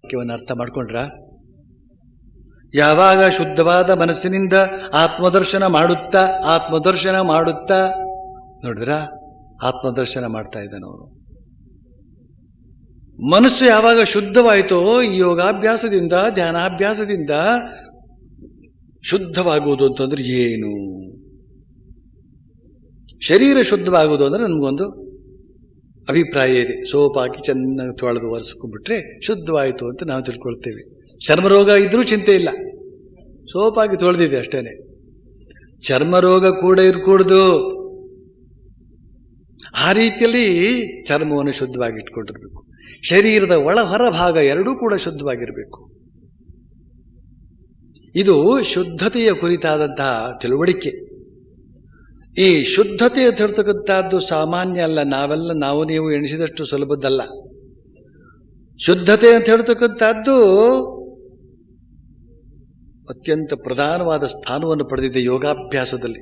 ವಾಕ್ಯವನ್ನು ಅರ್ಥ ಮಾಡ್ಕೊಂಡ್ರ? ಯಾವಾಗ ಶುದ್ಧವಾದ ಮನಸ್ಸಿನಿಂದ ಆತ್ಮದರ್ಶನ ಮಾಡುತ್ತಾ ನೋಡಿದ್ರ, ಆತ್ಮದರ್ಶನ ಮಾಡ್ತಾ ಇದ್ದಾನವನು. ಮನಸ್ಸು ಯಾವಾಗ ಶುದ್ಧವಾಯಿತೋ, ಈ ಯೋಗಾಭ್ಯಾಸದಿಂದ ಧ್ಯಾನಾಭ್ಯಾಸದಿಂದ ಶುದ್ಧವಾಗುವುದು ಅಂತಂದ್ರೆ ಏನು? ಶರೀರ ಶುದ್ಧವಾಗುವುದು ಅಂದ್ರೆ ನಮಗೊಂದು ಅಭಿಪ್ರಾಯ ಇದೆ. ಸೋಪ್ ಹಾಕಿ ಚೆನ್ನಾಗಿ ತೊಳೆದು ಒರೆಸ್ಕೊಂಡ್ಬಿಟ್ರೆ ಶುದ್ಧವಾಯಿತು ಅಂತ ನಾವು ತಿಳ್ಕೊಳ್ತೇವೆ. ಚರ್ಮರೋಗ ಇದ್ರೂ ಚಿಂತೆ ಇಲ್ಲ, ಸೋಪ್ ಹಾಕಿ ತೊಳೆದಿದೆ ಅಷ್ಟೇನೆ. ಚರ್ಮರೋಗ ಕೂಡ ಇರ್ಕೂಡ್ದು. ಆ ರೀತಿಯಲ್ಲಿ ಚರ್ಮವನ್ನು ಶುದ್ಧವಾಗಿ ಇಟ್ಕೊಂಡಿರ್ಬೇಕು. ಶರೀರದ ಒಳ ಹೊರ ಭಾಗ ಎರಡೂ ಕೂಡ ಶುದ್ಧವಾಗಿರಬೇಕು. ಇದು ಶುದ್ಧತೆಯ ಕುರಿತಾದಂತಹ ತಿಳುವಳಿಕೆ. ಈ ಶುದ್ಧತೆ ಅಂತ ಹೇಳ್ತಕ್ಕಂಥದ್ದು ಸಾಮಾನ್ಯ ಅಲ್ಲ. ನಾವು ನೀವು ಎಣಿಸಿದಷ್ಟು ಸುಲಭದ್ದಲ್ಲ. ಶುದ್ಧತೆ ಅಂತ ಹೇಳ್ತಕ್ಕಂಥದ್ದು ಅತ್ಯಂತ ಪ್ರಧಾನವಾದ ಸ್ಥಾನವನ್ನು ಪಡೆದಿದೆ ಯೋಗಾಭ್ಯಾಸದಲ್ಲಿ.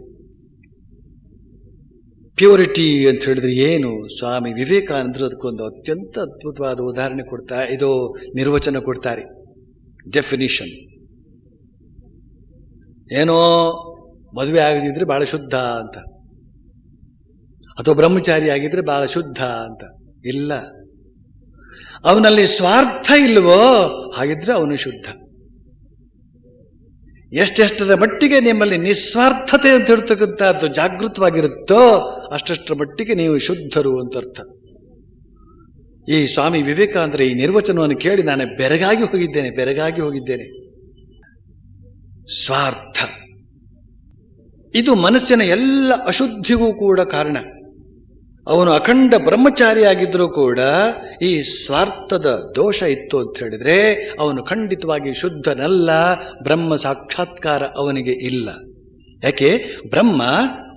ಪ್ಯೂರಿಟಿ ಅಂತ ಹೇಳಿದ್ರೆ ಏನು? ಸ್ವಾಮಿ ವಿವೇಕಾನಂದರು ಅದಕ್ಕೊಂದು ಅತ್ಯಂತ ಅದ್ಭುತವಾದ ಉದಾಹರಣೆ ನಿರ್ವಚನ ಕೊಡ್ತಾರೆ, ಡೆಫಿನಿಷನ್. ಏನೋ ಮದುವೆ ಆಗದಿದ್ರೆ ಬಹಳ ಶುದ್ಧ ಅಂತ, ಅಥವಾ ಬ್ರಹ್ಮಚಾರಿ ಆಗಿದ್ರೆ ಬಹಳ ಶುದ್ಧ ಅಂತ ಇಲ್ಲ. ಅವನಲ್ಲಿ ಸ್ವಾರ್ಥ ಇಲ್ವೋ ಹಾಗಿದ್ರೆ ಅವನು ಶುದ್ಧ. ಎಷ್ಟೆಷ್ಟರ ಮಟ್ಟಿಗೆ ನಿಮ್ಮಲ್ಲಿ ನಿಸ್ವಾರ್ಥತೆ ಅಂತ ಹೇಳ್ತಕ್ಕಂಥದ್ದು ಜಾಗೃತವಾಗಿರುತ್ತೋ ಅಷ್ಟಷ್ಟರ ಮಟ್ಟಿಗೆ ನೀವು ಶುದ್ಧರು ಅಂತ ಅರ್ಥ. ಈ ಸ್ವಾಮಿ ವಿವೇಕಾನಂದರ ಈ ನಿರ್ವಚನವನ್ನು ಕೇಳಿ ನಾನು ಬೆರಗಾಗಿ ಹೋಗಿದ್ದೇನೆ. ಸ್ವಾರ್ಥ ಇದು ಮನಸ್ಸಿನ ಎಲ್ಲ ಅಶುದ್ಧಿಗೂ ಕೂಡ ಕಾರಣ. ಅವನು ಅಖಂಡ ಬ್ರಹ್ಮಚಾರಿಯಾಗಿದ್ರೂ ಕೂಡ ಈ ಸ್ವಾರ್ಥದ ದೋಷ ಇತ್ತು ಅಂತ ಹೇಳಿದ್ರೆ ಅವನು ಖಂಡಿತವಾಗಿ ಶುದ್ಧನಲ್ಲ. ಬ್ರಹ್ಮ ಸಾಕ್ಷಾತ್ಕಾರ ಅವನಿಗೆ ಇಲ್ಲ. ಯಾಕೆ? ಬ್ರಹ್ಮ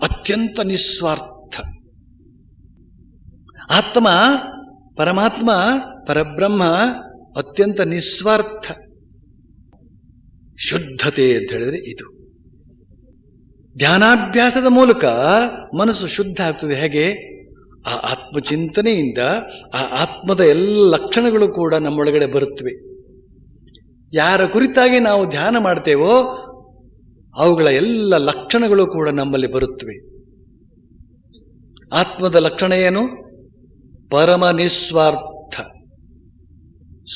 ಅತ್ಯಂತ ನಿಸ್ವಾರ್ಥ. ಆತ್ಮ, ಪರಮಾತ್ಮ, ಪರಬ್ರಹ್ಮ ಅತ್ಯಂತ ನಿಸ್ವಾರ್ಥ. ಶುದ್ಧತೆ ಅಂತ ಹೇಳಿದ್ರೆ ಇದು. ಧ್ಯಾನಾಭ್ಯಾಸದ ಮೂಲಕ ಮನಸ್ಸು ಶುದ್ಧ ಆಗ್ತದೆ. ಹೇಗೆ? ಆ ಆತ್ಮಚಿಂತನೆಯಿಂದ ಆ ಆತ್ಮದ ಎಲ್ಲ ಲಕ್ಷಣಗಳು ಕೂಡ ನಮ್ಮೊಳಗಡೆ ಬರುತ್ತವೆ. ಯಾರ ಕುರಿತಾಗಿ ನಾವು ಧ್ಯಾನ ಮಾಡ್ತೇವೋ ಅವುಗಳ ಎಲ್ಲ ಲಕ್ಷಣಗಳು ಕೂಡ ನಮ್ಮಲ್ಲಿ ಬರುತ್ತವೆ. ಆತ್ಮದ ಲಕ್ಷಣ ಏನು? ಪರಮ ನಿಸ್ವಾರ್ಥ.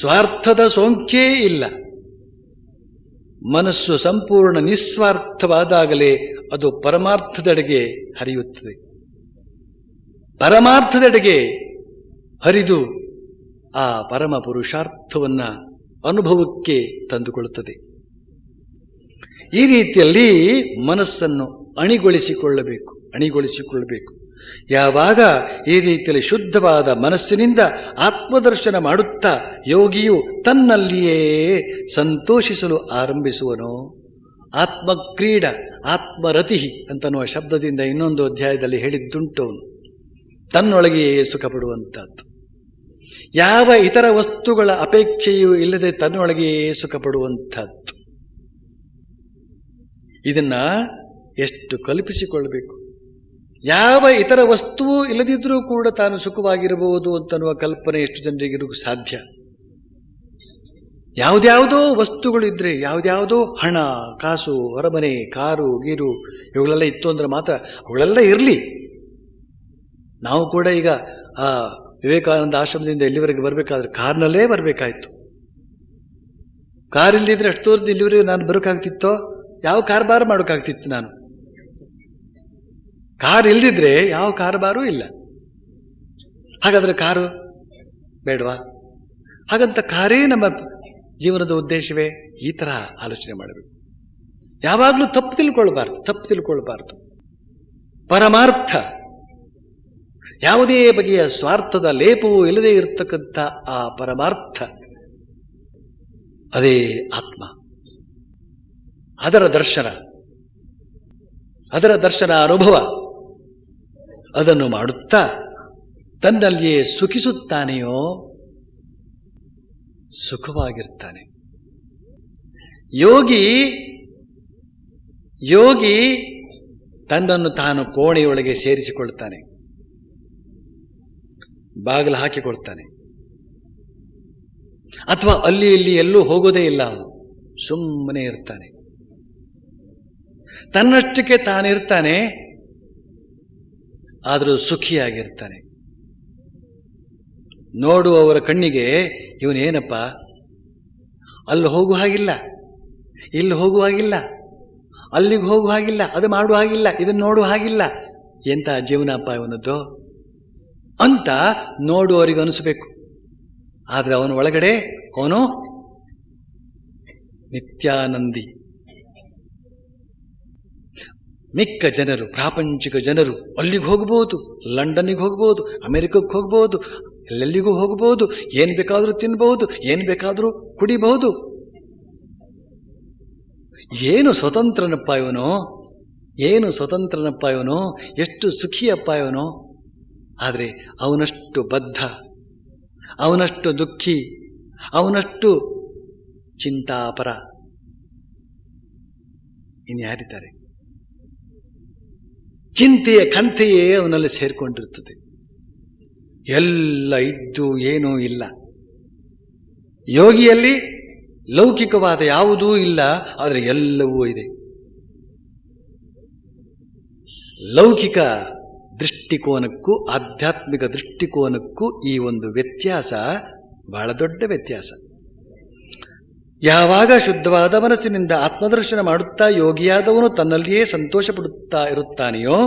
ಸ್ವಾರ್ಥದ ಸೋಂಕೇ ಇಲ್ಲ. ಮನಸ್ಸು ಸಂಪೂರ್ಣ ನಿಸ್ವಾರ್ಥವಾದಾಗಲೇ ಅದು ಪರಮಾರ್ಥದೆಡೆಗೆ ಹರಿಯುತ್ತದೆ. ಪರಮಾರ್ಥದೆಡೆಗೆ ಹರಿದು ಆ ಪರಮ ಪುರುಷಾರ್ಥವನ್ನ ಅನುಭವಕ್ಕೆ ತಂದುಕೊಳ್ಳುತ್ತದೆ. ಈ ರೀತಿಯಲ್ಲಿ ಮನಸ್ಸನ್ನು ಅಣಿಗೊಳಿಸಿಕೊಳ್ಳಬೇಕು. ಯಾವಾಗ ಈ ರೀತಿಯಲ್ಲಿ ಶುದ್ಧವಾದ ಮನಸ್ಸಿನಿಂದ ಆತ್ಮದರ್ಶನ ಮಾಡುತ್ತಾ ಯೋಗಿಯು ತನ್ನಲ್ಲಿಯೇ ಸಂತೋಷಿಸಲು ಆರಂಭಿಸುವನೋ, ಆತ್ಮಕ್ರೀಡ, ಆತ್ಮರತಿ ಅಂತನ್ನುವ ಶಬ್ದದಿಂದ ಇನ್ನೊಂದು ಅಧ್ಯಾಯದಲ್ಲಿ ಹೇಳಿದ್ದುಂಟು. ತನ್ನೊಳಗೆಯೇ ಸುಖ ಪಡುವಂತಹದ್ದು. ಯಾವ ಇತರ ವಸ್ತುಗಳ ಅಪೇಕ್ಷೆಯೂ ಇಲ್ಲದೆ ತನ್ನೊಳಗೆಯೇ ಸುಖ ಪಡುವಂತಹದ್ದು. ಇದನ್ನ ಎಷ್ಟು ಕಲ್ಪಿಸಿಕೊಳ್ಳಬೇಕು. ಯಾವ ಇತರ ವಸ್ತುವು ಇಲ್ಲದಿದ್ರೂ ಕೂಡ ತಾನು ಸುಖವಾಗಿರಬಹುದು ಅಂತನ್ನುವ ಕಲ್ಪನೆ ಎಷ್ಟು ಜನರಿಗೂ ಸಾಧ್ಯ. ಯಾವುದ್ಯಾವುದೋ ವಸ್ತುಗಳಿದ್ರೆ, ಯಾವುದ್ಯಾವುದೋ ಹಣ, ಕಾಸು, ಹೊರಮನೆ, ಕಾರು, ಗೀರು ಇವುಗಳೆಲ್ಲ ಇತ್ತು ಅಂದ್ರೆ ಮಾತ್ರ ಅವುಗಳೆಲ್ಲ ಇರಲಿ. ನಾವು ಕೂಡ ಈಗ ಆ ವಿವೇಕಾನಂದ ಆಶ್ರಮದಿಂದ ಇಲ್ಲಿವರೆಗೆ ಬರಬೇಕಾದ್ರೆ ಕಾರ್ನಲ್ಲೇ ಬರಬೇಕಾಯ್ತು. ಕಾರ್ ಇಲ್ದಿದ್ರೆ ಅಷ್ಟು ತೋರಿಸಿ ಇಲ್ಲಿವರೆಗೆ ನಾನು ಬರೋಕ್ಕಾಗ್ತಿತ್ತೋ? ಯಾವ ಕಾರ್ಬಾರು ಮಾಡೋಕ್ಕಾಗ್ತಿತ್ತು ನಾನು? ಕಾರ್ ಇಲ್ದಿದ್ರೆ ಯಾವ ಕಾರ್ಬಾರೂ ಇಲ್ಲ. ಹಾಗಾದ್ರೆ ಕಾರು ಬೇಡವಾ? ಹಾಗಂತ ಕಾರೇ ನಮ್ಮ ಜೀವನದ ಉದ್ದೇಶವೇ? ಈ ತರ ಆಲೋಚನೆ ಮಾಡಬೇಕು. ಯಾವಾಗಲೂ ತಪ್ಪು ತಿಳ್ಕೊಳ್ಬಾರ್ದು. ಪರಮಾರ್ಥ, ಯಾವುದೇ ಬಗೆಯ ಸ್ವಾರ್ಥದ ಲೇಪವೂ ಇಲ್ಲದೆ ಇರತಕ್ಕಂಥ ಆ ಪರಮಾರ್ಥ, ಅದೇ ಆತ್ಮ. ಅದರ ದರ್ಶನ ಅನುಭವ, ಅದನ್ನು ಮಾಡುತ್ತಾ ತನ್ನಲ್ಲಿಯೇ ಸುಖಿಸುತ್ತಾನೆಯೋ ಸುಖವಾಗಿರ್ತಾನೆ. ಯೋಗಿ ತನ್ನನ್ನು ತಾನು ಕೋಣೆಯೊಳಗೆ ಸೇರಿಸಿಕೊಳ್ತಾನೆ, ಬಾಗಿಲು ಹಾಕಿಕೊಳ್ತಾನೆ. ಅಥವಾ ಅಲ್ಲಿ ಇಲ್ಲಿ ಎಲ್ಲೂ ಹೋಗೋದೇ ಇಲ್ಲ. ಅವನು ಸುಮ್ಮನೆ ಇರ್ತಾನೆ, ತನ್ನಷ್ಟಕ್ಕೆ ತಾನಿರ್ತಾನೆ, ಆದರೂ ಸುಖಿಯಾಗಿರ್ತಾನೆ. ನೋಡುವವರ ಕಣ್ಣಿಗೆ ಇವನೇನಪ್ಪ, ಅಲ್ಲಿ ಹೋಗುವ ಹಾಗಿಲ್ಲ, ಇಲ್ಲಿ ಹೋಗುವ ಹಾಗಿಲ್ಲ, ಅಲ್ಲಿಗೆ ಹೋಗುವ ಹಾಗಿಲ್ಲ, ಅದು ಮಾಡುವ ಹಾಗಿಲ್ಲ, ಇದನ್ನು ನೋಡುವ ಹಾಗಿಲ್ಲ, ಎಂಥ ಜೀವನಪ್ಪ ಇವನದ್ದು ಅಂತ ನೋಡುವವರಿಗೆ ಅನಿಸಬೇಕು. ಆದರೆ ಅವನ ಒಳಗಡೆ ಅವನು ನಿತ್ಯಾನಂದಿ. ಮಿಕ್ಕ ಜನರು, ಪ್ರಾಪಂಚಿಕ ಜನರು ಅಲ್ಲಿಗೆ ಹೋಗ್ಬೋದು, ಲಂಡನ್ನಿಗೆ ಹೋಗ್ಬೋದು, ಅಮೆರಿಕಕ್ಕೆ ಹೋಗ್ಬೋದು, ಎಲ್ಲೆಲ್ಲಿಗೂ ಹೋಗ್ಬೋದು, ಏನು ಬೇಕಾದರೂ ತಿನ್ಬಹುದು, ಏನು ಬೇಕಾದರೂ ಕುಡಿಬಹುದು. ಏನು ಸ್ವತಂತ್ರನಪ್ಪ ಇವನು, ಏನು ಸ್ವತಂತ್ರನಪ್ಪ ಇವನು, ಎಷ್ಟು ಸುಖಿಯಪ್ಪ ಇವನು. ಆದರೆ ಅವನಷ್ಟು ಬದ್ಧ, ಅವನಷ್ಟು ದುಃಖಿ, ಅವನಷ್ಟು ಚಿಂತಾಪರ ಇನ್ಯಾರಿದ್ದಾರೆ? ಚಿಂತೆಯ ಕಂತೆಯೇ ಅವನಲ್ಲಿ ಸೇರಿಕೊಂಡಿರುತ್ತದೆ. ಎಲ್ಲ ಇದ್ದು ಏನೂ ಇಲ್ಲ. ಯೋಗಿಯಲ್ಲಿ ಲೌಕಿಕವಾದ ಯಾವುದೂ ಇಲ್ಲ, ಆದರೆ ಎಲ್ಲವೂ ಇದೆ. ಲೌಕಿಕ ದೃಷ್ಟಿಕೋನಕ್ಕೂ ಆಧ್ಯಾತ್ಮಿಕ ದೃಷ್ಟಿಕೋನಕ್ಕೂ ಈ ಒಂದು ವ್ಯತ್ಯಾಸ ಬಹಳ ದೊಡ್ಡ ವ್ಯತ್ಯಾಸ. ಯಾವಾಗ ಶುದ್ಧವಾದ ಮನಸ್ಸಿನಿಂದ ಆತ್ಮದರ್ಶನ ಮಾಡುತ್ತಾ ಯೋಗಿಯಾದವನು ತನ್ನಲ್ಲಿಯೇ ಸಂತೋಷ ಪಡುತ್ತಾ ಇರುತ್ತಾನೆಯೋ,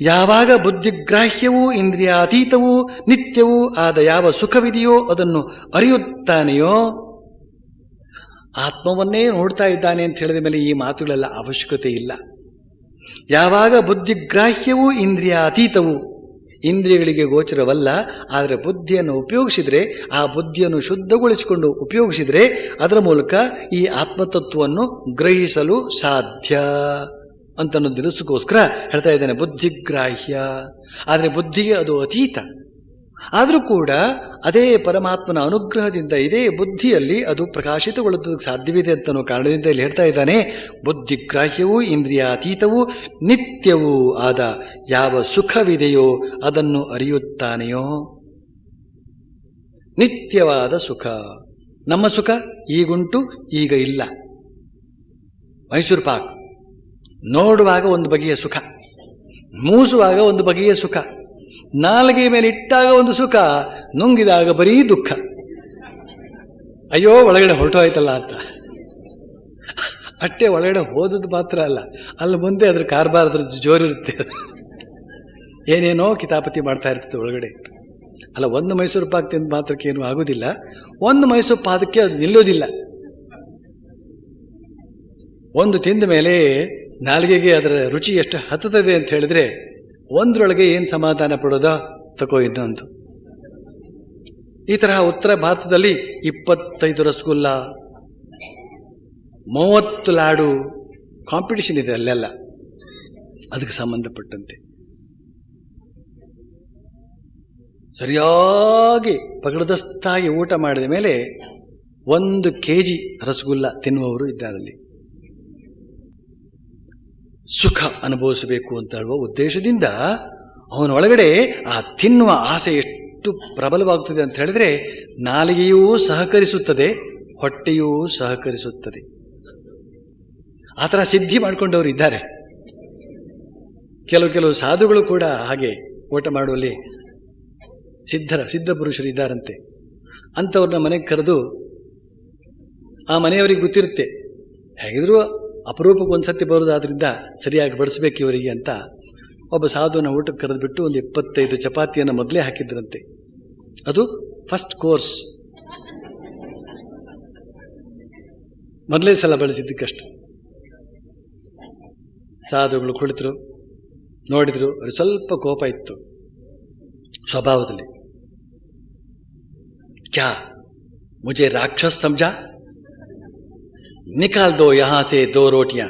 ಯಾವಾಗ ಬುದ್ಧಿಗ್ರಾಹ್ಯವೂ ಇಂದ್ರಿಯಾತೀತವೂ ನಿತ್ಯವೂ ಆದ ಯಾವ ಸುಖವಿದೆಯೋ ಅದನ್ನು ಅರಿಯುತ್ತಾನೆಯೋ, ಆತ್ಮವನ್ನೇ ನೋಡ್ತಾ ಇದ್ದಾನೆ ಅಂತ ಹೇಳಿದ ಮೇಲೆ ಈ ಮಾತುಗಳೆಲ್ಲ ಅವಶ್ಯಕತೆ ಇಲ್ಲ. ಯಾವಾಗ ಬುದ್ಧಿಗ್ರಾಹ್ಯವೂ ಇಂದ್ರಿಯಾತೀತವೂ, ಇಂದ್ರಿಯಗಳಿಗೆ ಗೋಚರವಲ್ಲ, ಆದರೆ ಬುದ್ಧಿಯನ್ನು ಉಪಯೋಗಿಸಿದರೆ, ಆ ಬುದ್ಧಿಯನ್ನು ಶುದ್ಧಗೊಳಿಸಿಕೊಂಡು ಉಪಯೋಗಿಸಿದರೆ ಅದರ ಮೂಲಕ ಈ ಆತ್ಮತತ್ವವನ್ನು ಗ್ರಹಿಸಲು ಸಾಧ್ಯ ಅಂತನ್ನೋ ದಿನಸಕ್ಕೋಸ್ಕರ ಹೇಳ್ತಾ ಇದ್ದಾನೆ ಬುದ್ಧಿಗ್ರಾಹ್ಯ. ಆದರೆ ಬುದ್ಧಿಗೆ ಅದು ಅತೀತ. ಆದರೂ ಕೂಡ ಅದೇ ಪರಮಾತ್ಮನ ಅನುಗ್ರಹದಿಂದ ಇದೇ ಬುದ್ಧಿಯಲ್ಲಿ ಅದು ಪ್ರಕಾಶಿತಗೊಳ್ಳುವುದಕ್ಕೆ ಸಾಧ್ಯವಿದೆ ಅಂತನೋ ಕಾರಣದಿಂದ ಇಲ್ಲಿ ಹೇಳ್ತಾ ಇದ್ದಾನೆ ಬುದ್ಧಿಗ್ರಾಹ್ಯವೂ ಇಂದ್ರಿಯಾತೀತವೂ ನಿತ್ಯವೂ ಆದ ಯಾವ ಸುಖವಿದೆಯೋ ಅದನ್ನು ಅರಿಯುತ್ತಾನೆಯೋ. ನಿತ್ಯವಾದ ಸುಖ. ನಮ್ಮ ಸುಖ ಈಗುಂಟು, ಈಗ ಇಲ್ಲ. ಮೈಸೂರು ಪಾಕ್ ನೋಡುವಾಗ ಒಂದು ಬಗೆಯ ಸುಖ, ಮೂಸುವಾಗ ಒಂದು ಬಗೆಯ ಸುಖ, ನಾಲಿಗೆ ಮೇಲೆ ಇಟ್ಟಾಗ ಒಂದು ಸುಖ, ನುಂಗಿದಾಗ ಬರೀ ದುಃಖ. ಅಯ್ಯೋ ಒಳಗಡೆ ಹೊರಟೋಯ್ತಲ್ಲ ಅಂತ. ಅಷ್ಟೇ, ಒಳಗಡೆ ಹೋದದ್ದು ಮಾತ್ರ ಅಲ್ಲ, ಅಲ್ಲಿ ಮುಂದೆ ಅದ್ರ ಕಾರ್ಬಾರ್ ಅದ್ರ ಜೋರಿರುತ್ತೆ, ಏನೇನೋ ಕಿತಾಪತಿ ಮಾಡ್ತಾ ಇರ್ತದೆ ಒಳಗಡೆ. ಅಲ್ಲ, ಒಂದು ಮೈಸೂರು ಪಾಕ್ ತಿಂದ ಮಾತ್ರಕ್ಕೆ ಏನೂ ಆಗೋದಿಲ್ಲ, ಒಂದು ಮೈಸೂರು ಪಾಕಕ್ಕೆ ಅದು ನಿಲ್ಲೋದಿಲ್ಲ. ಒಂದು ತಿಂದ ಮೇಲೆ ನಾಲಿಗೆಗೆ ಅದರ ರುಚಿ ಎಷ್ಟು ಹತ್ತುತ್ತದೆ ಅಂತ ಹೇಳಿದ್ರೆ ಒಂದರೊಳಗೆ ಏನು ಸಮಾಧಾನ ಪಡೋದೋ ತಗೋ ಇನ್ನೊಂದು. ಈ ತರಹ ಉತ್ತರ ಭಾರತದಲ್ಲಿ 25 ರಸಗುಲ್ಲ, 30 ಲಾಡು ಕಾಂಪಿಟಿಷನ್ ಇದೆ ಅಲ್ಲೆಲ್ಲ ಅದಕ್ಕೆ ಸಂಬಂಧಪಟ್ಟಂತೆ. ಸರಿಯಾಗಿ ಪಗಡದಸ್ತಾಗಿ ಊಟ ಮಾಡಿದ ಮೇಲೆ 1 kg ರಸಗುಲ್ಲ ತಿನ್ನುವವರು ಇದ್ದಾರಲ್ಲಿ. ಸುಖ ಅನುಭವಿಸಬೇಕು ಅಂತ ಹೇಳುವ ಉದ್ದೇಶದಿಂದ ಅವನೊಳಗಡೆ ಆ ತಿನ್ನುವ ಆಸೆ ಎಷ್ಟು ಪ್ರಬಲವಾಗುತ್ತದೆ ಅಂತ ಹೇಳಿದ್ರೆ ನಾಲಿಗೆಯೂ ಸಹಕರಿಸುತ್ತದೆ, ಹೊಟ್ಟೆಯೂ ಸಹಕರಿಸುತ್ತದೆ. ಆ ಥರ ಸಿದ್ಧಿ ಮಾಡಿಕೊಂಡವರು ಇದ್ದಾರೆ. ಕೆಲವು ಸಾಧುಗಳು ಕೂಡ ಹಾಗೆ ಊಟ ಮಾಡುವಲ್ಲಿ ಸಿದ್ಧ ಪುರುಷರು ಇದ್ದಾರಂತೆ. ಅಂಥವ್ರನ್ನ ಮನೆಗೆ ಕರೆದು, ಆ ಮನೆಯವರಿಗೆ ಗೊತ್ತಿರುತ್ತೆ ಹೇಗಿದ್ರು ಅಪರೂಪಕ್ಕೆ ಒಂದ್ಸತಿ ಬರೋದಾದ್ರಿಂದ ಸರಿಯಾಗಿ ಬಡಿಸ್ಬೇಕು ಇವರಿಗೆ ಅಂತ ಒಬ್ಬ ಸಾಧುನ ಊಟಕ್ಕೆ ಕರೆದುಬಿಟ್ಟು ಒಂದು 25 ಚಪಾತಿಯನ್ನು ಮೊದಲೇ ಹಾಕಿದ್ರಂತೆ. ಅದು ಫಸ್ಟ್ ಕೋರ್ಸ್, ಮೊದಲೇ ಸಲ ಬಳಸಿದ್ದಕ್ಕಷ್ಟು. ಸಾಧುಗಳು ಕುಳಿತರು, ನೋಡಿದ್ರು, ಅವ್ರಿಗೆ ಸ್ವಲ್ಪ ಕೋಪ ಇತ್ತು ಸ್ವಭಾವದಲ್ಲಿ. ಕ್ಯಾ ಮುझे ರಾಕ್ಷಸ್ ಸಮझा, निकाल दो यहां से 2 रोटियां.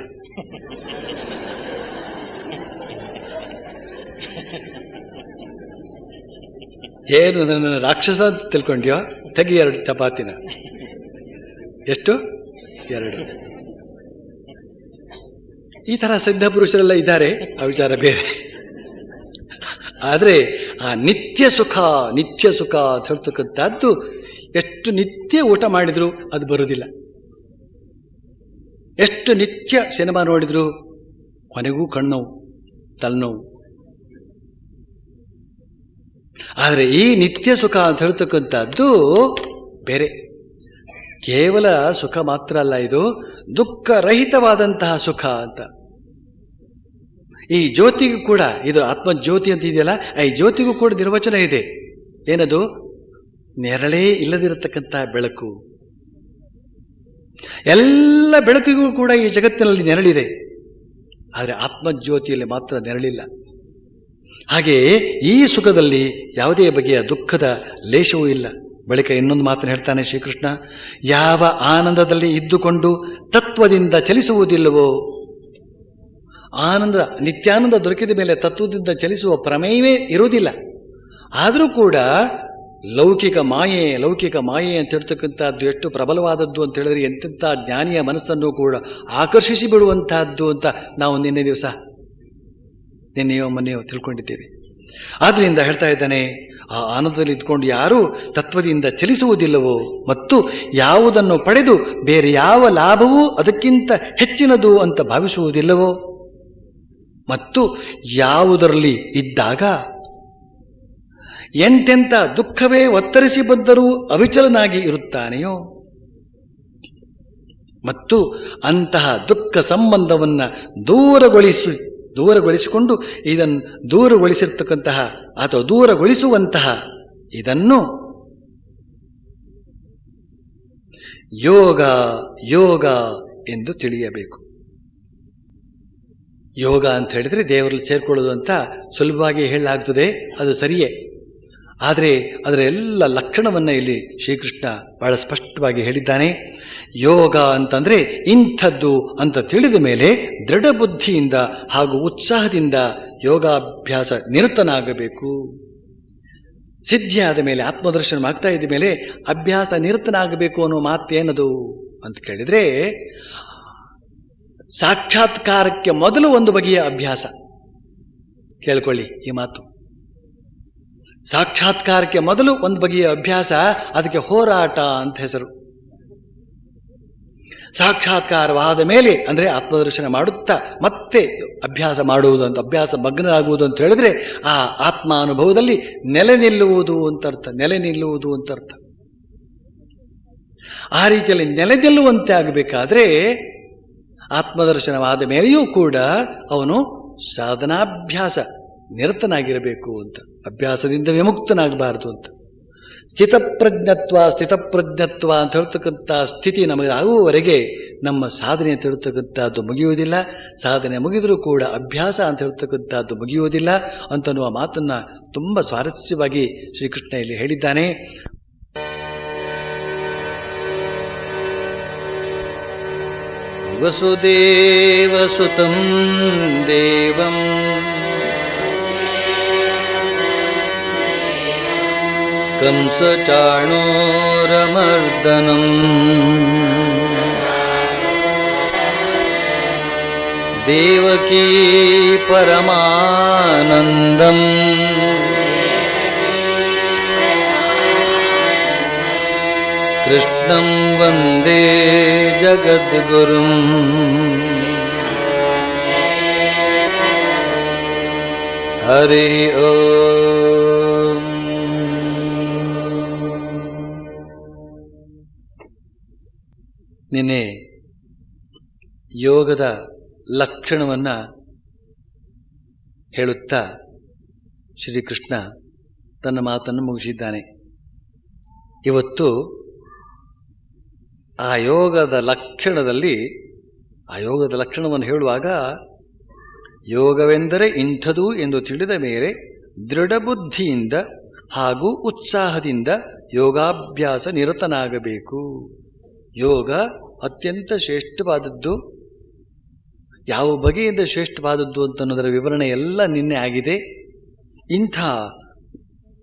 ಏನು ನನ್ನ ರಾಕ್ಷಸ ಅಂತ ತಿಳ್ಕೊಂಡ್ಯೋ, ತೆಗಿ 2 ಚಪಾತಿನ. ಎಷ್ಟು? 2. ಈ ತರ ಸಿದ್ಧ ಪುರುಷರೆಲ್ಲ ಇದ್ದಾರೆ, ಆ ವಿಚಾರ ಬೇರೆ. ಆದರೆ ಆ ನಿತ್ಯ ಸುಖ ಅಂತ ಹೇಳ್ತಕ್ಕಂಥದ್ದು ಎಷ್ಟು ನಿತ್ಯ ಊಟ ಮಾಡಿದ್ರು ಅದು ಬರುವುದಿಲ್ಲ. ಎಷ್ಟು ನಿತ್ಯ ಸಿನಿಮಾ ನೋಡಿದ್ರು ಕೊನೆಗೂ ಕಣ್ಣೋವು, ತಲೆನೋವು. ಆದರೆ ಈ ನಿತ್ಯ ಸುಖ ಅಂತ ಹೇಳ್ತಕ್ಕಂಥದ್ದು ಬೇರೆ. ಕೇವಲ ಸುಖ ಮಾತ್ರ ಅಲ್ಲ, ಇದು ದುಃಖರಹಿತವಾದಂತಹ ಸುಖ ಅಂತ. ಈ ಜ್ಯೋತಿಗೂ ಕೂಡ, ಇದು ಆತ್ಮಜ್ಯೋತಿ ಅಂತ ಇದೆಯಲ್ಲ, ಈ ಜ್ಯೋತಿಗೂ ಕೂಡ ನಿರ್ವಚನ ಇದೆ. ಏನದು? ನೆರಳೇ ಇಲ್ಲದಿರತಕ್ಕಂತಹ ಬೆಳಕು. ಎಲ್ಲ ಬೆಳಕಿಗೂ ಕೂಡ ಈ ಜಗತ್ತಿನಲ್ಲಿ ನೆರಳಿದೆ, ಆದರೆ ಆತ್ಮಜ್ಯೋತಿಯಲ್ಲಿ ಮಾತ್ರ ನೆರಳಿಲ್ಲ. ಹಾಗೆಯೇ ಈ ಸುಖದಲ್ಲಿ ಯಾವುದೇ ಬಗೆಯ ದುಃಖದ ಲೇಷವೂ ಇಲ್ಲ. ಬಳಿಕ ಇನ್ನೊಂದು ಮಾತನ್ನು ಹೇಳ್ತಾನೆ ಶ್ರೀಕೃಷ್ಣ, ಯಾವ ಆನಂದದಲ್ಲಿ ಇದ್ದುಕೊಂಡು ತತ್ವದಿಂದ ಚಲಿಸುವುದಿಲ್ಲವೋ, ಆನಂದ ನಿತ್ಯಾನಂದ ದೊರಕಿದ ಮೇಲೆ ತತ್ವದಿಂದ ಚಲಿಸುವ ಪ್ರಮೇಯವೇ ಇರುವುದಿಲ್ಲ. ಆದರೂ ಕೂಡ ಲೌಕಿಕ ಮಾಯೆ ಅಂತ ಹೇಳ್ತಕ್ಕಂಥದ್ದು ಎಷ್ಟು ಪ್ರಬಲವಾದದ್ದು ಅಂತ ಹೇಳಿದ್ರೆ, ಎಂತೆಂಥ ಜ್ಞಾನಿಯ ಮನಸ್ಸನ್ನು ಕೂಡ ಆಕರ್ಷಿಸಿ ಬಿಡುವಂತಹದ್ದು ಅಂತ ನಾವು ನಿನ್ನೆಯೋ ಮೊನ್ನೆಯೋ ತಿಳ್ಕೊಂಡಿದ್ದೇವೆ. ಆದ್ರಿಂದ ಹೇಳ್ತಾ ಇದ್ದಾನೆ, ಆ ಆನಂದದಲ್ಲಿ ಇದ್ಕೊಂಡು ಯಾರು ತತ್ವದಿಂದ ಚಲಿಸುವುದಿಲ್ಲವೋ ಮತ್ತು ಯಾವುದನ್ನು ಪಡೆದು ಬೇರೆ ಯಾವ ಲಾಭವೂ ಅದಕ್ಕಿಂತ ಹೆಚ್ಚಿನದು ಅಂತ ಭಾವಿಸುವುದಿಲ್ಲವೋ ಮತ್ತು ಯಾವುದರಲ್ಲಿ ಇದ್ದಾಗ ಎಂತೆಂಥ ದುಃಖವೇ ಒತ್ತರಿಸಿ ಬಂದರೂ ಅವಿಚಲನಾಗಿ ಇರುತ್ತಾನೆಯೋ ಮತ್ತು ಅಂತಹ ದುಃಖ ಸಂಬಂಧವನ್ನ ದೂರಗೊಳಿಸಿಕೊಂಡು ಇದನ್ನು ದೂರಗೊಳಿಸಿರ್ತಕ್ಕಂತಹ ಅಥವಾ ದೂರಗೊಳಿಸುವಂತಹ ಇದನ್ನು ಯೋಗ ಎಂದು ತಿಳಿಯಬೇಕು. ಯೋಗ ಅಂತ ಹೇಳಿದ್ರೆ ದೇವರಲ್ಲಿ ಸೇರ್ಕೊಳ್ಳೋದು ಅಂತ ಸುಲಭವಾಗಿ ಹೇಳಲಾಗ್ತದೆ, ಅದು ಸರಿಯೇ. ಆದರೆ ಅದರ ಎಲ್ಲ ಲಕ್ಷಣವನ್ನ ಇಲ್ಲಿ ಶ್ರೀಕೃಷ್ಣ ಬಹಳ ಸ್ಪಷ್ಟವಾಗಿ ಹೇಳಿದ್ದಾನೆ. ಯೋಗ ಅಂತಂದ್ರೆ ಇಂಥದ್ದು ಅಂತ ತಿಳಿದ ಮೇಲೆ ದೃಢ ಬುದ್ಧಿಯಿಂದ ಹಾಗೂ ಉತ್ಸಾಹದಿಂದ ಯೋಗಾಭ್ಯಾಸ ನಿರತನಾಗಬೇಕು. ಸಿದ್ಧಿಯಾದ ಮೇಲೆ, ಆತ್ಮದರ್ಶನ ಆಗ್ತಾ ಇದ್ದ ಮೇಲೆ ಅಭ್ಯಾಸ ನಿರತನಾಗಬೇಕು ಅನ್ನೋ ಮಾತೇನದು ಅಂತ ಕೇಳಿದ್ರೆ, ಸಾಕ್ಷಾತ್ಕಾರಕ್ಕೆ ಮೊದಲು ಒಂದು ಬಗೆಯ ಅಭ್ಯಾಸ. ಕೇಳ್ಕೊಳ್ಳಿ ಈ ಮಾತು. ಸಾಕ್ಷಾತ್ಕಾರಕ್ಕೆ ಮೊದಲು ಒಂದು ಬಗೆಯ ಅಭ್ಯಾಸ, ಅದಕ್ಕೆ ಹೋರಾಟ ಅಂತ ಹೆಸರು. ಸಾಕ್ಷಾತ್ಕಾರವಾದ ಮೇಲೆ ಅಂದ್ರೆ ಆತ್ಮದರ್ಶನ ಮಾಡುತ್ತಾ ಮತ್ತೆ ಅಭ್ಯಾಸ ಮಾಡುವುದು ಅಂತ, ಅಭ್ಯಾಸ ಮಗ್ನರಾಗುವುದು ಅಂತ ಹೇಳಿದ್ರೆ ಆ ಆತ್ಮಾನುಭವದಲ್ಲಿ ನೆಲೆ ನಿಲ್ಲುವುದು ಅಂತ ಅರ್ಥ. ಆ ರೀತಿಯಲ್ಲಿ ನೆಲೆ ನಿಲ್ಲುವಂತೆ ಆಗಬೇಕಾದ್ರೆ ಆತ್ಮದರ್ಶನವಾದ ಮೇಲೆಯೂ ಕೂಡ ಅವನು ಸಾಧನಾಭ್ಯಾಸ ನಿರತನಾಗಿರಬೇಕು ಅಂತ, ಅಭ್ಯಾಸದಿಂದ ವಿಮುಕ್ತನಾಗಬಾರದು ಅಂತ. ಸ್ಥಿತಪ್ರಜ್ಞತ್ವ ಅಂತ ಹೇಳ್ತಕ್ಕಂಥ ಸ್ಥಿತಿ ನಮಗೆ ಆಗುವವರೆಗೆ ನಮ್ಮ ಸಾಧನೆ ಅಂತ ಹೇಳ್ತಕ್ಕಂಥದ್ದು ಮುಗಿಯುವುದಿಲ್ಲ. ಸಾಧನೆ ಮುಗಿದರೂ ಕೂಡ ಅಭ್ಯಾಸ ಅಂತ ಹೇಳ್ತಕ್ಕಂಥದ್ದು ಮುಗಿಯುವುದಿಲ್ಲ ಅಂತನ್ನುವ ಮಾತನ್ನ ತುಂಬ ಸ್ವಾರಸ್ಯವಾಗಿ ಶ್ರೀಕೃಷ್ಣ ಇಲ್ಲಿ ಹೇಳಿದ್ದಾನೆ. ವಸುದೇವಸುತಂ ದೇವಂ ಕಂಸಚಾಣೂರಮರ್ದನಂ ದೇವಕೀ ಪರಮಾನಂದಂ ಕೃಷ್ಣಂ ವಂದೇ ಜಗದ್ಗುರುಂ. ಹರಿ ಓಂ. ನಿನ್ನೆ ಯೋಗದ ಲಕ್ಷಣವನ್ನ ಹೇಳುತ್ತಾ ಶ್ರೀಕೃಷ್ಣ ತನ್ನ ಮಾತನ್ನು ಮುಗಿಸಿದ್ದಾನೆ. ಇವತ್ತು ಆ ಯೋಗದ ಲಕ್ಷಣವನ್ನು ಹೇಳುವಾಗ, ಯೋಗವೆಂದರೆ ಇಂಥದು ಎಂದು ತಿಳಿದ ಮೇಲೆ ದೃಢಬುದ್ಧಿಯಿಂದ ಹಾಗೂ ಉತ್ಸಾಹದಿಂದ ಯೋಗಾಭ್ಯಾಸ ನಿರತನಾಗಬೇಕು. ಯೋಗ ಅತ್ಯಂತ ಶ್ರೇಷ್ಠವಾದದ್ದು. ಯಾವ ಬಗೆಯಿಂದ ಶ್ರೇಷ್ಠವಾದದ್ದು ಅಂತನ್ನೋದರ ವಿವರಣೆ ಎಲ್ಲ ನಿನ್ನೆ ಆಗಿದೆ. ಇಂಥ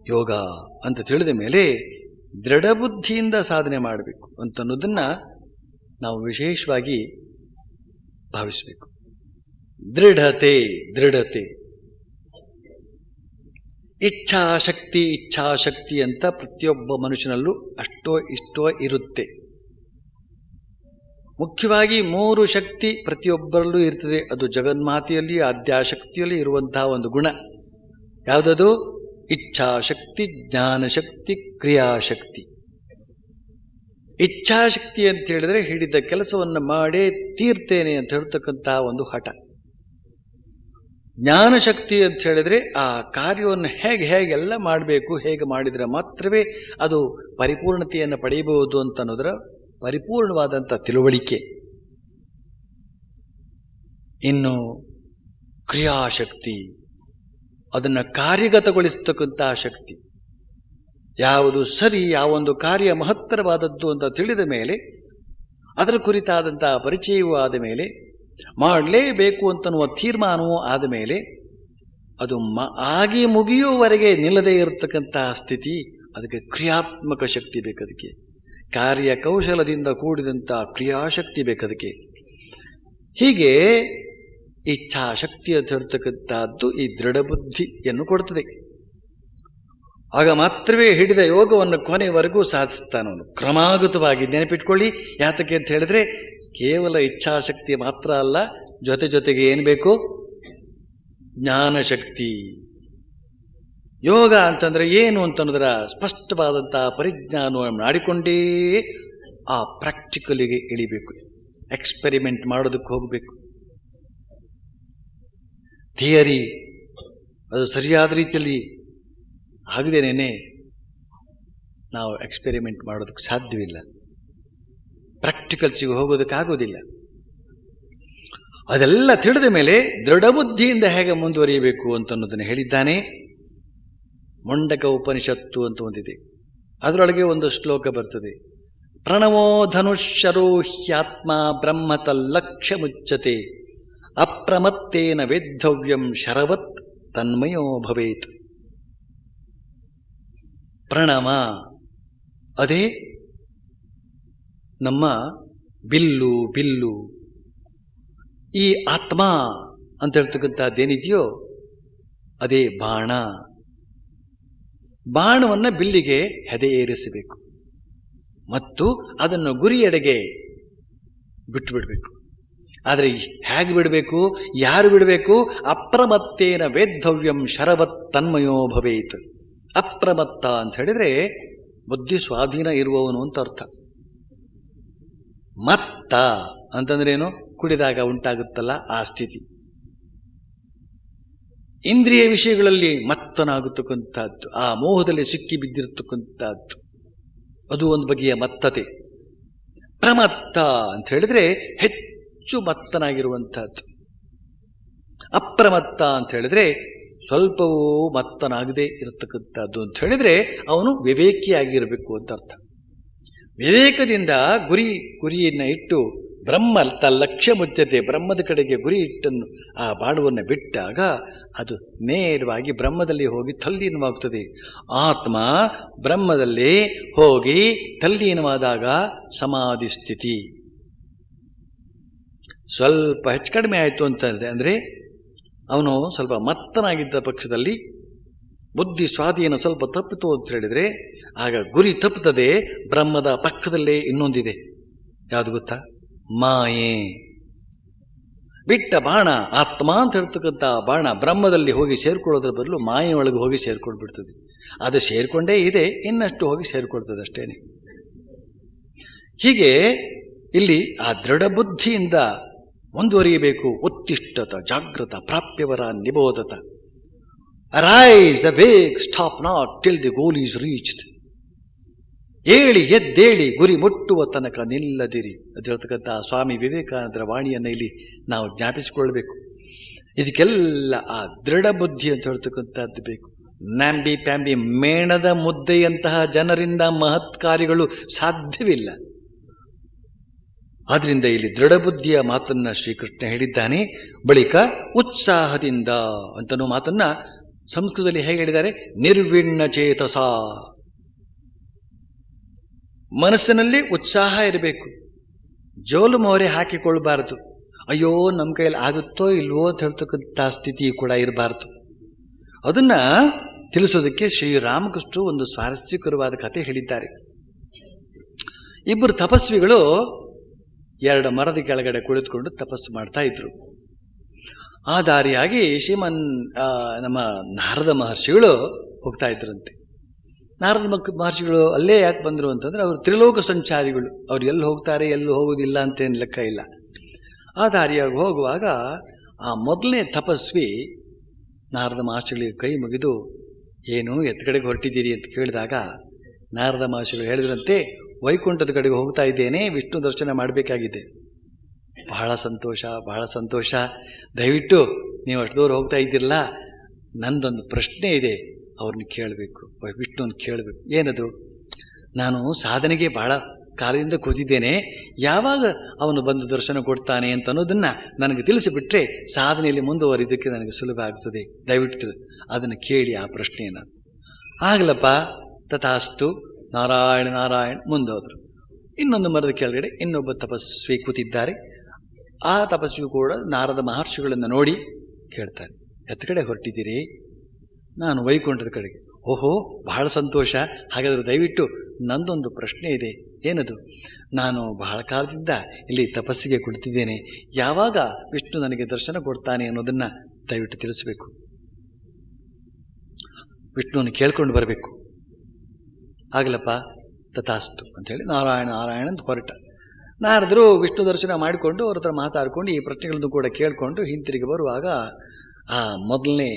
ಯೋಗ ಅಂತ ತಿಳಿದ ಮೇಲೆ ದೃಢಬುದ್ಧಿಯಿಂದ ಸಾಧನೆ ಮಾಡಬೇಕು ಅಂತನ್ನೋದನ್ನ ನಾವು ವಿಶೇಷವಾಗಿ ಭಾವಿಸಬೇಕು. ದೃಢತೆ ಇಚ್ಛಾಶಕ್ತಿ ಇಚ್ಛಾಶಕ್ತಿ ಅಂತ ಪ್ರತಿಯೊಬ್ಬ ಮನುಷ್ಯನಲ್ಲೂ ಅಷ್ಟೋ ಇಷ್ಟೋ ಇರುತ್ತೆ. ಮುಖ್ಯವಾಗಿ 3 ಶಕ್ತಿ ಪ್ರತಿಯೊಬ್ಬರಲ್ಲೂ ಇರ್ತದೆ. ಅದು ಜಗನ್ಮಾತೆಯಲ್ಲಿ ಆದ್ಯಾಶಕ್ತಿಯಲ್ಲಿ ಇರುವಂತಹ ಒಂದು ಗುಣ. ಯಾವುದದು? ಇಚ್ಛಾಶಕ್ತಿ, ಜ್ಞಾನಶಕ್ತಿ, ಕ್ರಿಯಾಶಕ್ತಿ. ಇಚ್ಛಾಶಕ್ತಿ ಅಂತ ಹೇಳಿದ್ರೆ ಹಿಡಿದ ಕೆಲಸವನ್ನು ಮಾಡೇ ತೀರ್ತೇನೆ ಅಂತ ಹೇಳ್ತಕ್ಕಂತಹ ಒಂದು ಹಠ. ಜ್ಞಾನಶಕ್ತಿ ಅಂತ ಹೇಳಿದ್ರೆ ಆ ಕಾರ್ಯವನ್ನು ಹೇಗೆಲ್ಲ ಮಾಡಬೇಕು, ಹೇಗೆ ಮಾಡಿದರೆ ಮಾತ್ರವೇ ಅದು ಪರಿಪೂರ್ಣತೆಯನ್ನು ಪಡೆಯಬಹುದು ಅಂತ ಅನ್ನೋದರ ಪರಿಪೂರ್ಣವಾದಂಥ ತಿಳುವಳಿಕೆ. ಇನ್ನು ಕ್ರಿಯಾಶಕ್ತಿ, ಅದನ್ನು ಕಾರ್ಯಗತಗೊಳಿಸತಕ್ಕಂತಹ ಶಕ್ತಿ. ಯಾವುದು ಸರಿ, ಯಾವೊಂದು ಕಾರ್ಯ ಮಹತ್ತರವಾದದ್ದು ಅಂತ ತಿಳಿದ ಮೇಲೆ, ಅದರ ಕುರಿತಾದಂತಹ ಪರಿಚಯವೂ ಆದ ಮೇಲೆ, ಮಾಡಲೇಬೇಕು ಅಂತನ್ನುವ ತೀರ್ಮಾನವೂ ಆದ ಮೇಲೆ, ಅದು ಆಗಿ ಮುಗಿಯುವವರೆಗೆ ನಿಲ್ಲದೇ ಇರತಕ್ಕಂತಹ ಸ್ಥಿತಿ, ಅದಕ್ಕೆ ಕ್ರಿಯಾತ್ಮಕ ಶಕ್ತಿ ಬೇಕದಕ್ಕೆ. ಕಾರ್ಯಕೌಶಲದಿಂದ ಕೂಡಿದಂತಹ ಕ್ರಿಯಾಶಕ್ತಿ ಬೇಕದಕ್ಕೆ. ಹೀಗೆ ಇಚ್ಛಾಶಕ್ತಿ ಅಂತ ಹೇಳ್ತಕ್ಕಂಥದ್ದು ಈ ದೃಢಬುದ್ಧಿಯನ್ನು ಕೊಡ್ತದೆ. ಆಗ ಮಾತ್ರವೇ ಹಿಡಿದ ಯೋಗವನ್ನು ಕೊನೆಯವರೆಗೂ ಸಾಧಿಸ್ತಾನವನು ಕ್ರಮಾಗತವಾಗಿ. ನೆನಪಿಟ್ಕೊಳ್ಳಿ, ಯಾತಕ್ಕೆ ಅಂತ ಹೇಳಿದ್ರೆ ಕೇವಲ ಇಚ್ಛಾಶಕ್ತಿ ಮಾತ್ರ ಅಲ್ಲ, ಜೊತೆಗೆ ಏನು ಬೇಕು? ಜ್ಞಾನಶಕ್ತಿ. ಯೋಗ ಅಂತಂದ್ರೆ ಏನು ಅಂತನ್ನೋದರ ಸ್ಪಷ್ಟವಾದಂತಹ ಪರಿಜ್ಞಾನವನ್ನು ಮಾಡಿಕೊಂಡೇ ಆ ಪ್ರಾಕ್ಟಿಕಲಿಗೆ ಇಳಿಬೇಕು. ಎಕ್ಸ್ಪೆರಿಮೆಂಟ್ ಮಾಡೋದಕ್ಕೆ ಹೋಗಬೇಕು. ಥಿಯರಿ ಅದು ಸರಿಯಾದ ರೀತಿಯಲ್ಲಿ ಆಗದೇನೆ ನಾವು ಎಕ್ಸ್ಪೆರಿಮೆಂಟ್ ಮಾಡೋದಕ್ಕೆ ಸಾಧ್ಯವಿಲ್ಲ, ಪ್ರಾಕ್ಟಿಕಲ್ಸಿಗೆ ಹೋಗೋದಕ್ಕಾಗೋದಿಲ್ಲ. ಅದೆಲ್ಲ ತಿಳಿದ ಮೇಲೆ ದೃಢಬುದ್ಧಿಯಿಂದ ಹೇಗೆ ಮುಂದುವರಿಯಬೇಕು ಅಂತನ್ನೋದನ್ನು ಹೇಳಿದ್ದಾನೆ. ಮುಂಡಕ ಉಪನಿಷತ್ತು ಅಂತ ಒಂದಿದೆ, ಅದರೊಳಗೆ ಒಂದು ಶ್ಲೋಕ ಬರ್ತದೆ. ಪ್ರಣವೋ ಧನುಷ್ಯರೋ ಹ್ಯಾತ್ಮ ಬ್ರಹ್ಮತಲ್ಲಕ್ಷ್ಯ ಮುಚ್ಚತೆ ಅಪ್ರಮತ್ತೇನ ವೇದ್ಧವ್ಯಂ ಶರವತ್ ತನ್ಮಯೋ ಭವೇತ್. ಪ್ರಣವ ಅದೇ ನಮ್ಮ ಬಿಲ್ಲು. ಈ ಆತ್ಮ ಅಂತ ಹೇಳ್ತಕ್ಕಂಥದ್ದೇನಿದೆಯೋ ಅದೇ ಬಾಣ. ಬಾಣವನ್ನು ಬಿಲ್ಲಿಗೆ ಹೆದೆ ಏರಿಸಬೇಕು ಮತ್ತು ಅದನ್ನು ಗುರಿಯೆಡೆಗೆ ಬಿಟ್ಟು ಬಿಡಬೇಕು. ಆದರೆ ಹೇಗೆ ಬಿಡಬೇಕು, ಯಾರು ಬಿಡಬೇಕು? ಅಪ್ರಮತ್ತೇನ ವೇದ್ಧವ್ಯಂ ಶರವತ್ ತನ್ಮಯೋ ಭವೇತ್. ಅಪ್ರಮತ್ತ ಅಂತ ಹೇಳಿದ್ರೆ ಬುದ್ಧಿ ಸ್ವಾಧೀನ ಇರುವವನು ಅಂತ ಅರ್ಥ. ಮತ್ತ ಅಂತಂದ್ರೇನು? ಕುಡಿದಾಗ ಉಂಟಾಗುತ್ತಲ್ಲ ಆ ಸ್ಥಿತಿ. ಇಂದ್ರಿಯ ವಿಷಯಗಳಲ್ಲಿ ಮತ್ತನಾಗತಕ್ಕಂಥದ್ದು, ಆ ಮೋಹದಲ್ಲಿ ಸಿಕ್ಕಿ ಬಿದ್ದಿರತಕ್ಕಂಥದ್ದು, ಅದು ಒಂದು ಬಗೆಯ ಮತ್ತತೆ. ಪ್ರಮತ್ತ ಅಂತ ಹೇಳಿದ್ರೆ ಹೆಚ್ಚು ಮತ್ತನಾಗಿರುವಂಥದ್ದು. ಅಪ್ರಮತ್ತ ಅಂತ ಹೇಳಿದ್ರೆ ಸ್ವಲ್ಪವೂ ಮತ್ತನಾಗದೇ ಇರತಕ್ಕಂಥದ್ದು ಅಂತ ಹೇಳಿದ್ರೆ ಅವನು ವಿವೇಕಿಯಾಗಿರಬೇಕು ಅಂತ ಅರ್ಥ. ವಿವೇಕದಿಂದ ಗುರಿಯನ್ನು ಇಟ್ಟು ಬ್ರಹ್ಮ ಲಕ್ಷ್ಯ ಮುಚ್ಚತೆ, ಬ್ರಹ್ಮದ ಕಡೆಗೆ ಗುರಿ ಇಟ್ಟನ್ನು ಆ ಬಾಣವನ್ನು ಬಿಟ್ಟಾಗ ಅದು ನೇರವಾಗಿ ಬ್ರಹ್ಮದಲ್ಲಿ ಹೋಗಿ ತಲ್ಲೀನವಾಗುತ್ತದೆ. ಆತ್ಮ ಬ್ರಹ್ಮದಲ್ಲಿ ಹೋಗಿ ತಲ್ಲೀನವಾದಾಗ ಸಮಾಧಿ ಸ್ಥಿತಿ. ಸ್ವಲ್ಪ ಹೆಚ್ಚು ಕಡಿಮೆ ಆಯಿತು ಅಂತಂದ್ರೆ ಅಂದರೆ ಅವನು ಸ್ವಲ್ಪ ಮತ್ತನಾಗಿದ್ದ ಪಕ್ಷದಲ್ಲಿ ಬುದ್ಧಿ ಸ್ವಾಧೀನ ಸ್ವಲ್ಪ ತಪ್ಪಿತು ಅಂತ ಹೇಳಿದರೆ ಆಗ ಗುರಿ ತಪ್ಪುತ್ತದೆ. ಬ್ರಹ್ಮದ ಪಕ್ಕದಲ್ಲೇ ಇನ್ನೊಂದಿದೆ, ಯಾವುದು ಗೊತ್ತಾ? ಮಾಯೆ. ಬಿಟ್ಟ ಬಾಣ ಆತ್ಮ ಅಂತ ಹೇಳ್ತಕ್ಕಂಥ ಬಾಣ ಬ್ರಹ್ಮದಲ್ಲಿ ಹೋಗಿ ಸೇರ್ಕೊಳ್ಳೋದ್ರ ಬದಲು ಮಾಯೆಯೊಳಗೆ ಹೋಗಿ ಸೇರ್ಕೊಂಡ್ಬಿಡ್ತದೆ. ಅದು ಸೇರ್ಕೊಂಡೇ ಇದೆ, ಇನ್ನಷ್ಟು ಹೋಗಿ ಸೇರ್ಕೊಳ್ತದೆ ಅಷ್ಟೇನೆ. ಹೀಗೆ ಇಲ್ಲಿ ಆ ದೃಢ ಬುದ್ಧಿಯಿಂದ ಮುಂದುವರಿಯಬೇಕು. ಉತ್ತಿಷ್ಠತ ಜಾಗೃತ ಪ್ರಾಪ್ಯವರ ನಿಬೋಧತ. Arise, awake, stop not till the goal is reached. ಏಳಿ ಎದ್ದೇಳಿ ಗುರಿ ಮುಟ್ಟುವ ತನಕ ನಿಲ್ಲದಿರಿ ಅಂತ ಹೇಳ್ತಕ್ಕಂಥ ಸ್ವಾಮಿ ವಿವೇಕಾನಂದರ ವಾಣಿಯನ್ನು ಇಲ್ಲಿ ನಾವು ಜ್ಞಾಪಿಸಿಕೊಳ್ಬೇಕು. ಇದಕ್ಕೆಲ್ಲ ಆ ದೃಢ ಬುದ್ಧಿ ಅಂತ ಹೇಳ್ತಕ್ಕಂಥದ್ದು ಬೇಕು. ನ್ಯಾಂಬಿ ಪ್ಯಾಂಬಿ ಮೇಣದ ಮುದ್ದೆಯಂತಹ ಜನರಿಂದ ಮಹತ್ ಕಾರ್ಯಗಳು ಸಾಧ್ಯವಿಲ್ಲ. ಆದ್ರಿಂದ ಇಲ್ಲಿ ದೃಢ ಬುದ್ಧಿಯ ಮಾತನ್ನ ಶ್ರೀಕೃಷ್ಣ ಹೇಳಿದ್ದಾನೆ. ಬಳಿಕ ಉತ್ಸಾಹದಿಂದ ಅಂತನೋ ಮಾತನ್ನ ಸಂಸ್ಕೃತದಲ್ಲಿ ಹೇಗೆ ಹೇಳಿದ್ದಾರೆ? ನಿರ್ವಿಣ್ಣ ಚೇತಸ. ಮನಸ್ಸಿನಲ್ಲಿ ಉತ್ಸಾಹ ಇರಬೇಕು, ಜೋಲು ಮೋರೆ ಹಾಕಿಕೊಳ್ಬಾರದು. ಅಯ್ಯೋ ನಮ್ಮ ಕೈಯಲ್ಲಿ ಆಗುತ್ತೋ ಇಲ್ವೋ ಅಂತ ಹೇಳ್ತಕ್ಕಂಥ ಸ್ಥಿತಿ ಕೂಡ ಇರಬಾರದು. ಅದನ್ನ ತಿಳಿಸೋದಕ್ಕೆ ಶ್ರೀರಾಮಕೃಷ್ಣರು ಒಂದು ಸ್ವಾರಸ್ಯಕರವಾದ ಕಥೆ ಹೇಳಿದ್ದಾರೆ. ಇಬ್ಬರು ತಪಸ್ವಿಗಳು 2 ಮರದ ಕೆಳಗಡೆ ಕುಳಿತುಕೊಂಡು ತಪಸ್ಸು ಮಾಡ್ತಾ ಇದ್ರು. ಆ ದಾರಿಯಾಗಿ ನಮ್ಮ ನಾರದ ಮಹರ್ಷಿಗಳು ಹೋಗ್ತಾ ಇದ್ರಂತೆ. ನಾರದ ಮಹರ್ಷಿಗಳು ಅಲ್ಲೇ ಯಾಕೆ ಬಂದರು ಅಂತಂದ್ರೆ ಅವರು ತ್ರಿಲೋಕ ಸಂಚಾರಿಗಳು. ಅವ್ರು ಎಲ್ಲಿ ಹೋಗ್ತಾರೆ ಎಲ್ಲಿ ಹೋಗೋದಿಲ್ಲ ಅಂತೇನು ಲೆಕ್ಕ ಇಲ್ಲ. ಆ ದಾರಿಯಾಗಿ ಹೋಗುವಾಗ ಆ ಮೊದಲನೇ ತಪಸ್ವಿ ನಾರದ ಮಹರ್ಷಿಗಳಿಗೆ ಕೈ ಮುಗಿದು ಏನು ಎತ್ತಕಡೆಗೆ ಹೊರಟಿದ್ದೀರಿ ಅಂತ ಕೇಳಿದಾಗ ನಾರದ ಮಹರ್ಷಿಗಳು ಹೇಳಿದ್ರಂತೆ, ವೈಕುಂಠದ ಕಡೆಗೆ ಹೋಗ್ತಾ ಇದ್ದೇನೆ, ವಿಷ್ಣು ದರ್ಶನ ಮಾಡಬೇಕಾಗಿದೆ. ಬಹಳ ಸಂತೋಷ, ಬಹಳ ಸಂತೋಷ. ದಯವಿಟ್ಟು ನೀವು ಅಷ್ಟು ದೂರ ಹೋಗ್ತಾ ಇದ್ದೀರಲ್ಲ, ನಂದೊಂದು ಪ್ರಶ್ನೆ ಇದೆ, ಅವ್ರನ್ನ ಕೇಳಬೇಕು, ವಿಷ್ಣುವನ್ನು ಕೇಳಬೇಕು. ಏನದು? ನಾನು ಸಾಧನೆಗೆ ಬಹಳ ಕಾಲದಿಂದ ಕೂತಿದ್ದೇನೆ, ಯಾವಾಗ ಅವನು ಬಂದು ದರ್ಶನ ಕೊಡ್ತಾನೆ ಅಂತ ಅನ್ನೋದನ್ನು ನನಗೆ ತಿಳಿಸಿಬಿಟ್ರೆ ಸಾಧನೆಯಲ್ಲಿ ಮುಂದುವರಿಯೋದಕ್ಕೆ ನನಗೆ ಸುಲಭ ಆಗ್ತದೆ. ದಯವಿಟ್ಟು ಅದನ್ನು ಕೇಳಿ ಆ ಪ್ರಶ್ನೆಯನ್ನು. ಆಗಲಪ್ಪ, ತಥಾಸ್ತು, ನಾರಾಯಣ ನಾರಾಯಣ ಮುಂದೋದ್ರು. ಇನ್ನೊಂದು ಮರದ ಕೆಳಗಡೆ ಇನ್ನೊಬ್ಬ ತಪಸ್ವಿ ಕೂತಿದ್ದಾರೆ. ಆ ತಪಸ್ವಿ ಕೂಡ ನಾರದ ಮಹರ್ಷಿಗಳನ್ನು ನೋಡಿ ಕೇಳ್ತಾರೆ, ಎತ್ತ ಕಡೆ ಹೊರಟಿದ್ದೀರಿ? ನಾನು ವೈಕುಂಠದ ಕಡೆಗೆ. ಓಹೋ, ಬಹಳ ಸಂತೋಷ. ಹಾಗಾದರೆ ದಯವಿಟ್ಟು ನಂದೊಂದು ಪ್ರಶ್ನೆ ಇದೆ. ಏನದು? ನಾನು ಬಹಳ ಕಾಲದಿಂದ ಇಲ್ಲಿ ತಪಸ್ಸಿಗೆ ಕುಳಿತಿದ್ದೇನೆ, ಯಾವಾಗ ವಿಷ್ಣು ನನಗೆ ದರ್ಶನ ಕೊಡ್ತಾನೆ ಅನ್ನೋದನ್ನು ದಯವಿಟ್ಟು ತಿಳಿಸಬೇಕು. ವಿಷ್ಣುವನ್ನು ಕೇಳ್ಕೊಂಡು ಬರಬೇಕು. ಆಗಲಪ್ಪ, ತಥಾಸ್ತು ಅಂಥೇಳಿ ನಾರಾಯಣ ನಾರಾಯಣ ಅಂತ ಹೊರಟ. ನಾರದರು ವಿಷ್ಣು ದರ್ಶನ ಮಾಡಿಕೊಂಡು ಅವ್ರ ಹತ್ರ ಮಾತಾಡಿಕೊಂಡು ಈ ಪ್ರಶ್ನೆಗಳನ್ನು ಕೂಡ ಕೇಳಿಕೊಂಡು ಹಿಂತಿರುಗಿ ಬರುವಾಗ ಆ ಮೊದಲನೇ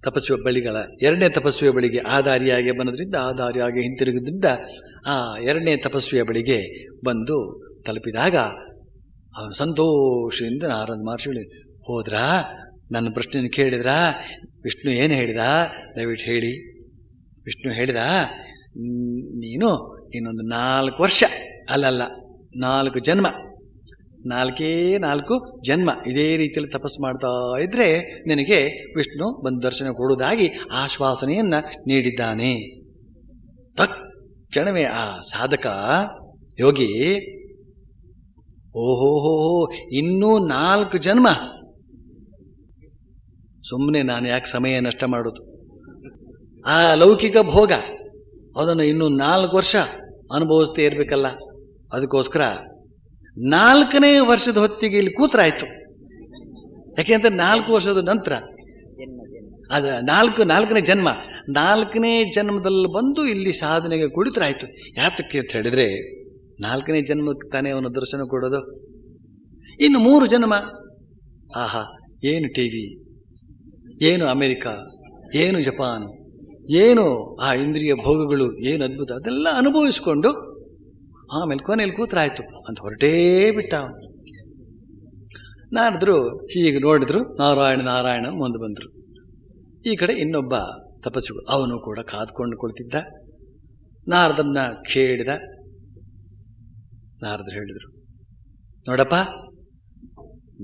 ತಪಸ್ವಿಯ ಬಳಿಗಳ 2ನೇ ತಪಸ್ವಿಯ ಬಳಿಗೆ ಆ ದಾರಿಯಾಗಿ ಬಂದ್ರಿಂದ ಆ ದಾರಿಯಾಗಿ ಹಿಂತಿರುಗಿದ್ರಿಂದ ಆ 2ನೇ ತಪಸ್ವಿಯ ಬಳಿಗೆ ಬಂದು ತಲುಪಿದಾಗ ಅವನು ಸಂತೋಷದಿಂದ ನಾರದ ಮಹರ್ಷಿಗಳು, ಹೋದ್ರಾ? ನನ್ನ ಪ್ರಶ್ನೆಯನ್ನು ಕೇಳಿದ್ರಾ? ವಿಷ್ಣು ಏನು ಹೇಳಿದ? ದಯವಿಟ್ಟು ಹೇಳಿ. ವಿಷ್ಣು ಹೇಳಿದ, ನೀನು ಇನ್ನೊಂದು 4 ವರ್ಷ ಅಲ್ಲಲ್ಲ 4 ಜನ್ಮ, 4 ಜನ್ಮ ಇದೇ ರೀತಿಯಲ್ಲಿ ತಪಸ್ಸು ಮಾಡ್ತಾ ಇದ್ರೆ ನಿನಗೆ ವಿಷ್ಣು ಬಂದು ದರ್ಶನ ಕೊಡುವುದಾಗಿ ಆಶ್ವಾಸನೆಯನ್ನ ನೀಡಿದ್ದಾನೆ. ತಕ್ಷಣವೇ ಆ ಸಾಧಕ ಯೋಗಿ, ಓಹೋಹೋ, ಇನ್ನೂ 4 ಜನ್ಮ, ಸುಮ್ಮನೆ ನಾನು ಯಾಕೆ ಸಮಯ ನಷ್ಟ ಮಾಡೋದು? ಆ ಲೌಕಿಕ ಭೋಗ ಅದನ್ನು ಇನ್ನೂ 4 ವರ್ಷ ಅನುಭವಿಸ್ತೇ ಇರಬೇಕಲ್ಲ. ಅದಕ್ಕೋಸ್ಕರ 4ನೇ ವರ್ಷದ ಹೊತ್ತಿಗೆ ಇಲ್ಲಿ ಕೂತ್ರಾಯ್ತು. ಯಾಕೆಂದ್ರೆ 4 ವರ್ಷದ ನಂತರ ಅದು 4ನೇ ಜನ್ಮ, 4ನೇ ಜನ್ಮದಲ್ಲಿ ಬಂದು ಇಲ್ಲಿ ಸಾಧನೆಗೆ ಕುಳಿತರಾಯ್ತು. ಯಾತಕ್ಕೆ ಅಂತ ಹೇಳಿದ್ರೆ 4ನೇ ಜನ್ಮಕ್ಕೆ ತಾನೇ ಅವನ ದರ್ಶನ ಕೊಡೋದು. ಇನ್ನು 3 ಜನ್ಮ, ಆಹಾ, ಏನು ಟಿವಿ, ಏನು ಅಮೆರಿಕ, ಏನು ಜಪಾನು, ಏನು ಆ ಇಂದ್ರಿಯ ಭೋಗಗಳು, ಏನು ಅದ್ಭುತ, ಅದೆಲ್ಲ ಅನುಭವಿಸ್ಕೊಂಡು ಆಮೇಲೆ ಕೊನೆಯಲ್ಲಿ ಕೂತ್ರಾಯ್ತು ಅಂತ ಹೊರಟೇ ಬಿಟ್ಟ. ನಾರದರು ಹೀಗೆ ನೋಡಿದ್ರು, ನಾರಾಯಣ ನಾರಾಯಣ ಮುಂದೆ ಬಂದರು. ಈ ಕಡೆ ಇನ್ನೊಬ್ಬ ತಪಸ್ವಿಗಳು, ಅವನು ಕೂಡ ಕಾದ್ಕೊಂಡು ಕುಳಿತಿದ್ದ. ನಾರದನ್ನ ಕೇಳಿದ. ನಾರದರು ಹೇಳಿದರು, ನೋಡಪ್ಪ,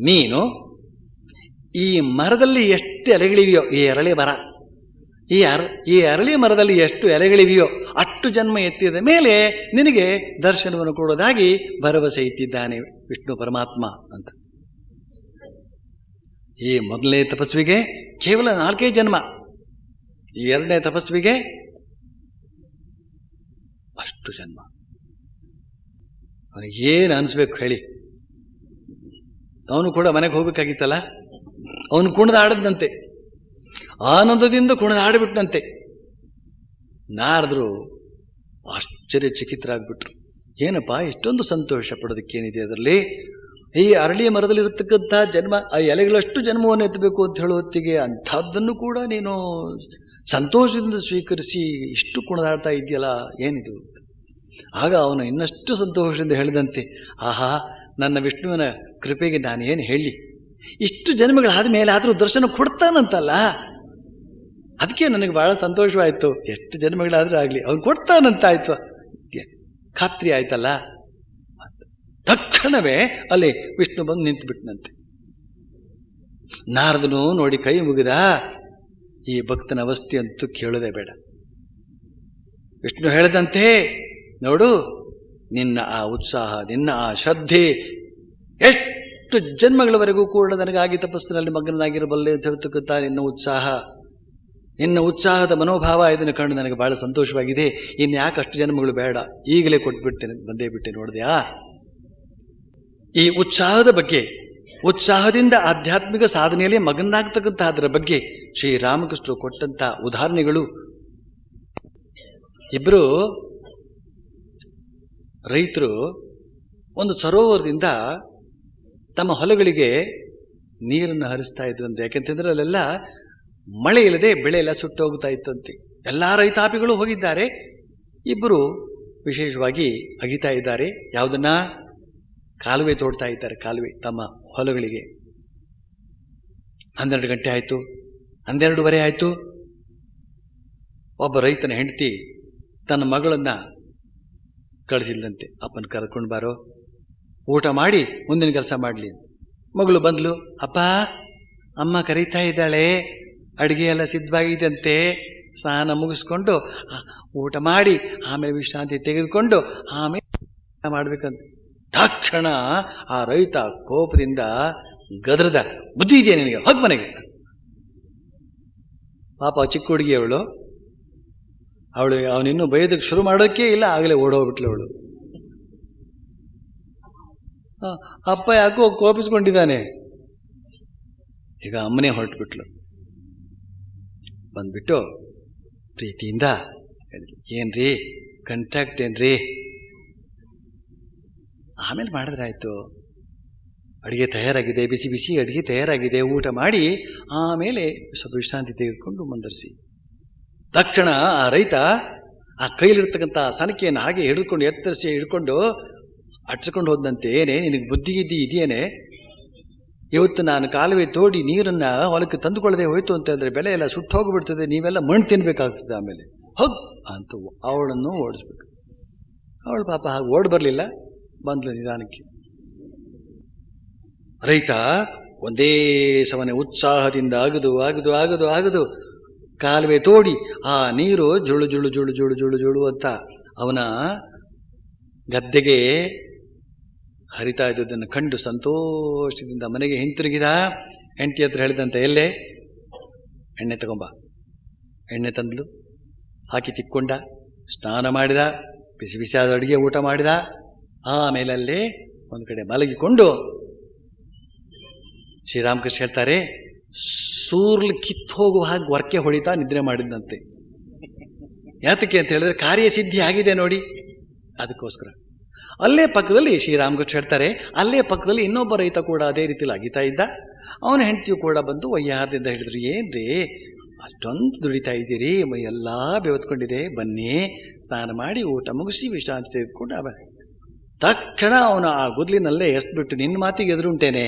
ನೀನು ಈ ಮರದಲ್ಲಿ ಎಷ್ಟು ಎಲೆಗಳಿವೆಯೋ, ಈ ಅರಳಿ ಮರ, ಈ ಅರಳಿ ಮರದಲ್ಲಿ ಎಷ್ಟು ಎಲೆಗಳಿವೆಯೋ ಅಷ್ಟು ಜನ್ಮ ಎತ್ತಿದ ಮೇಲೆ ನಿನಗೆ ದರ್ಶನವನ್ನು ಕೊಡೋದಾಗಿ ಭರವಸೆ ಇಟ್ಟಿದ್ದಾನೆ ವಿಷ್ಣು ಪರಮಾತ್ಮ ಅಂತ. ಈ ಮೊದಲನೇ ತಪಸ್ವಿಗೆ ಕೇವಲ 4 ಜನ್ಮ, ಈ 2ನೇ ತಪಸ್ವಿಗೆ ಅಷ್ಟು ಜನ್ಮ. ಅವನಿಗೆ ಏನು ಅನಿಸ್ಬೇಕು ಹೇಳಿ? ಅವನು ಕೂಡ ಮನೆಗೆ ಹೋಗ್ಬೇಕಾಗಿತ್ತಲ್ಲ. ಅವನು ಕುಣಿದಾಡದಂತೆ, ಆನಂದದಿಂದ ಕುಣಿದಾಡಿಬಿಟ್ಟಂತೆ. ನಾರದರು ಆಶ್ಚರ್ಯಚಕಿತರಾಗ್ಬಿಟ್ರು. ಏನಪ್ಪ, ಇಷ್ಟೊಂದು ಸಂತೋಷ ಪಡೋದಕ್ಕೇನಿದೆ ಅದರಲ್ಲಿ? ಈ ಅರಳಿಯ ಮರದಲ್ಲಿರತಕ್ಕಂಥ ಜನ್ಮ, ಆ ಎಲೆಗಳಷ್ಟು ಜನ್ಮವನ್ನು ಎತ್ತಬೇಕು ಅಂತ ಹೇಳೋ ಹೊತ್ತಿಗೆ ಅಂಥದ್ದನ್ನು ಕೂಡ ನೀನು ಸಂತೋಷದಿಂದ ಸ್ವೀಕರಿಸಿ ಇಷ್ಟು ಕುಣಿದಾಡ್ತಾ ಇದೆಯಲ್ಲ, ಏನಿದು? ಆಗ ಅವನು ಇನ್ನಷ್ಟು ಸಂತೋಷದಿಂದ ಹೇಳಿದಂತೆ, ಆಹಾ, ನನ್ನ ವಿಷ್ಣುವಿನ ಕೃಪೆಗೆ ನಾನು ಏನು ಹೇಳಿ, ಇಷ್ಟು ಜನ್ಮಗಳಾದ ಮೇಲೆ ಆದರೂ ದರ್ಶನ ಕೊಡ್ತಾನಂತಲ್ಲ, ಅದಕ್ಕೆ ನನಗೆ ಬಹಳ ಸಂತೋಷವಾಯಿತು. ಎಷ್ಟು ಜನ್ಮಗಳಾದರೂ ಆಗಲಿ ಅವನು ಕೊಡ್ತಾನಂತಾಯ್ತು, ಖಾತ್ರಿ ಆಯ್ತಲ್ಲ. ತಕ್ಷಣವೇ ಅಲ್ಲಿ ವಿಷ್ಣು ಬಂದು ನಿಂತು ಬಿಟ್ಟನಂತೆ. ನಾರದನು ನೋಡಿ ಕೈ ಮುಗಿದ. ಈ ಭಕ್ತನ ಅವಸ್ಥೆ ಅಂತೂ ಕೇಳೋದೇ ಬೇಡ. ವಿಷ್ಣು ಹೇಳದಂತೆ, ನೋಡು, ನಿನ್ನ ಆ ಉತ್ಸಾಹ, ನಿನ್ನ ಆ ಶ್ರದ್ಧೆ, ಎಷ್ಟು ಜನ್ಮಗಳವರೆಗೂ ಕೂಡ ನನಗಾಗಿ ತಪಸ್ಸಿನಲ್ಲಿ ಮಗ್ನನಾಗಿರಬಲ್ಲೆ ಅಂತ ಹೇಳ್ತಕ್ಕಂಥ ನಿನ್ನ ಉತ್ಸಾಹ, ನಿನ್ನ ಉತ್ಸಾಹದ ಮನೋಭಾವ ಇದನ್ನು ಕಂಡು ನನಗೆ ಬಹಳ ಸಂತೋಷವಾಗಿದೆ. ಇನ್ಯಾಕೆ ಅಷ್ಟು ಜನ್ಮಗಳು ಬೇಡ, ಈಗಲೇ ಕೊಟ್ಬಿಡ್ತೇನೆ, ಬಂದೇ ಬಿಟ್ಟೆ. ನೋಡಿದ್ಯಾ, ಈ ಉತ್ಸಾಹದ ಬಗ್ಗೆ, ಉತ್ಸಾಹದಿಂದ ಆಧ್ಯಾತ್ಮಿಕ ಸಾಧನೆಯಲ್ಲಿ ಮಗನಾಗ್ತಕ್ಕಂತಹದ್ರ ಬಗ್ಗೆ ಶ್ರೀರಾಮಕೃಷ್ಣರು ಕೊಟ್ಟಂತ ಉದಾಹರಣೆಗಳು. ಇಬ್ಬರು ರೈತರು ಒಂದು ಸರೋವರದಿಂದ ತಮ್ಮ ಹೊಲಗಳಿಗೆ ನೀರನ್ನು ಹರಿಸ್ತಾ ಇದ್ರಂತೆ. ಯಾಕೆಂತಂದ್ರೆ ಅಲ್ಲೆಲ್ಲ ಮಳೆ ಇಲ್ಲದೆ ಬೆಳೆ ಎಲ್ಲ ಸುಟ್ಟೋಗ್ತಾ ಇತ್ತಂತೆ. ಎಲ್ಲ ರೈತಾಪಿಗಳು ಹೋಗಿದ್ದಾರೆ. ಇಬ್ಬರು ವಿಶೇಷವಾಗಿ ಅಗಿತಾ ಇದ್ದಾರೆ. ಯಾವುದನ್ನ? ಕಾಲುವೆ ತೋಡ್ತಾ ಇದ್ದಾರೆ, ಕಾಲುವೆ ತಮ್ಮ ಹೊಲಗಳಿಗೆ. 12 ಗಂಟೆ ಆಯಿತು, 12:15 ಆಯಿತು. ಒಬ್ಬ ರೈತನ ಹೆಂಡತಿ ತನ್ನ ಮಗಳನ್ನ ಕಳಿಸಿಲ್ಲಂತೆ. ಅಪ್ಪನ ಕರ್ಕೊಂಡು ಬಾರೋ, ಊಟ ಮಾಡಿ ಮುಂದಿನ ಕೆಲಸ ಮಾಡಲಿ. ಮಗಳು ಬಂದ್ಲು. ಅಪ್ಪ, ಅಮ್ಮ ಕರೀತಾ ಇದ್ದಾಳೆ, ಅಡುಗೆ ಎಲ್ಲ ಸಿದ್ಧವಾಗಿದಂತೆ, ಸ್ನಾನ ಮುಗಿಸ್ಕೊಂಡು ಊಟ ಮಾಡಿ ಆಮೇಲೆ ವಿಶ್ರಾಂತಿ ತೆಗೆದುಕೊಂಡು ಆಮೇಲೆ ಮಾಡ್ಬೇಕಂತ. ತಕ್ಷಣ ಆ ರೈತ ಕೋಪದಿಂದ ಗದರದ, ಬುದ್ಧಿ ಇದೆಯಾ ನಿನಗೆ, ಹೋಗ್ ಮನೆಗೆ. ಪಾಪ ಚಿಕ್ಕ ಹುಡುಗಿ ಅವಳು ಅವನಿನ್ನೂ ಬೈಯೋದಕ್ಕೆ ಶುರು ಮಾಡೋಕ್ಕೆ ಇಲ್ಲ, ಆಗಲೇ ಓಡೋಗ್ಬಿಟ್ಲು ಅವಳು. ಅಪ್ಪ ಯಾಕೋ ಕೋಪಿಸ್ಕೊಂಡಿದ್ದಾನೆ. ಈಗ ಅಮ್ಮನೇ ಹೊರಟುಬಿಟ್ಲು. ಬಂದ್ಬಿಟ್ಟು ಪ್ರೀತಿಯಿಂದ ಹೇಳಿದ್ಲು, ಏನ್ರಿ ಕಾಂಟ್ಯಾಕ್ಟ್ ಏನ್ರಿ? ಆಮೇಲೆ ಮಾಡಿದ್ರಾಯ್ತು, ಅಡುಗೆ ತಯಾರಾಗಿದೆ, ಬಿಸಿ ಬಿಸಿ ಅಡುಗೆ ತಯಾರಾಗಿದೆ, ಊಟ ಮಾಡಿ ಆಮೇಲೆ ಸ್ವಲ್ಪ ವಿಶ್ರಾಂತಿ ತೆಗೆದುಕೊಂಡು ಮುಂದುವರಿಸಿ. ತಕ್ಷಣ ಆ ರೈತ ಆ ಕೈಲಿರ್ತಕ್ಕಂಥ ಸನಕೆಯನ್ನು ಹಾಗೆ ಹಿಡ್ಕೊಂಡು ಎತ್ತರಿಸಿ ಹಿಡ್ಕೊಂಡು ಅಟ್ಸ್ಕೊಂಡು ಹೋದಂತೆ, ಏನೇ ನಿನಗೆ ಬುದ್ಧಿಗಿದ್ದಿ ಇದೆಯೇನೆ? ಇವತ್ತು ನಾನು ಕಾಲುವೆ ತೋಡಿ ನೀರನ್ನು ಹೊಲಕ್ಕೆ ತಂದುಕೊಳ್ಳದೆ ಹೋಯ್ತು ಅಂತಂದರೆ ಬೆಳೆ ಎಲ್ಲ ಸುಟ್ಟು ಹೋಗಿಬಿಡ್ತದೆ, ನೀವೆಲ್ಲ ಮಣ್ಣು ತಿನ್ಬೇಕಾಗ್ತದೆ. ಆಮೇಲೆ ಹೋಗ್ ಅಂತ ಅವಳನ್ನು ಓಡಿಸ್ಬೇಕು. ಅವಳು ಪಾಪ ಹಾಗೆ ಓಡಿ ಬರಲಿಲ್ಲ, ಬಂದ್ಲು ನಿಧಾನಕ್ಕೆ. ರೈತ ಒಂದೇ ಸಮನೆ ಉತ್ಸಾಹದಿಂದ ಆಗದು ಆಗದು ಆಗದು ಆಗದು ಕಾಲುವೆ ತೋಡಿ ಆ ನೀರು ಜುಳು ಜುಳು ಜುಳು ಜುಳು ಜುಳು ಜುಳು ಅಂತ ಅವನ ಗದ್ದೆಗೆ ಹರಿತಾ ಇದ್ದುದನ್ನು ಕಂಡು ಸಂತೋಷದಿಂದ ಮನೆಗೆ ಹಿಂತಿರುಗಿದ. ಹೆಂಡತಿ ಹತ್ರ ಹೇಳಿದಂತೆ, ಎಲ್ಲೇ ಎಣ್ಣೆ ತಗೊಂಬ. ಎಣ್ಣೆ ತಂದ್ಲು, ಹಾಕಿ ತಿಕ್ಕೊಂಡ, ಸ್ನಾನ ಮಾಡಿದ, ಬಿಸಿ ಬಿಸಿಯಾದ ಅಡುಗೆ ಊಟ ಮಾಡಿದ. ಆಮೇಲೆ ಅಲ್ಲೇ ಒಂದು ಕಡೆ ಮಲಗಿಕೊಂಡು ಶ್ರೀರಾಮಕೃಷ್ಣ ಹೇಳ್ತಾರೆ, ಸೂರ್ಲು ಕಿತ್ತು ಹೋಗುವ ಹಾಗೆ ವರ್ಕೆ ಹೊಡಿತಾ ನಿದ್ರೆ ಮಾಡಿದ್ದಂತೆ. ಯಾತಕ್ಕೆ ಅಂತ ಹೇಳಿದ್ರೆ ಕಾರ್ಯಸಿದ್ಧಿ ಆಗಿದೆ ನೋಡಿ, ಅದಕ್ಕೋಸ್ಕರ. ಅಲ್ಲೇ ಪಕ್ಕದಲ್ಲಿ ಶ್ರೀರಾಮಕೃಷ್ಣ ಹೇಳ್ತಾರೆ, ಅಲ್ಲೇ ಪಕ್ಕದಲ್ಲಿ ಇನ್ನೊಬ್ಬ ರೈತ ಕೂಡ ಅದೇ ರೀತಿಯಲ್ಲಿ ಅಗಿತಾ ಇದ್ದ. ಅವನ ಹೆಂಡತಿಯು ಕೂಡ ಬಂದು ವಯ್ಯಾರದಿಂದ ಹಿಡಿದ್ರು, ಏನ್ರಿ ಅಷ್ಟೊಂದು ದುಡಿತಾ ಇದ್ದೀರಿ, ಮೈಯೆಲ್ಲ ಬೆವತ್ಕೊಂಡಿದೆ, ಬನ್ನಿ ಸ್ನಾನ ಮಾಡಿ ಊಟ ಮುಗಿಸಿ ವಿಶ್ರಾಂತಿ ತೆಗೆದುಕೊಂಡು. ತಕ್ಷಣ ಅವನು ಆ ಗುದ್ಲಿನಲ್ಲೇ ಎಸ್ಬಿಟ್ಟು, ನಿನ್ನ ಮಾತಿಗೆ ಎದುರುಂಟೇನೆ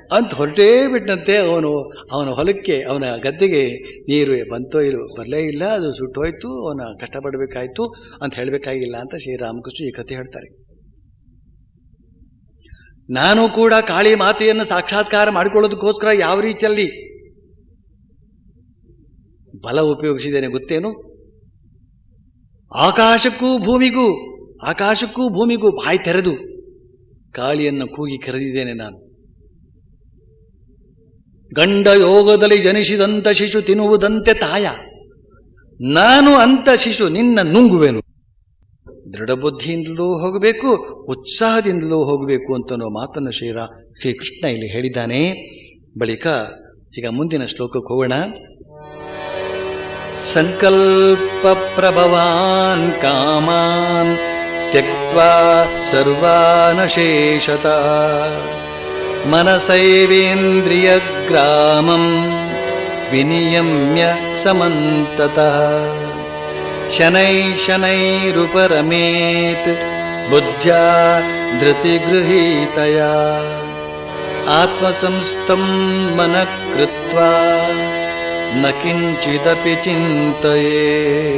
ಅಂತ ಹೊರಟೇ ಬಿಟ್ಟಂತೆ. ಅವನ ಹೊಲಕ್ಕೆ, ಅವನ ಗದ್ದೆಗೆ ನೀರು ಬಂತೋ ಇಲ್ಲೋ, ಬರಲೇ ಇಲ್ಲ, ಅದು ಸುಟ್ಟೋಯ್ತು, ಅವನ ಕಷ್ಟಪಡಬೇಕಾಯ್ತು ಅಂತ ಹೇಳಬೇಕಾಗಿಲ್ಲ ಅಂತ ಶ್ರೀರಾಮಕೃಷ್ಣ ಈ ಕಥೆ ಹೇಳ್ತಾರೆ. ನಾನು ಕೂಡ ಕಾಳಿ ಮಾತೆಯನ್ನು ಸಾಕ್ಷಾತ್ಕಾರ ಮಾಡಿಕೊಳ್ಳೋದಕ್ಕೋಸ್ಕರ ಯಾವ ರೀತಿಯಲ್ಲಿ ಬಲ ಉಪಯೋಗಿಸಿದ್ದೇನೆ ಗೊತ್ತೇನು? ಆಕಾಶಕ್ಕೂ ಭೂಮಿಗೂ ಬಾಯಿ ತೆರೆದು ಕಾಳಿಯನ್ನು ಕೂಗಿ ಕರೆದಿದ್ದೇನೆ ನಾನು. ಗಂಡ ಯೋಗದಲ್ಲಿ ಜನಿಸಿದಂಥ ಶಿಶು ತಿನ್ನುವುದಂತೆ ತಾಯ, ನಾನು ಅಂತ ಶಿಶು ನಿನ್ನ ನುಂಗುವೆನು. ದೃಢಬುದ್ಧಿಯಿಂದಲೂ ಹೋಗಬೇಕು, ಉತ್ಸಾಹದಿಂದಲೂ ಹೋಗಬೇಕು ಅಂತನೋ ಮಾತನ್ನು ಶ್ರೀಕೃಷ್ಣ ಇಲ್ಲಿ ಹೇಳಿದ್ದಾನೆ. ಬಳಿಕ ಈಗ ಮುಂದಿನ ಶ್ಲೋಕಕ್ಕೆ ಹೋಗೋಣ. ಸಂಕಲ್ಪ ಪ್ರಭವಾನ್ ಕಾಮಾನ್ ತ್ಯಕ್ತ್ವಾ ಸರ್ವಾನಶೇಷತ ಮನಸೈವೇಂದ್ರಿಯ ಗ್ರಾಮಂ ವಿನಿಯಮ್ಯ ಸಮಂತತಃ ಶನೈರುಪರಮೇತ್ ಬುದ್ಧ್ಯಾ ಧೃತಿಗೃಹೀತಯಾ ಆತ್ಮಸಂಸ್ಥಂ ಮನಃ ಕೃತ್ವಾ ನ ಕಿಂಚಿದಪಿ ಚಿಂತಯೇತ್.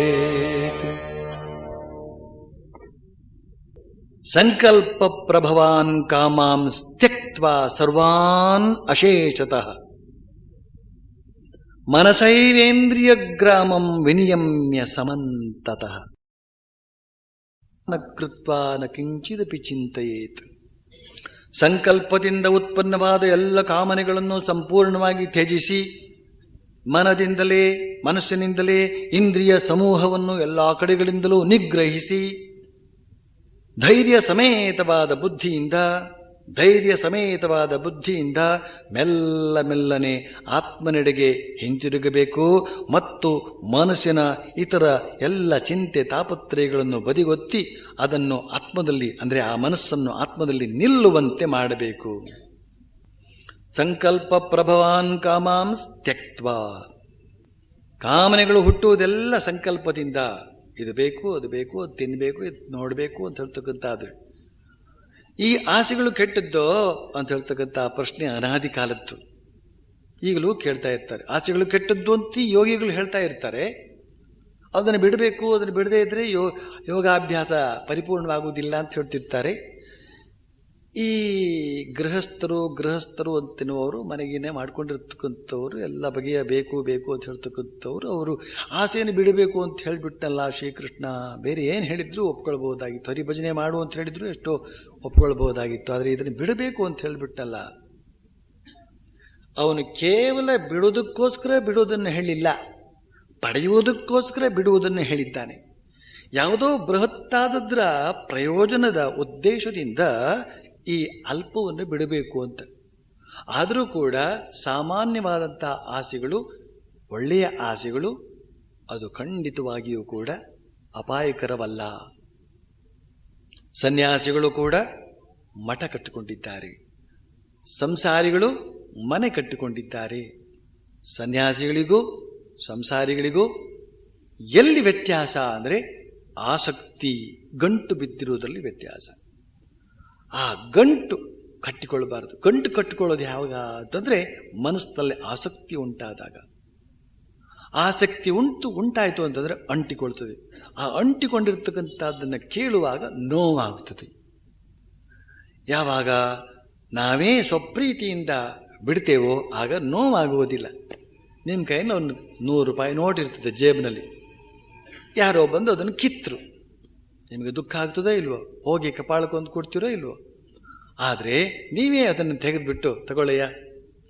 ಸಂಕಲ್ಪ ಪ್ರಭವಾನ್ ಕಾಮಾಂ ತ್ಯಕ್ತ್ವಾ ಸರ್ವಾನ್ ಅಶೇಷತಃ ಮನಸೈವೇಂದ್ರಿಯ ಗ್ರಾಮಂ ವಿನಿಯಮ್ಯ ಸಮಂತತಃ ನ ಕೃತ್ವಾ ನ ಕಿಂಚಿದಪಿ ಚಿಂತಯೇತ್. ಸಂಕಲ್ಪದಿಂದ ಉತ್ಪನ್ನವಾದ ಎಲ್ಲ ಕಾಮನೆಗಳನ್ನು ಸಂಪೂರ್ಣವಾಗಿ ತ್ಯಜಿಸಿ ಮನಸ್ಸಿನಿಂದಲೇ ಇಂದ್ರಿಯ ಸಮೂಹವನ್ನು ಎಲ್ಲ ಕಡೆಗಳಿಂದಲೂ ನಿಗ್ರಹಿಸಿ ಧೈರ್ಯ ಸಮೇತವಾದ ಬುದ್ಧಿಯಿಂದ ಮೆಲ್ಲನೆ ಆತ್ಮನೆಡೆಗೆ ಹಿಂತಿರುಗಬೇಕು ಮತ್ತು ಮನಸ್ಸಿನ ಇತರ ಎಲ್ಲ ಚಿಂತೆ ತಾಪತ್ರಯಗಳನ್ನು ಬದಿಗೊತ್ತಿ ಅದನ್ನು ಆತ್ಮದಲ್ಲಿ ಅಂದರೆ ಆ ಮನಸ್ಸನ್ನು ಆತ್ಮದಲ್ಲಿ ನಿಲ್ಲುವಂತೆ ಮಾಡಬೇಕು. ಸಂಕಲ್ಪ ಪ್ರಭವಾನ್ ಕಾಮಾಂಸ್ ತ್ಯಕ್ತ್ವಾ. ಕಾಮನೆಗಳು ಹುಟ್ಟುವುದೆಲ್ಲ ಸಂಕಲ್ಪದಿಂದ. ಇದು ಬೇಕು, ಅದು ಬೇಕು, ಅದು ತಿನ್ನಬೇಕು, ಇದು ನೋಡಬೇಕು ಅಂತ ಹೇಳ್ತಕ್ಕಂಥದ್ದು. ಈ ಆಸೆಗಳು ಕೆಟ್ಟದ್ದೋ ಅಂತ ಹೇಳ್ತಕ್ಕಂಥ ಪ್ರಶ್ನೆ ಅನಾದಿ ಕಾಲದ್ದು. ಈಗಲೂ ಕೇಳ್ತಾ ಇರ್ತಾರೆ, ಆಸೆಗಳು ಕೆಟ್ಟದ್ದು ಅಂತ ಯೋಗಿಗಳು ಹೇಳ್ತಾ ಇರ್ತಾರೆ. ಅದನ್ನು ಬಿಡಬೇಕು, ಅದನ್ನು ಬಿಡದೇ ಇದ್ರೆ ಯೋಗಾಭ್ಯಾಸ ಪರಿಪೂರ್ಣವಾಗುವುದಿಲ್ಲ ಅಂತ ಹೇಳ್ತಿರ್ತಾರೆ. ಈ ಗೃಹಸ್ಥರು ಅಂತನ್ನುವರು ಮನೆಗೇನೆ ಮಾಡ್ಕೊಂಡಿರ್ತಕ್ಕಂಥವ್ರು ಎಲ್ಲ ಬಗೆಯ ಬೇಕು ಅಂತ ಹೇಳ್ತಕ್ಕಂಥವ್ರು ಅವರು ಆಸೆಯನ್ನು ಬಿಡಬೇಕು ಅಂತ ಹೇಳಿಬಿಟ್ಟಲ್ಲ ಶ್ರೀಕೃಷ್ಣ. ಬೇರೆ ಏನು ಹೇಳಿದ್ರು ಒಪ್ಕೊಳ್ಬಹುದಾಗಿತ್ತು, ಹರಿಭಜನೆ ಮಾಡು ಅಂತ ಹೇಳಿದ್ರು ಎಷ್ಟೋ ಒಪ್ಕೊಳ್ಬಹುದಾಗಿತ್ತು. ಆದರೆ ಇದನ್ನು ಬಿಡಬೇಕು ಅಂತ ಹೇಳಿಬಿಟ್ಟಲ್ಲ. ಅವನು ಕೇವಲ ಬಿಡೋದಕ್ಕೋಸ್ಕರ ಬಿಡೋದನ್ನು ಹೇಳಿಲ್ಲ, ಪಡೆಯುವುದಕ್ಕೋಸ್ಕರ ಬಿಡುವುದನ್ನು ಹೇಳಿದ್ದಾನೆ. ಯಾವುದೋ ಬೃಹತ್ತಾದದ್ರ ಪ್ರಯೋಜನದ ಉದ್ದೇಶದಿಂದ ಈ ಅಲ್ಪವನ್ನು ಬಿಡಬೇಕು ಅಂತ. ಆದರೂ ಕೂಡ ಸಾಮಾನ್ಯವಾದಂಥ ಆಸೆಗಳು, ಒಳ್ಳೆಯ ಆಸೆಗಳು, ಅದು ಖಂಡಿತವಾಗಿಯೂ ಕೂಡ ಅಪಾಯಕರವಲ್ಲ. ಸನ್ಯಾಸಿಗಳು ಕೂಡ ಮಠ ಕಟ್ಟಿಕೊಂಡಿದ್ದಾರೆ, ಸಂಸಾರಿಗಳು ಮನೆ ಕಟ್ಟಿಕೊಂಡಿದ್ದಾರೆ. ಸನ್ಯಾಸಿಗಳಿಗೂ ಸಂಸಾರಿಗಳಿಗೂ ಎಲ್ಲಿ ವ್ಯತ್ಯಾಸ ಅಂದರೆ ಆಸಕ್ತಿ, ಗಂಟು ಬಿದ್ದಿರುವುದರಲ್ಲಿ ವ್ಯತ್ಯಾಸ. ಆ ಗಂಟು ಕಟ್ಟಿಕೊಳ್ಳಬಾರದು. ಗಂಟು ಕಟ್ಟಿಕೊಳ್ಳೋದು ಯಾವಾಗ ಅಂತಂದ್ರೆ ಮನಸ್ಸಿನಲ್ಲಿ ಆಸಕ್ತಿ ಉಂಟಾದಾಗ. ಆಸಕ್ತಿ ಉಂಟಾಯಿತು ಅಂತಂದ್ರೆ ಅಂಟಿಕೊಳ್ತದೆ. ಆ ಅಂಟಿಕೊಂಡಿರ್ತಕ್ಕಂಥದ್ದನ್ನು ಕೇಳುವಾಗ ನೋವಾಗುತ್ತದೆ. ಯಾವಾಗ ನಾವೇ ಸ್ವಪ್ರೀತಿಯಿಂದ ಬಿಡ್ತೇವೋ ಆಗ ನೋವಾಗುವುದಿಲ್ಲ. ನಿಮ್ಮ ಕೈಯಲ್ಲಿ ಒಂದು 100 ರೂಪಾಯಿ ನೋಟ್ ಇರ್ತದೆ ಜೇಬಿನಲ್ಲಿ, ಯಾರೋ ಬಂದು ಅದನ್ನು ಕಿತ್ತರು, ನಿಮಗೆ ದುಃಖ ಆಗ್ತದೋ ಇಲ್ವೋ? ಹೋಗಿ ಕಪಾಳಕ್ಕೊಂದು ಕೊಡ್ತೀರೋ ಇಲ್ವೋ? ಆದರೆ ನೀವೇ ಅದನ್ನು ತೆಗೆದುಬಿಟ್ಟು ತಗೊಳ್ಳಯ್ಯ,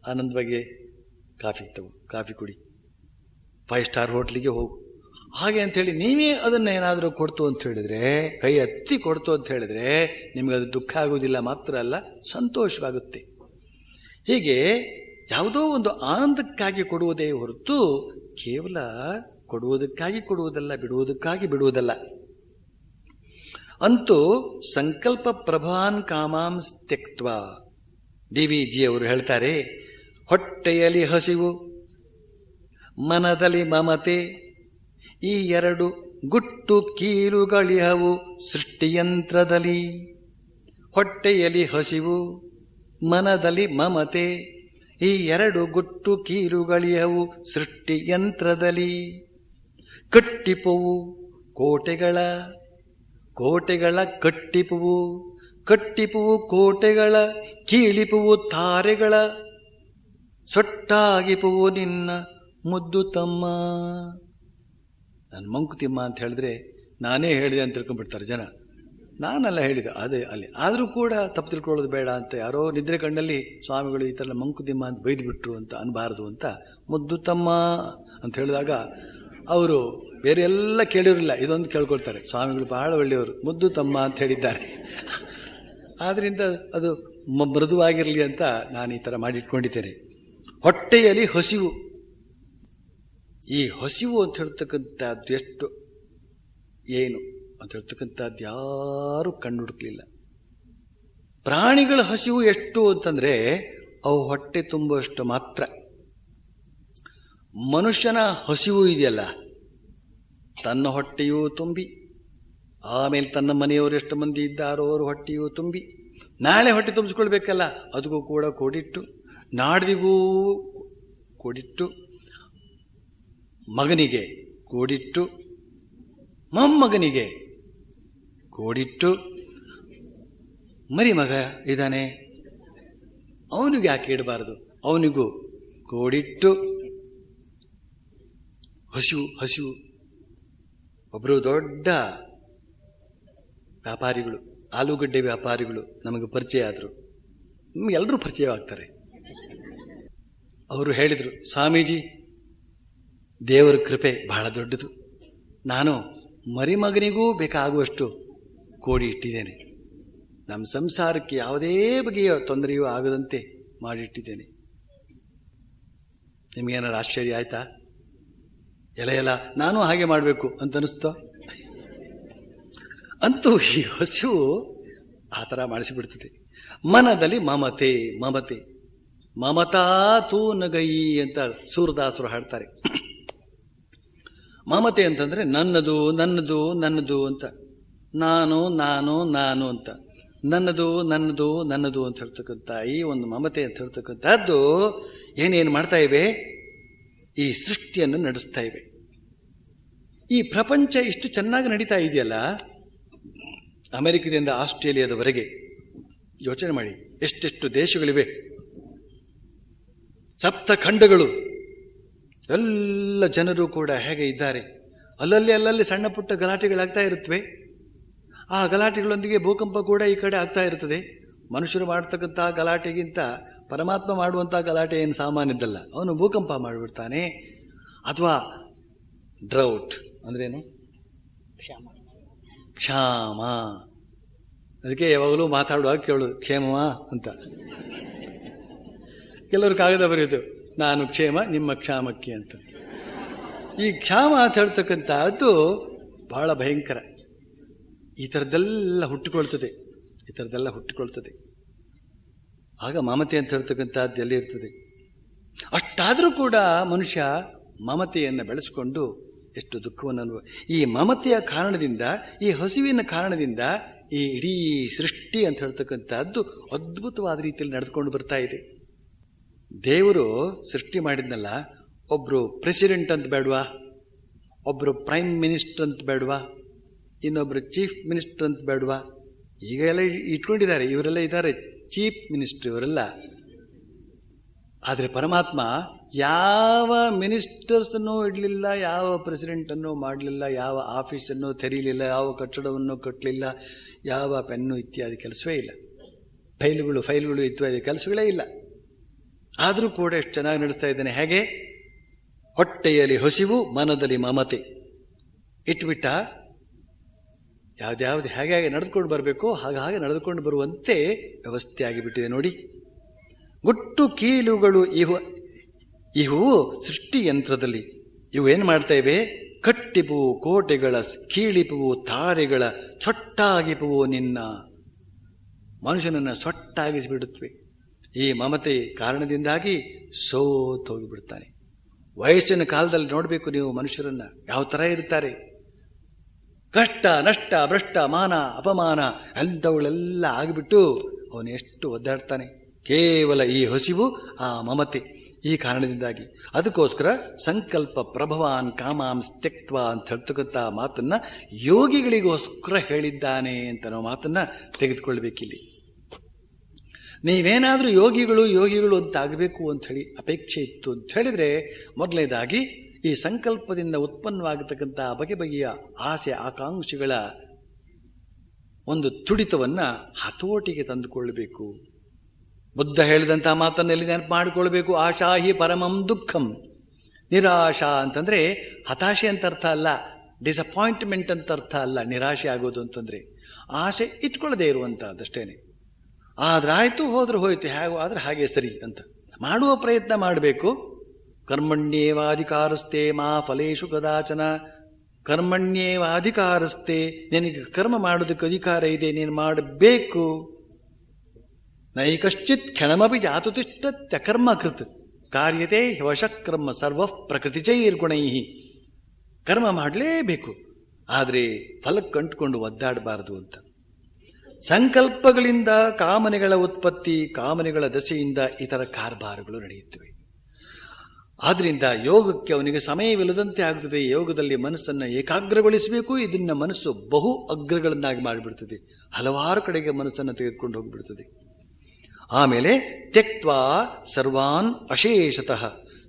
ಆನಂದವಾಗಿ ಕಾಫಿ ಕುಡಿ, 5 ಸ್ಟಾರ್ ಹೋಟ್ಲಿಗೆ ಹೋಗು, ಹಾಗೆ ಅಂಥೇಳಿ ನೀವೇ ಅದನ್ನು ಏನಾದರೂ ಕೊಡ್ತು ಅಂತ ಹೇಳಿದ್ರೆ, ಕೈ ಎತ್ತಿ ಕೊಡ್ತು ಅಂತ ಹೇಳಿದ್ರೆ ನಿಮಗೆ ಅದು ದುಃಖ ಆಗುವುದಿಲ್ಲ, ಮಾತ್ರ ಅಲ್ಲ ಸಂತೋಷವಾಗುತ್ತೆ. ಹೀಗೆ ಯಾವುದೋ ಒಂದು ಆನಂದಕ್ಕಾಗಿ ಕೊಡುವುದೇ ಹೊರತು ಕೇವಲ ಕೊಡುವುದಕ್ಕಾಗಿ ಕೊಡುವುದಲ್ಲ, ಬಿಡುವುದಕ್ಕಾಗಿ ಬಿಡುವುದಲ್ಲ. ಅಂತೂ ಸಂಕಲ್ಪ ಪ್ರಭಾನ್ ಕಾಮಾಂಸ್ ತ್ಯಕ್ತ್ವಾ. ಡಿ.ವಿ.ಜಿ ಅವರು ಹೇಳ್ತಾರೆ, ಹೊಟ್ಟೆಯಲ್ಲಿ ಹಸಿವು, ಮನದಲ್ಲಿ ಮಮತೆ, ಈ 2 ಗುಟ್ಟು ಕೀಲುಗಳಿಹವು ಸೃಷ್ಟಿಯಂತ್ರದಲ್ಲಿ. ಹೊಟ್ಟೆಯಲ್ಲಿ ಹಸಿವು, ಮನದಲ್ಲಿ ಮಮತೆ, ಈ 2 ಗುಟ್ಟು ಕೀಲುಗಳಿಹವು ಸೃಷ್ಟಿಯಂತ್ರದಲ್ಲಿ. ಕಟ್ಟಿಪುವು ಕೋಟೆಗಳ ಕಟ್ಟಿಪುವು ಕೋಟೆಗಳ, ಕೀಳಿಪುವು ತಾರೆಗಳ, ಸೊಟ್ಟಾಗಿಪುವು ನಿನ್ನ ಮುದ್ದು ತಮ್ಮ. ನಾನು ಮಂಕುತಿಮ್ಮ ಅಂತ ಹೇಳಿದ್ರೆ ನಾನೇ ಹೇಳಿದೆ ಅಂತ ತಿಳ್ಕೊಂಡ್ಬಿಡ್ತಾರೆ ಜನ. ನಾನೆಲ್ಲ ಹೇಳಿದೆ ಅದೇ ಅಲ್ಲಿ. ಆದರೂ ಕೂಡ ತಪ್ಪು ತಿಳ್ಕೊಳ್ಳೋದು ಬೇಡ ಅಂತ, ಯಾರೋ ನಿದ್ರೆ ಕಣ್ಣಲ್ಲಿ ಸ್ವಾಮಿಗಳು ಈ ಥರ ಮಂಕುತಿಮ್ಮ ಅಂತ ಬೈದು ಬಿಟ್ರು ಅಂತ ಅನ್ಬಾರದು ಅಂತ ಮುದ್ದು ತಮ್ಮ ಅಂತ ಹೇಳಿದಾಗ ಅವರು ಬೇರೆ ಎಲ್ಲ ಕೇಳಿರಲಿಲ್ಲ, ಇದೊಂದು ಕೇಳ್ಕೊಳ್ತಾರೆ, ಸ್ವಾಮಿಗಳು ಬಹಳ ಒಳ್ಳೆಯವರು, ಮುದ್ದು ತಮ್ಮ ಅಂತ ಹೇಳಿದ್ದಾರೆ. ಆದ್ರಿಂದ ಅದು ಮೃದುವಾಗಿರಲಿ ಅಂತ ನಾನು ಈ ಥರ ಮಾಡಿಟ್ಕೊಂಡಿದ್ದೇನೆ. ಹೊಟ್ಟೆಯಲ್ಲಿ ಹಸಿವು, ಈ ಹಸಿವು ಅಂತ ಹೇಳ್ತಕ್ಕಂಥದ್ದು ಎಷ್ಟು ಏನು ಅಂತ ಹೇಳ್ತಕ್ಕಂಥದ್ದು ಯಾರೂ ಕಂಡುಹುಡುಕಲಿಲ್ಲ. ಪ್ರಾಣಿಗಳ ಹಸಿವು ಎಷ್ಟು ಅಂತಂದ್ರೆ ಅವು ಹೊಟ್ಟೆ ತುಂಬುವಷ್ಟು ಮಾತ್ರ. ಮನುಷ್ಯನ ಹಸಿವು ಇದೆಯಲ್ಲ, ತನ್ನ ಹೊಟ್ಟೆಯೂ ತುಂಬಿ, ಆಮೇಲೆ ತನ್ನ ಮನೆಯವರು ಎಷ್ಟು ಮಂದಿ ಇದ್ದಾರೋ ಅವರು ಹೊಟ್ಟೆಯೂ ತುಂಬಿ, ನಾಳೆ ಹೊಟ್ಟೆ ತುಂಬಿಸ್ಕೊಳ್ಬೇಕಲ್ಲ ಅದಕ್ಕೂ ಕೂಡ ಕೂಡಿಟ್ಟು, ನಾಡ್ದಿಗೂ ಕೂಡಿಟ್ಟು, ಮಗನಿಗೆ ಕೂಡಿಟ್ಟು, ಮೊಮ್ಮಗನಿಗೆ ಕೂಡಿಟ್ಟು, ಮರಿ ಮಗ ಇದ್ದಾನೆ ಅವನಿಗೆ ಯಾಕೆ ಇಡಬಾರದು, ಅವನಿಗೂ ಕೂಡಿಟ್ಟು, ಹಸಿವು. ಒಬ್ಬರು ದೊಡ್ಡ ವ್ಯಾಪಾರಿಗಳು, ಆಲೂಗಡ್ಡೆ ವ್ಯಾಪಾರಿಗಳು ನಮಗೆ ಪರಿಚಯ ಆದರು. ಎಲ್ಲರೂ ಪರಿಚಯವಾಗ್ತಾರೆ. ಅವರು ಹೇಳಿದರು, ಸ್ವಾಮೀಜಿ ದೇವರ ಕೃಪೆ ಬಹಳ ದೊಡ್ಡದು, ನಾನು ಮರಿಮಗನಿಗೂ ಬೇಕಾಗುವಷ್ಟು ಕೋಡಿ ಇಟ್ಟಿದ್ದೇನೆ, ನಮ್ಮ ಸಂಸಾರಕ್ಕೆ ಯಾವುದೇ ಬಗೆಯ ತೊಂದರೆಯೂ ಆಗದಂತೆ ಮಾಡಿಟ್ಟಿದ್ದೇನೆ. ನಿಮಗೇನಾರು ಆಶ್ಚರ್ಯ ಆಯ್ತಾ? ಎಲ್ಲ ನಾನು ಹಾಗೆ ಮಾಡಬೇಕು ಅಂತ ಅನಿಸ್ತೋ? ಅಂತೂ ಈ ಹಸಿವು ಆ ಥರ ಮಾಡಿಸಿಬಿಡ್ತದೆ. ಮನದಲ್ಲಿ ಮಮತೆ ಮಮತೆ ಮಮತಾ ತೂ ನಗಯಿ ಅಂತ ಸೂರದಾಸರು ಹಾಡ್ತಾರೆ. ಮಮತೆ ಅಂತಂದ್ರೆ ನನ್ನದು ನನ್ನದು ನನ್ನದು ಅಂತ, ನಾನು ನಾನು ನಾನು ಅಂತ, ನನ್ನದು ನನ್ನದು ನನ್ನದು ಅಂತ ಹೇಳ್ತಕ್ಕಂಥ ಈ ಒಂದು ಮಮತೆ ಅಂತ ಹೇಳ್ತಕ್ಕಂಥದ್ದು ಏನೇನು ಮಾಡ್ತಾ ಇವೆ? ಈ ಸೃಷ್ಟಿಯನ್ನು ನಡೆಸ್ತಾ ಇವೆ. ಈ ಪ್ರಪಂಚ ಇಷ್ಟು ಚೆನ್ನಾಗಿ ನಡೀತಾ ಇದೆಯಲ್ಲ, ಅಮೆರಿಕದಿಂದ ಆಸ್ಟ್ರೇಲಿಯಾದವರೆಗೆ ಯೋಚನೆ ಮಾಡಿ, ಎಷ್ಟೆಷ್ಟು ದೇಶಗಳಿವೆ, ಸಪ್ತ ಖಂಡಗಳು, ಎಲ್ಲ ಜನರು ಕೂಡ ಹೇಗೆ ಇದ್ದಾರೆ. ಅಲ್ಲಲ್ಲಿ ಸಣ್ಣ ಪುಟ್ಟ ಗಲಾಟೆಗಳಾಗ್ತಾ ಇರುತ್ತವೆ. ಆ ಗಲಾಟೆಗಳೊಂದಿಗೆ ಭೂಕಂಪ ಕೂಡ ಈ ಕಡೆ ಆಗ್ತಾ ಇರ್ತದೆ. ಮನುಷ್ಯರು ಮಾಡ್ತಕ್ಕಂಥ ಗಲಾಟೆಗಿಂತ ಪರಮಾತ್ಮ ಮಾಡುವಂಥ ಗಲಾಟೆ ಏನು ಸಾಮಾನ್ಯದ್ದಲ್ಲ, ಅವನು ಭೂಕಂಪ ಮಾಡಿಬಿಡ್ತಾನೆ. ಅಥವಾ ಡ್ರೌಟ್ ಅಂದ್ರೇನು? ಕ್ಷಾಮ. ಅದಕ್ಕೆ ಯಾವಾಗಲೂ ಮಾತಾಡುವಾಗ ಕೇಳೋದು ಕ್ಷೇಮ ಅಂತ. ಕೆಲವರು ಕಾಗದ ಬರೆಯೋದು, ನಾನು ಕ್ಷೇಮ ನಿಮ್ಮ ಕ್ಷಾಮಕ್ಕೆ ಅಂತ. ಈ ಕ್ಷಾಮ ಅಂತ ಹೇಳ್ತಕ್ಕಂಥದ್ದು ಬಹಳ ಭಯಂಕರ. ಈ ಥರದ್ದೆಲ್ಲ ಹುಟ್ಟಿಕೊಳ್ತದೆ. ಆಗ ಮಮತೆ ಅಂತ ಹೇಳ್ತಕ್ಕಂಥದ್ದು ಎಲ್ಲಿ ಇರ್ತದೆ? ಅಷ್ಟಾದರೂ ಕೂಡ ಮನುಷ್ಯ ಮಮತೆಯನ್ನು ಬೆಳೆಸ್ಕೊಂಡು ಎಷ್ಟು ದುಃಖವನ್ನು ಈ ಮಮತೆಯ ಕಾರಣದಿಂದ, ಈ ಹಸಿವಿನ ಕಾರಣದಿಂದ ಈ ಇಡೀ ಸೃಷ್ಟಿ ಅಂತ ಹೇಳ್ತಕ್ಕಂಥದ್ದು ಅದ್ಭುತವಾದ ರೀತಿಯಲ್ಲಿ ನಡೆದುಕೊಂಡು ಬರ್ತಾ ಇದೆ. ದೇವರು ಸೃಷ್ಟಿ ಮಾಡಿದ್ನಲ್ಲ, ಒಬ್ರು ಪ್ರೆಸಿಡೆಂಟ್ ಅಂತ ಬೇಡವಾ, ಒಬ್ರು ಪ್ರೈಮ್ ಮಿನಿಸ್ಟರ್ ಅಂತ ಬೇಡವಾ, ಇನ್ನೊಬ್ರು ಚೀಫ್ ಮಿನಿಸ್ಟರ್ ಅಂತ ಬೇಡವಾ? ಈಗ ಎಲ್ಲ ಇಟ್ಕೊಂಡಿದ್ದಾರೆ, ಇವರೆಲ್ಲ ಇದ್ದಾರೆ ಚೀಫ್ ಮಿನಿಸ್ಟರ್ ಇವರೆಲ್ಲ. ಆದರೆ ಪರಮಾತ್ಮ ಯಾವ ಮಿನಿಸ್ಟರ್ಸನ್ನು ಇಡಲಿಲ್ಲ, ಯಾವ ಪ್ರೆಸಿಡೆಂಟನ್ನು ಮಾಡಲಿಲ್ಲ, ಯಾವ ಆಫೀಸನ್ನು ತೆರೀಲಿಲ್ಲ, ಯಾವ ಕಟ್ಟಡವನ್ನು ಕಟ್ಟಲಿಲ್ಲ, ಯಾವ ಪೆನ್ನು ಇತ್ಯಾದಿ ಕೆಲಸವೇ ಇಲ್ಲ, ಫೈಲ್ಗಳು ಇತ್ಯಾದಿ ಕೆಲಸಗಳೇ ಇಲ್ಲ. ಆದರೂ ಕೂಡ ಎಷ್ಟು ಚೆನ್ನಾಗಿ ನಡೆಸ್ತಾ ಇದ್ದಾನೆ. ಹೇಗೆ? ಹೊಟ್ಟೆಯಲ್ಲಿ ಹಸಿವು, ಮನದಲ್ಲಿ ಮಮತೆ ಇಟ್ಬಿಟ್ಟ. ಯಾವ್ದ್ಯಾವ್ದು ಹೇಗೆ ನಡೆದುಕೊಂಡು ಬರಬೇಕು ಹಾಗೆ ನಡೆದುಕೊಂಡು ಬರುವಂತೆ ವ್ಯವಸ್ಥೆ ಆಗಿಬಿಟ್ಟಿದೆ ನೋಡಿ. ಗುಟ್ಟು ಕೀಲುಗಳು ಇವು ಸೃಷ್ಟಿ ಯಂತ್ರದಲ್ಲಿ ಇವು ಏನು ಮಾಡ್ತಾ ಇವೆ? ಕಟ್ಟಿಪುವು ಕೋಟೆಗಳ, ಕೀಳಿಪುವು ತಾರೆಗಳ, ಸೊಟ್ಟಾಗಿಪುವು ನಿನ್ನ. ಮನುಷ್ಯನನ್ನು ಸೊಟ್ಟಾಗಿಸಿಬಿಡುತ್ತವೆ. ಈ ಮಮತೆ ಕಾರಣದಿಂದಾಗಿ ಸೋತೋಗಿಬಿಡ್ತಾನೆ. ವಯಸ್ಸಿನ ಕಾಲದಲ್ಲಿ ನೋಡಬೇಕು ನೀವು ಮನುಷ್ಯರನ್ನ, ಯಾವ ಥರ ಇರ್ತಾರೆ. ಕಷ್ಟ ನಷ್ಟ ಭ್ರಷ್ಟ ಮಾನ ಅಪಮಾನ ಅಂಥವುಗಳೆಲ್ಲ ಆಗಿಬಿಟ್ಟು ಅವನು ಎಷ್ಟು ಒದ್ದಾಡ್ತಾನೆ. ಕೇವಲ ಈ ಹಸಿವು, ಆ ಮಮತೆ, ಈ ಕಾರಣದಿಂದಾಗಿ. ಅದಕ್ಕೋಸ್ಕರ ಸಂಕಲ್ಪ ಪ್ರಭವಾನ್ ಕಾಮಾಂ ತ್ಯಕ್ತ್ವ ಅಂತ ಹೇಳ್ತಕ್ಕಂಥ ಮಾತನ್ನ ಯೋಗಿಗಳಿಗೋಸ್ಕರ ಹೇಳಿದ್ದಾನೆ ಅಂತ ನಾವು ಮಾತನ್ನ ತೆಗೆದುಕೊಳ್ಬೇಕಿಲ್ಲಿ. ನೀವೇನಾದರೂ ಯೋಗಿಗಳು ಅಂತ ಆಗಬೇಕು ಅಂತ ಹೇಳಿ ಅಪೇಕ್ಷೆ ಇತ್ತು ಅಂತ ಹೇಳಿದ್ರೆ, ಮೊದಲನೇದಾಗಿ ಈ ಸಂಕಲ್ಪದಿಂದ ಉತ್ಪನ್ನವಾಗತಕ್ಕಂಥ ಬಗೆಯ ಆಸೆ ಆಕಾಂಕ್ಷೆಗಳ ಒಂದು ತುಡಿತವನ್ನ ಹತೋಟಿಗೆ ತಂದುಕೊಳ್ಳಬೇಕು. ಬುದ್ಧ ಹೇಳಿದಂತಹ ಮಾತನ್ನು ಎಲ್ಲಿ ನೆನಪು ಮಾಡಿಕೊಳ್ಬೇಕು? ಆಶಾ ಹಿ ಪರಮಂ ದುಃಖಂ. ನಿರಾಶಾ ಅಂತಂದ್ರೆ ಹತಾಶೆ ಅಂತ ಅರ್ಥ ಅಲ್ಲ, ಡಿಸಪಾಯಿಂಟ್ಮೆಂಟ್ ಅಂತ ಅರ್ಥ ಅಲ್ಲ. ನಿರಾಶೆ ಆಗೋದು ಅಂತಂದ್ರೆ ಆಸೆ ಇಟ್ಕೊಳ್ಳದೆ ಇರುವಂತಹದ್ದಷ್ಟೇನೆ. ಆದ್ರಾಯ್ತು, ಹೋದ್ರೆ ಹೋಯ್ತು, ಹೇಗೋ ಆದ್ರೆ ಹಾಗೆ ಸರಿ ಅಂತ ಮಾಡುವ ಪ್ರಯತ್ನ ಮಾಡಬೇಕು. ಕರ್ಮಣ್ಯೇವಾಧಿಕಾರಸ್ತೆ ಮಾ ಫಲೇಶು ಕದಾಚನ. ಕರ್ಮಣ್ಯೇವಾಧಿಕಾರಸ್ತೆ, ನಿನಗೆ ಕರ್ಮ ಮಾಡೋದಕ್ಕೆ ಅಧಿಕಾರ ಇದೆ, ನೀನು ಮಾಡಬೇಕು. ನೈಕಶ್ಚಿತ್ ಕ್ಷಣಮಪಿ ಜಾತುತಿಷ್ಠತ್ಯಕರ್ಮ ಕೃತ್ ಕಾರ್ಯತೆ ವಶಕರ್ಮ ಸರ್ವ ಪ್ರಕೃತಿಜೈರ್ಗುಣೈ. ಕರ್ಮ ಮಾಡಲೇಬೇಕು, ಆದರೆ ಫಲಕ್ಕೆ ಅಂಟುಕೊಂಡು ಒದ್ದಾಡಬಾರದು ಅಂತ. ಸಂಕಲ್ಪಗಳಿಂದ ಕಾಮನೆಗಳ ಉತ್ಪತ್ತಿ, ಕಾಮನೆಗಳ ದಶೆಯಿಂದ ಇತರ ಕಾರ್ಬಾರಗಳು ನಡೆಯುತ್ತವೆ. ಆದ್ರಿಂದ ಯೋಗಕ್ಕೆ ಅವನಿಗೆ ಸಮಯವಿಲ್ಲದಂತೆ ಆಗ್ತದೆ. ಯೋಗದಲ್ಲಿ ಮನಸ್ಸನ್ನು ಏಕಾಗ್ರಗೊಳಿಸಬೇಕು. ಇದನ್ನ ಮನಸ್ಸು ಬಹು ಅಗ್ರಗಳನ್ನಾಗಿ ಮಾಡಿಬಿಡ್ತದೆ, ಹಲವಾರು ಕಡೆಗೆ ಮನಸ್ಸನ್ನು ತೆಗೆದುಕೊಂಡು ಹೋಗಿಬಿಡ್ತದೆ. ಆಮೇಲೆ ತ್ಯಕ್ತ್ವಾ ಸರ್ವಾನ್ ಅಶೇಷತಃ.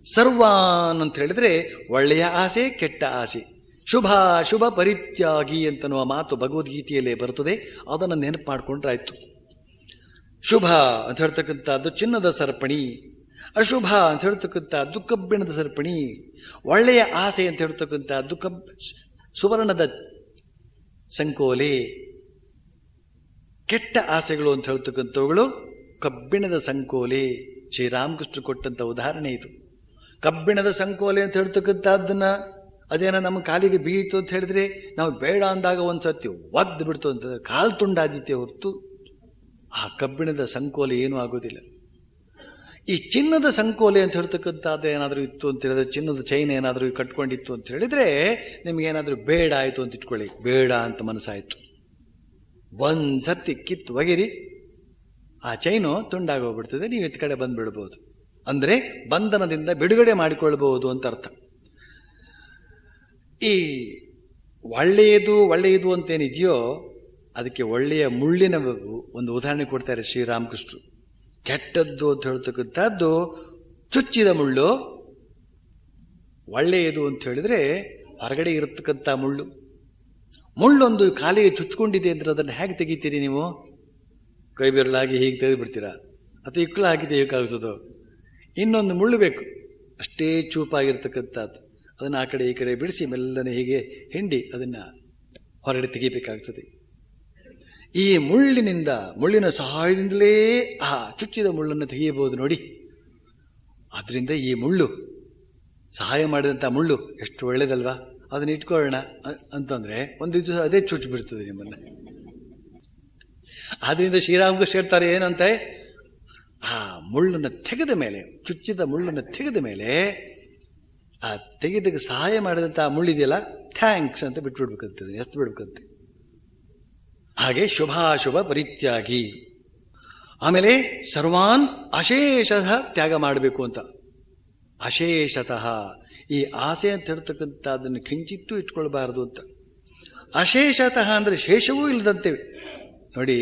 ಸರ್ವಾನ್ ಅಂತ ಹೇಳಿದ್ರೆ ಒಳ್ಳೆಯ ಆಸೆ, ಕೆಟ್ಟ ಆಸೆ. ಶುಭ ಪರಿತ್ಯಾಗಿ ಅಂತನ್ನುವ ಮಾತು ಭಗವದ್ಗೀತೆಯಲ್ಲೇ ಬರುತ್ತದೆ. ಅದನ್ನು ನೆನಪು ಮಾಡಿಕೊಂಡ್ರಾಯ್ತು. ಶುಭ ಅಂತ ಹೇಳ್ತಕ್ಕಂಥದ್ದು ಚಿನ್ನದ ಸರಪಣಿ, ಅಶುಭ ಅಂತ ಹೇಳ್ತಕ್ಕಂಥದ್ದು ಕಬ್ಬಿಣದ ಸರಪಣಿ, ಒಳ್ಳೆಯ ಆಸೆ ಅಂತ ಹೇಳ್ತಕ್ಕಂಥದ್ದು ಸುವರ್ಣದ ಸಂಕೋಲೆ, ಕೆಟ್ಟ ಆಸೆಗಳು ಅಂತ ಹೇಳ್ತಕ್ಕಂಥವುಗಳು ಕಬ್ಬಿಣದ ಸಂಕೋಲೆ. ಶ್ರೀರಾಮಕೃಷ್ಣ ಕೊಟ್ಟಂತ ಉದಾಹರಣೆ ಇದು. ಕಬ್ಬಿಣದ ಸಂಕೋಲೆ ಅಂತ ಹೇಳ್ತಕ್ಕಂಥದ್ದನ್ನ ಅದೇನ ನಮ್ಮ ಕಾಲಿಗೆ ಬೀಯಿತು ಅಂತ ಹೇಳಿದ್ರೆ ನಾವು ಬೇಡ ಅಂದಾಗ ಒಂದ್ಸತಿ ಒದ್ದು ಬಿಡ್ತು ಅಂತ ಕಾಲು ತುಂಡಾದಿತ್ತೆ ಹೊರತು ಆ ಕಬ್ಬಿಣದ ಸಂಕೋಲೆ ಏನೂ ಆಗೋದಿಲ್ಲ. ಈ ಚಿನ್ನದ ಸಂಕೋಲೆ ಅಂತ ಹೇಳ್ತಕ್ಕಂಥದ್ದು ಏನಾದರೂ ಇತ್ತು ಅಂತ ಹೇಳಿದ್ರೆ, ಚಿನ್ನದ ಚೈನ್ ಏನಾದರೂ ಕಟ್ಕೊಂಡಿತ್ತು ಅಂತ ಹೇಳಿದ್ರೆ ನಿಮ್ಗೇನಾದರೂ ಬೇಡ ಆಯಿತು ಅಂತ ಇಟ್ಕೊಳ್ಳಿ, ಬೇಡ ಅಂತ ಮನಸ್ಸಾಯಿತು, ಒಂದ್ಸರ್ತಿ ಕಿತ್ತು ಒಗಿರಿ, ಆ ಚೈನು ತುಂಡಾಗೋಗ್ಬಿಡ್ತದೆ, ನೀವು ಇತ್ತ ಕಡೆ ಬಂದ್ಬಿಡ್ಬೋದು. ಅಂದರೆ ಬಂಧನದಿಂದ ಬಿಡುಗಡೆ ಮಾಡಿಕೊಳ್ಬಹುದು ಅಂತ ಅರ್ಥ. ಈ ಒಳ್ಳೆಯದು ಅಂತೇನಿದೆಯೋ ಅದಕ್ಕೆ ಒಳ್ಳೆಯ ಮುಳ್ಳಿನ ಒಂದು ಉದಾಹರಣೆ ಕೊಡ್ತಾರೆ ಶ್ರೀರಾಮಕೃಷ್ಣರು. ಕೆಟ್ಟದ್ದು ಅಂತ ಹೇಳ್ತಕ್ಕಂಥದ್ದು ಚುಚ್ಚಿದ ಮುಳ್ಳು, ಒಳ್ಳೆಯದು ಅಂತ ಹೇಳಿದ್ರೆ ಹೊರಗಡೆ ಇರತಕ್ಕಂಥ ಮುಳ್ಳು. ಮುಳ್ಳೊಂದು ಕಾಲಿಗೆ ಚುಚ್ಕೊಂಡಿದೆ ಅಂದ್ರೆ ಅದನ್ನು ಹೇಗೆ ತೆಗಿತೀರಿ ನೀವು? ಕೈ ಬೆರಳಾಗಿ ಹೀಗೆ ತೆಗೆದು ಬಿಡ್ತೀರಾ ಅಥವಾ ಇಕ್ಕಳು ಹಾಕಿ ತೆಗಿಯೋಕ್ಕಾಗ್ತದೋ? ಇನ್ನೊಂದು ಮುಳ್ಳು ಬೇಕು, ಅಷ್ಟೇ ಚೂಪಾಗಿರ್ತಕ್ಕಂಥದ್ದು. ಅದನ್ನು ಆ ಕಡೆ ಈ ಕಡೆ ಬಿಡಿಸಿ ಮೆಲ್ಲನೆ ಹೀಗೆ ಹಿಂಡಿ ಅದನ್ನು ಹೊರಗಡೆ ತೆಗಿಬೇಕಾಗ್ತದೆ. ಈ ಮುಳ್ಳಿನ ಸಹಾಯದಿಂದಲೇ ಆ ಚುಚ್ಚಿದ ಮುಳ್ಳನ್ನು ತೆಗೆಯಬಹುದು ನೋಡಿ. ಆದ್ರಿಂದ ಈ ಮುಳ್ಳು, ಸಹಾಯ ಮಾಡಿದಂಥ ಮುಳ್ಳು ಎಷ್ಟು ಒಳ್ಳೇದಲ್ವಾ, ಅದನ್ನ ಇಟ್ಕೊಳ್ಳೋಣ ಅಂತಂದ್ರೆ ಒಂದು ದಿವಸ ಅದೇ ಚುಚ್ಚು ಬಿಡ್ತದೆ ನಿಮ್ಮನ್ನ. ಆದ್ರಿಂದ ಶ್ರೀರಾಮಕೃಷ್ಣ ಹೇಳ್ತಾರೆ ಏನಂತ, ಆ ಮುಳ್ಳನ್ನು ತೆಗೆದ ಮೇಲೆ, ಚುಚ್ಚಿದ ಮುಳ್ಳನ್ನು ತೆಗೆದ ಮೇಲೆ ಆ ತೆಗೆದಾಗ ಸಹಾಯ ಮಾಡಿದಂಥ ಆ ಮುಳ್ಳಿದೆಯಲ್ಲ, ಥ್ಯಾಂಕ್ಸ್ ಅಂತ ಬಿಟ್ಬಿಡ್ಬೇಕಂತದೆ, ಎಸ್ತು ಬಿಡ್ಬೇಕಂತೆ. ಹಾಗೆ ಶುಭಾಶುಭ ಪರಿತ್ಯಾಗಿ. ಆಮೇಲೆ ಸರ್ವಾನ್ ಅಶೇಷತಃ ತ್ಯಾಗ ಮಾಡಬೇಕು ಅಂತ. ಅಶೇಷತಃ, ಈ ಆಸೆ ಅಂತ ಹೇಳ್ತಕ್ಕಂಥ ಅದನ್ನು ಕಿಂಚಿತ್ತೂ ಇಟ್ಕೊಳ್ಬಾರದು ಅಂತ. ಅಶೇಷತಃ ಅಂದರೆ ಶೇಷವೂ ಇಲ್ಲದಂತೆ ನೋಡಿ.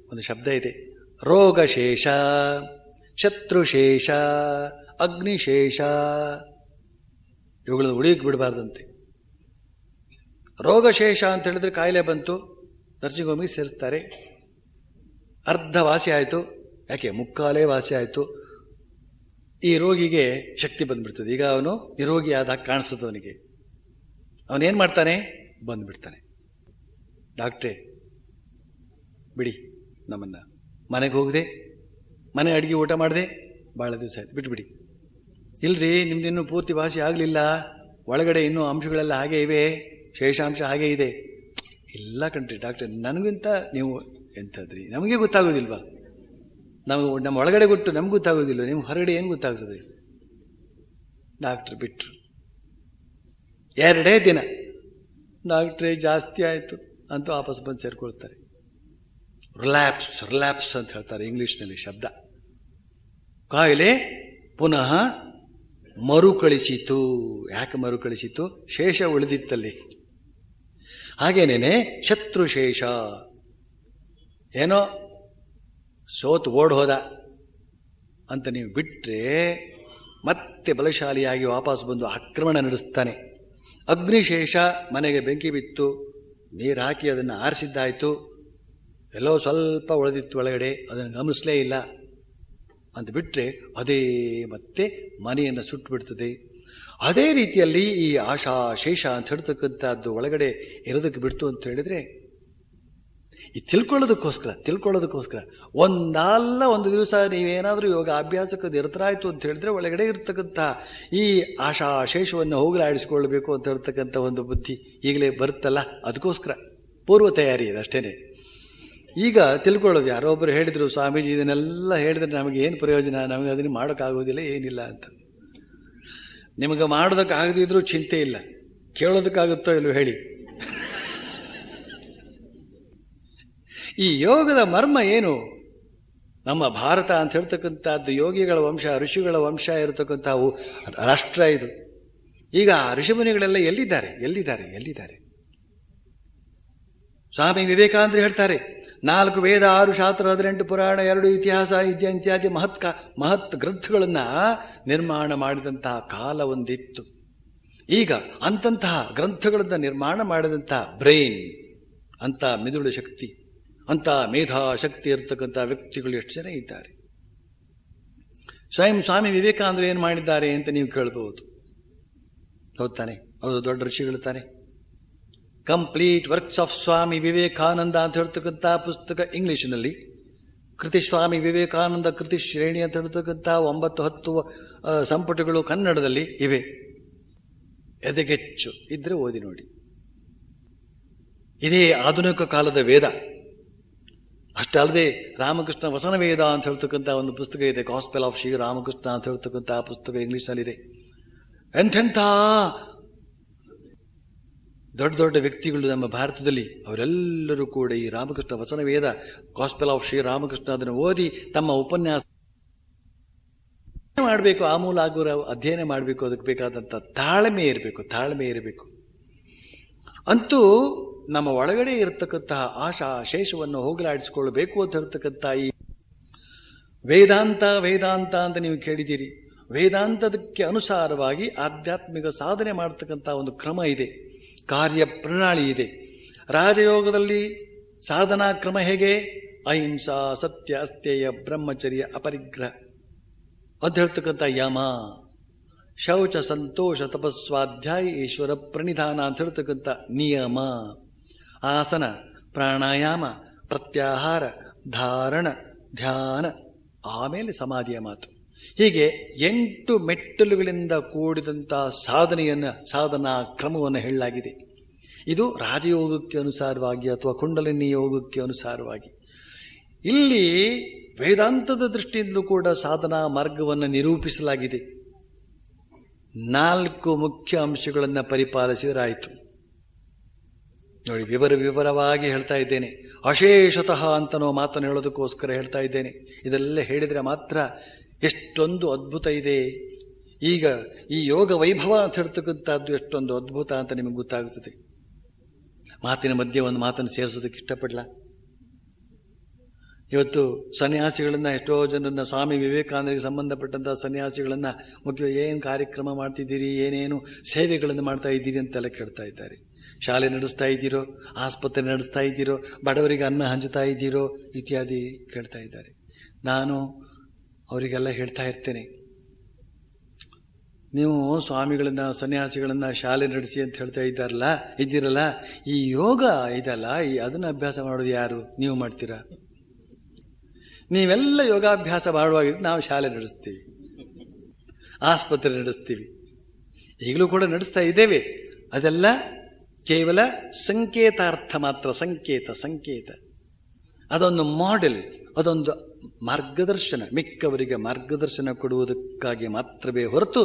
ಒಂದು ಶಬ್ದ ಇದೆ, ರೋಗಶೇಷ, ಶತ್ರುಶೇಷ, ಅಗ್ನಿಶೇಷ, ಇವುಗಳನ್ನು ಉಳಿಯಕ್ಕೆ ಬಿಡಬಾರ್ದಂತೆ. ರೋಗಶೇಷ ಅಂತ ಹೇಳಿದ್ರೆ ಕಾಯಿಲೆ ಬಂತು, ನರ್ಸಿಂಗ್ ಹೋಮಿಗೆ ಸೇರಿಸ್ತಾರೆ, ಅರ್ಧ ವಾಸಿ ಆಯಿತು, ಯಾಕೆ ಮುಕ್ಕಾಲೇ ವಾಸಿ ಆಯಿತು, ಈ ರೋಗಿಗೆ ಶಕ್ತಿ ಬಂದ್ಬಿಡ್ತದೆ. ಈಗ ಅವನು ನಿರೋಗಿ ಆದಾಗ ಕಾಣಿಸ್ತದೆ ಅವನಿಗೆ. ಅವನೇನು ಮಾಡ್ತಾನೆ, ಬಂದ್ಬಿಡ್ತಾನೆ, ಡಾಕ್ಟ್ರೇ ಬಿಡಿ ನಮ್ಮನ್ನು, ಮನೆಗೆ ಹೋಗದೆ, ಮನೆ ಅಡುಗೆ ಊಟ ಮಾಡಿದೆ, ಭಾಳ ದಿವಸ ಆಯ್ತು, ಬಿಟ್ಬಿಡಿ. ಇಲ್ರಿ ನಿಮ್ದಿನ್ನೂ ಪೂರ್ತಿ ವಾಸಿ ಆಗಲಿಲ್ಲ, ಒಳಗಡೆ ಇನ್ನೂ ಅಂಶಗಳೆಲ್ಲ ಹಾಗೆ ಇವೆ, ಶೇಷಾಂಶ ಹಾಗೆ ಇದೆ. ಇಲ್ಲ ಕಣ್ರಿ ಡಾಕ್ಟ್ರೆ, ನನಗಿಂತ ನೀವು ಎಂಥದ್ರಿ, ನಮಗೆ ಗೊತ್ತಾಗೋದಿಲ್ವಾ? ನಮ್ಮ ಒಳಗಡೆ ಗೊತ್ತು ನಮ್ಗೆ ಗೊತ್ತಾಗೋದಿಲ್ಲ, ನಿಮ್ಗೆ ಹೊರಗಡೆ ಏನು ಗೊತ್ತಾಗ್ತದೆ? ಡಾಕ್ಟ್ರ್ ಬಿಟ್ರು. 2 ದಿನ ಡಾಕ್ಟ್ರೇ ಜಾಸ್ತಿ ಆಯಿತು ಅಂತ ವಾಪಸ್ ಬಂದು ಸೇರ್ಕೊಳ್ತಾರೆ. ರಿಲ್ಯಾಪ್ಸ್ ಅಂತ ಹೇಳ್ತಾರೆ ಇಂಗ್ಲಿಷ್ನಲ್ಲಿ ಶಬ್ದ. ಕಾಯಿಲೆ ಪುನಃ ಮರುಕಳಿಸಿತು. ಯಾಕೆ ಮರುಕಳಿಸಿತು? ಶೇಷ ಉಳಿದಿತ್ತಲ್ಲಿ. ಹಾಗೇನೇನೆ ಶತ್ರುಶೇಷ, ಏನೋ ಸೋತು ಓಡ್ ಹೋದ ಅಂತ ನೀವು ಬಿಟ್ಟರೆ ಮತ್ತೆ ಬಲಶಾಲಿಯಾಗಿ ವಾಪಸ್ ಬಂದು ಆಕ್ರಮಣ ನಡೆಸ್ತಾನೆ. ಅಗ್ನಿಶೇಷ, ಮನೆಗೆ ಬೆಂಕಿ ಬಿತ್ತು, ನೀರು ಹಾಕಿ ಅದನ್ನು ಆರಿಸಿದ್ದಾಯಿತು, ಎಲ್ಲೋ ಸ್ವಲ್ಪ ಉಳಿದಿತ್ತು ಒಳಗಡೆ, ಅದನ್ನು ಗಮನಿಸಲೇ ಇಲ್ಲ ಅಂತ ಬಿಟ್ಟರೆ ಅದೇ ಮತ್ತೆ ಮನೆಯನ್ನು ಸುಟ್ಟು ಬಿಡ್ತದೆ. ಅದೇ ರೀತಿಯಲ್ಲಿ ಈ ಆಶಾ ಶೇಷ ಅಂತ ಹೇಳ್ತಕ್ಕಂಥದ್ದು ಒಳಗಡೆ ಇರೋದಕ್ಕೆ ಬಿಡ್ತು ಅಂತ ಹೇಳಿದ್ರೆ, ಈ ತಿಳ್ಕೊಳ್ಳೋದಕ್ಕೋಸ್ಕರ ಒಂದಲ್ಲ ಒಂದು ದಿವಸ ನೀವೇನಾದರೂ ಯೋಗ ಅಭ್ಯಾಸಕ್ಕೆ ನಿರತರಾಯಿತು ಅಂತ ಹೇಳಿದ್ರೆ ಒಳಗಡೆ ಇರ್ತಕ್ಕಂಥ ಈ ಆಶಾ ಶೇಷವನ್ನು ಹೋಗಲಾಡಿಸ್ಕೊಳ್ಬೇಕು ಅಂತ ಹೇಳ್ತಕ್ಕಂಥ ಒಂದು ಬುದ್ಧಿ ಈಗಲೇ ಬರುತ್ತಲ್ಲ, ಅದಕ್ಕೋಸ್ಕರ ಪೂರ್ವ ತಯಾರಿ ಇದೆ ಅಷ್ಟೇನೆ. ಈಗ ತಿಳ್ಕೊಳ್ಳೋದು, ಯಾರೋ ಒಬ್ಬರು ಹೇಳಿದರು, ಸ್ವಾಮೀಜಿ ಇದನ್ನೆಲ್ಲ ಹೇಳಿದ್ರೆ ನಮಗೆ ಏನು ಪ್ರಯೋಜನ, ನಮಗೆ ಅದನ್ನು ಮಾಡೋಕ್ಕಾಗೋದಿಲ್ಲ, ಏನಿಲ್ಲ ಅಂತ. ನಿಮಗೆ ಮಾಡೋದಕ್ಕಾಗದಿದ್ರೂ ಚಿಂತೆ ಇಲ್ಲ, ಕೇಳೋದಕ್ಕಾಗುತ್ತೋ ಇಲ್ಲೋ ಹೇಳಿ. ಈ ಯೋಗದ ಮರ್ಮ ಏನು? ನಮ್ಮ ಭಾರತ ಅಂತ ಹೇಳ್ತಕ್ಕಂಥದ್ದು ಯೋಗಿಗಳ ವಂಶ, ಋಷಿಗಳ ವಂಶ ಇರತಕ್ಕಂಥ ರಾಷ್ಟ್ರ ಇದು. ಈಗ ಋಷಿಮುನಿಗಳೆಲ್ಲ ಎಲ್ಲಿದ್ದಾರೆ? ಸ್ವಾಮಿ ವಿವೇಕಾನಂದರು ಹೇಳ್ತಾರೆ, 4 ವೇದ, 6 ಶಾಸ್ತ್ರ, 18 ಪುರಾಣ, 2 ಇತಿಹಾಸ ಇತ್ಯಾದಿ ಮಹತ್ ಗ್ರಂಥಗಳನ್ನು ನಿರ್ಮಾಣ ಮಾಡಿದಂತಹ ಕಾಲ ಒಂದಿತ್ತು. ಈಗ ಅಂತಹ ಗ್ರಂಥಗಳನ್ನು ನಿರ್ಮಾಣ ಮಾಡಿದಂತಹ ಬ್ರೈನ್ ಅಂತ ಮಿದುಳು ಶಕ್ತಿ, ಅಂತ ಮೇಧಾಶಕ್ತಿ ಇರತಕ್ಕಂಥ ವ್ಯಕ್ತಿಗಳು ಎಷ್ಟು ಜನ ಇದ್ದಾರೆ. ಸ್ವಯಂ ಸ್ವಾಮಿ ವಿವೇಕಾನಂದರು ಏನು ಮಾಡಿದ್ದಾರೆ ಅಂತ ನೀವು ಕೇಳಬಹುದು. ಹೌದು ತಾನೆ? ಅವರು ದೊಡ್ಡ ಋಷಿಗಳು ತಾನೆ. Complete works of Swami Vivekananda ಅಂತ ಹೇಳ್ತಕ್ಕಂಥ ಪುಸ್ತಕ ಇಂಗ್ಲಿಷ್ನಲ್ಲಿ, ಕೃತಿ ಸ್ವಾಮಿ ವಿವೇಕಾನಂದ ಕೃತಿ ಶ್ರೇಣಿ ಅಂತ ಹೇಳ್ತಕ್ಕಂಥ 9-10 ಸಂಪುಟಗಳು ಕನ್ನಡದಲ್ಲಿ ಇವೆ. ಎದೆಗೆಚ್ಚು ಇದ್ರೆ ಓದಿ ನೋಡಿ. ಇದೇ ಆಧುನಿಕ ಕಾಲದ ವೇದ. ಅಷ್ಟಲ್ಲದೆ ರಾಮಕೃಷ್ಣ ವಚನ ವೇದ ಅಂತ ಹೇಳ್ತಕ್ಕಂಥ ಒಂದು ಪುಸ್ತಕ ಇದೆ. ಗಾಸ್ಪೆಲ್ ಆಫ್ ಶ್ರೀ ರಾಮಕೃಷ್ಣ ಅಂತ ಹೇಳ್ತಕ್ಕಂಥ ಪುಸ್ತಕ ಇಂಗ್ಲಿಷ್ನಲ್ಲಿದೆ. ಎಂಥೆಂಥ ದೊಡ್ಡ ದೊಡ್ಡ ವ್ಯಕ್ತಿಗಳು ನಮ್ಮ ಭಾರತದಲ್ಲಿ, ಅವರೆಲ್ಲರೂ ಕೂಡ ಈ ರಾಮಕೃಷ್ಣ ವಚನ ವೇದ ಗಾಸ್ಪೆಲ್ ಆಫ್ ಶ್ರೀ ರಾಮಕೃಷ್ಣ ಅದನ್ನು ಓದಿ ತಮ್ಮ ಉಪನ್ಯಾಸ ಮಾಡಬೇಕು. ಆಮೂಲ ಆಗುವ ಅಧ್ಯಯನ ಮಾಡಬೇಕು. ಅದಕ್ಕೆ ಬೇಕಾದಂಥ ತಾಳ್ಮೆ ಇರಬೇಕು. ಅಂತೂ ನಮ್ಮ ಒಳಗಡೆ ಇರತಕ್ಕಂತಹ ಆಶಾ ಶೇಷವನ್ನು ಹೋಗಲಾಡಿಸಿಕೊಳ್ಳಬೇಕು ಅಂತ ಹೇಳ್ತಕ್ಕಂಥ ಈ ವೇದಾಂತ ಅಂತ ನೀವು ಕೇಳಿದ್ದೀರಿ. ವೇದಾಂತದಕ್ಕೆ ಅನುಸಾರವಾಗಿ ಆಧ್ಯಾತ್ಮಿಕ ಸಾಧನೆ ಮಾಡತಕ್ಕಂಥ ಒಂದು ಕ್ರಮ ಇದೆ, ಕಾರ್ಯ ಪ್ರಣಾಳಿ ಇದೆ. ರಾಜಯೋಗದಲ್ಲಿ ಸಾಧನಾ ಕ್ರಮ ಹೇಗೆ? ಅಹಿಂಸಾ, ಸತ್ಯ, ಅಸ್ಥೇಯ, ಬ್ರಹ್ಮಚರ್ಯ, ಅಪರಿಗ್ರಹ ಅಂತ ಹೇಳ್ತಕ್ಕಂಥ ಯಮ, ಶೌಚ, ಸಂತೋಷ, ತಪಸ್ವಾಧ್ಯಾಯ, ಈಶ್ವರ ಪ್ರಣಿಧಾನ ಅಂತ ಹೇಳ್ತಕ್ಕಂಥ ನಿಯಮ, ಆಸನ, ಪ್ರಾಣಾಯಾಮ, ಪ್ರತ್ಯಾಹಾರ, ಧಾರಣ, ಧ್ಯಾನ, ಆಮೇಲೆ ಸಮಾಧಿಯ ಮಾತು. ಹೀಗೆ 8 ಮೆಟ್ಟಲುಗಳಿಂದ ಕೂಡಿದಂಥ ಸಾಧನಾ ಕ್ರಮವನ್ನು ಹೇಳಲಾಗಿದೆ. ಇದು ರಾಜಯೋಗಕ್ಕೆ ಅನುಸಾರವಾಗಿ ಅಥವಾ ಕುಂಡಲಿನಿ ಯೋಗಕ್ಕೆ ಅನುಸಾರವಾಗಿ. ಇಲ್ಲಿ ವೇದಾಂತದ ದೃಷ್ಟಿಯಿಂದಲೂ ಕೂಡ ಸಾಧನಾ ಮಾರ್ಗವನ್ನು ನಿರೂಪಿಸಲಾಗಿದೆ. 4 ಮುಖ್ಯ ಅಂಶಗಳನ್ನು ಪರಿಪಾಲಿಸಿದರಾಯಿತು ನೋಡಿ. ವಿವರವಾಗಿ ಹೇಳ್ತಾ ಇದ್ದೇನೆ. ಅಶೇಷತಃ ಅಂತನೋ ಮಾತನ್ನು ಹೇಳೋದಕ್ಕೋಸ್ಕರ ಹೇಳ್ತಾ ಇದ್ದೇನೆ. ಇದೆಲ್ಲ ಹೇಳಿದರೆ ಮಾತ್ರ ಎಷ್ಟೊಂದು ಅದ್ಭುತ ಇದೆ. ಈಗ ಈ ಯೋಗ ವೈಭವ ಅಂತ ಹೇಳ್ತಕ್ಕಂಥದ್ದು ಎಷ್ಟೊಂದು ಅದ್ಭುತ ಅಂತ ನಿಮಗೆ ಗೊತ್ತಾಗುತ್ತದೆ. ಮಾತಿನ ಮಧ್ಯೆ ಒಂದು ಮಾತನ್ನು ಸೇರಿಸೋದಕ್ಕೆ ಇಷ್ಟಪಡಲ್ಲ. ಇವತ್ತು ಸನ್ಯಾಸಿಗಳನ್ನ, ಎಷ್ಟೋ ಜನರನ್ನ, ಸ್ವಾಮಿ ವಿವೇಕಾನಂದರಿಗೆ ಸಂಬಂಧಪಟ್ಟಂತಹ ಸನ್ಯಾಸಿಗಳನ್ನ ಮುಖ್ಯ ಏನು ಕಾರ್ಯಕ್ರಮ ಮಾಡ್ತಿದ್ದೀರಿ, ಏನೇನು ಸೇವೆಗಳನ್ನು ಮಾಡ್ತಾ ಇದ್ದೀರಿ ಅಂತೆಲ್ಲ ಕೇಳ್ತಾ ಇದ್ದಾರೆ. ಶಾಲೆ ನಡೆಸ್ತಾ ಇದ್ದೀರೋ, ಆಸ್ಪತ್ರೆ ನಡೆಸ್ತಾ ಇದ್ದೀರೋ, ಬಡವರಿಗೆ ಅನ್ನ ಹಂಚುತ್ತಾ ಇದ್ದೀರೋ ಇತ್ಯಾದಿ ಕೇಳ್ತಾ ಇದ್ದಾರೆ. ನಾನು ಅವರಿಗೆಲ್ಲ ಹೇಳ್ತಾ ಇರ್ತೇನೆ, ನೀವು ಸ್ವಾಮಿಗಳನ್ನ, ಸನ್ಯಾಸಿಗಳನ್ನ ಶಾಲೆ ನಡೆಸಿ ಅಂತ ಹೇಳ್ತಾ ಇದ್ದೀರಲ್ಲ, ಈ ಯೋಗ ಇದಲ್ಲ, ಅದನ್ನ ಅಭ್ಯಾಸ ಮಾಡೋದು ಯಾರು? ನೀವು ಮಾಡ್ತೀರಾ? ನೀವೆಲ್ಲ ಯೋಗಾಭ್ಯಾಸ ಮಾಡುವಾಗಿದ್ದು ನಾವು ಶಾಲೆ ನಡೆಸ್ತೀವಿ, ಆಸ್ಪತ್ರೆ ನಡೆಸ್ತೀವಿ, ಈಗಲೂ ಕೂಡ ನಡೆಸ್ತಾ ಇದ್ದೇವೆ. ಅದೆಲ್ಲ ಕೇವಲ ಸಂಕೇತಾರ್ಥ ಮಾತ್ರ. ಸಂಕೇತ ಅದೊಂದು ಮಾಡೆಲ್, ಅದೊಂದು ಮಾರ್ಗದರ್ಶನ, ಮಿಕ್ಕವರಿಗೆ ಮಾರ್ಗದರ್ಶನ ಕೊಡುವುದಕ್ಕಾಗಿ ಮಾತ್ರವೇ ಹೊರತು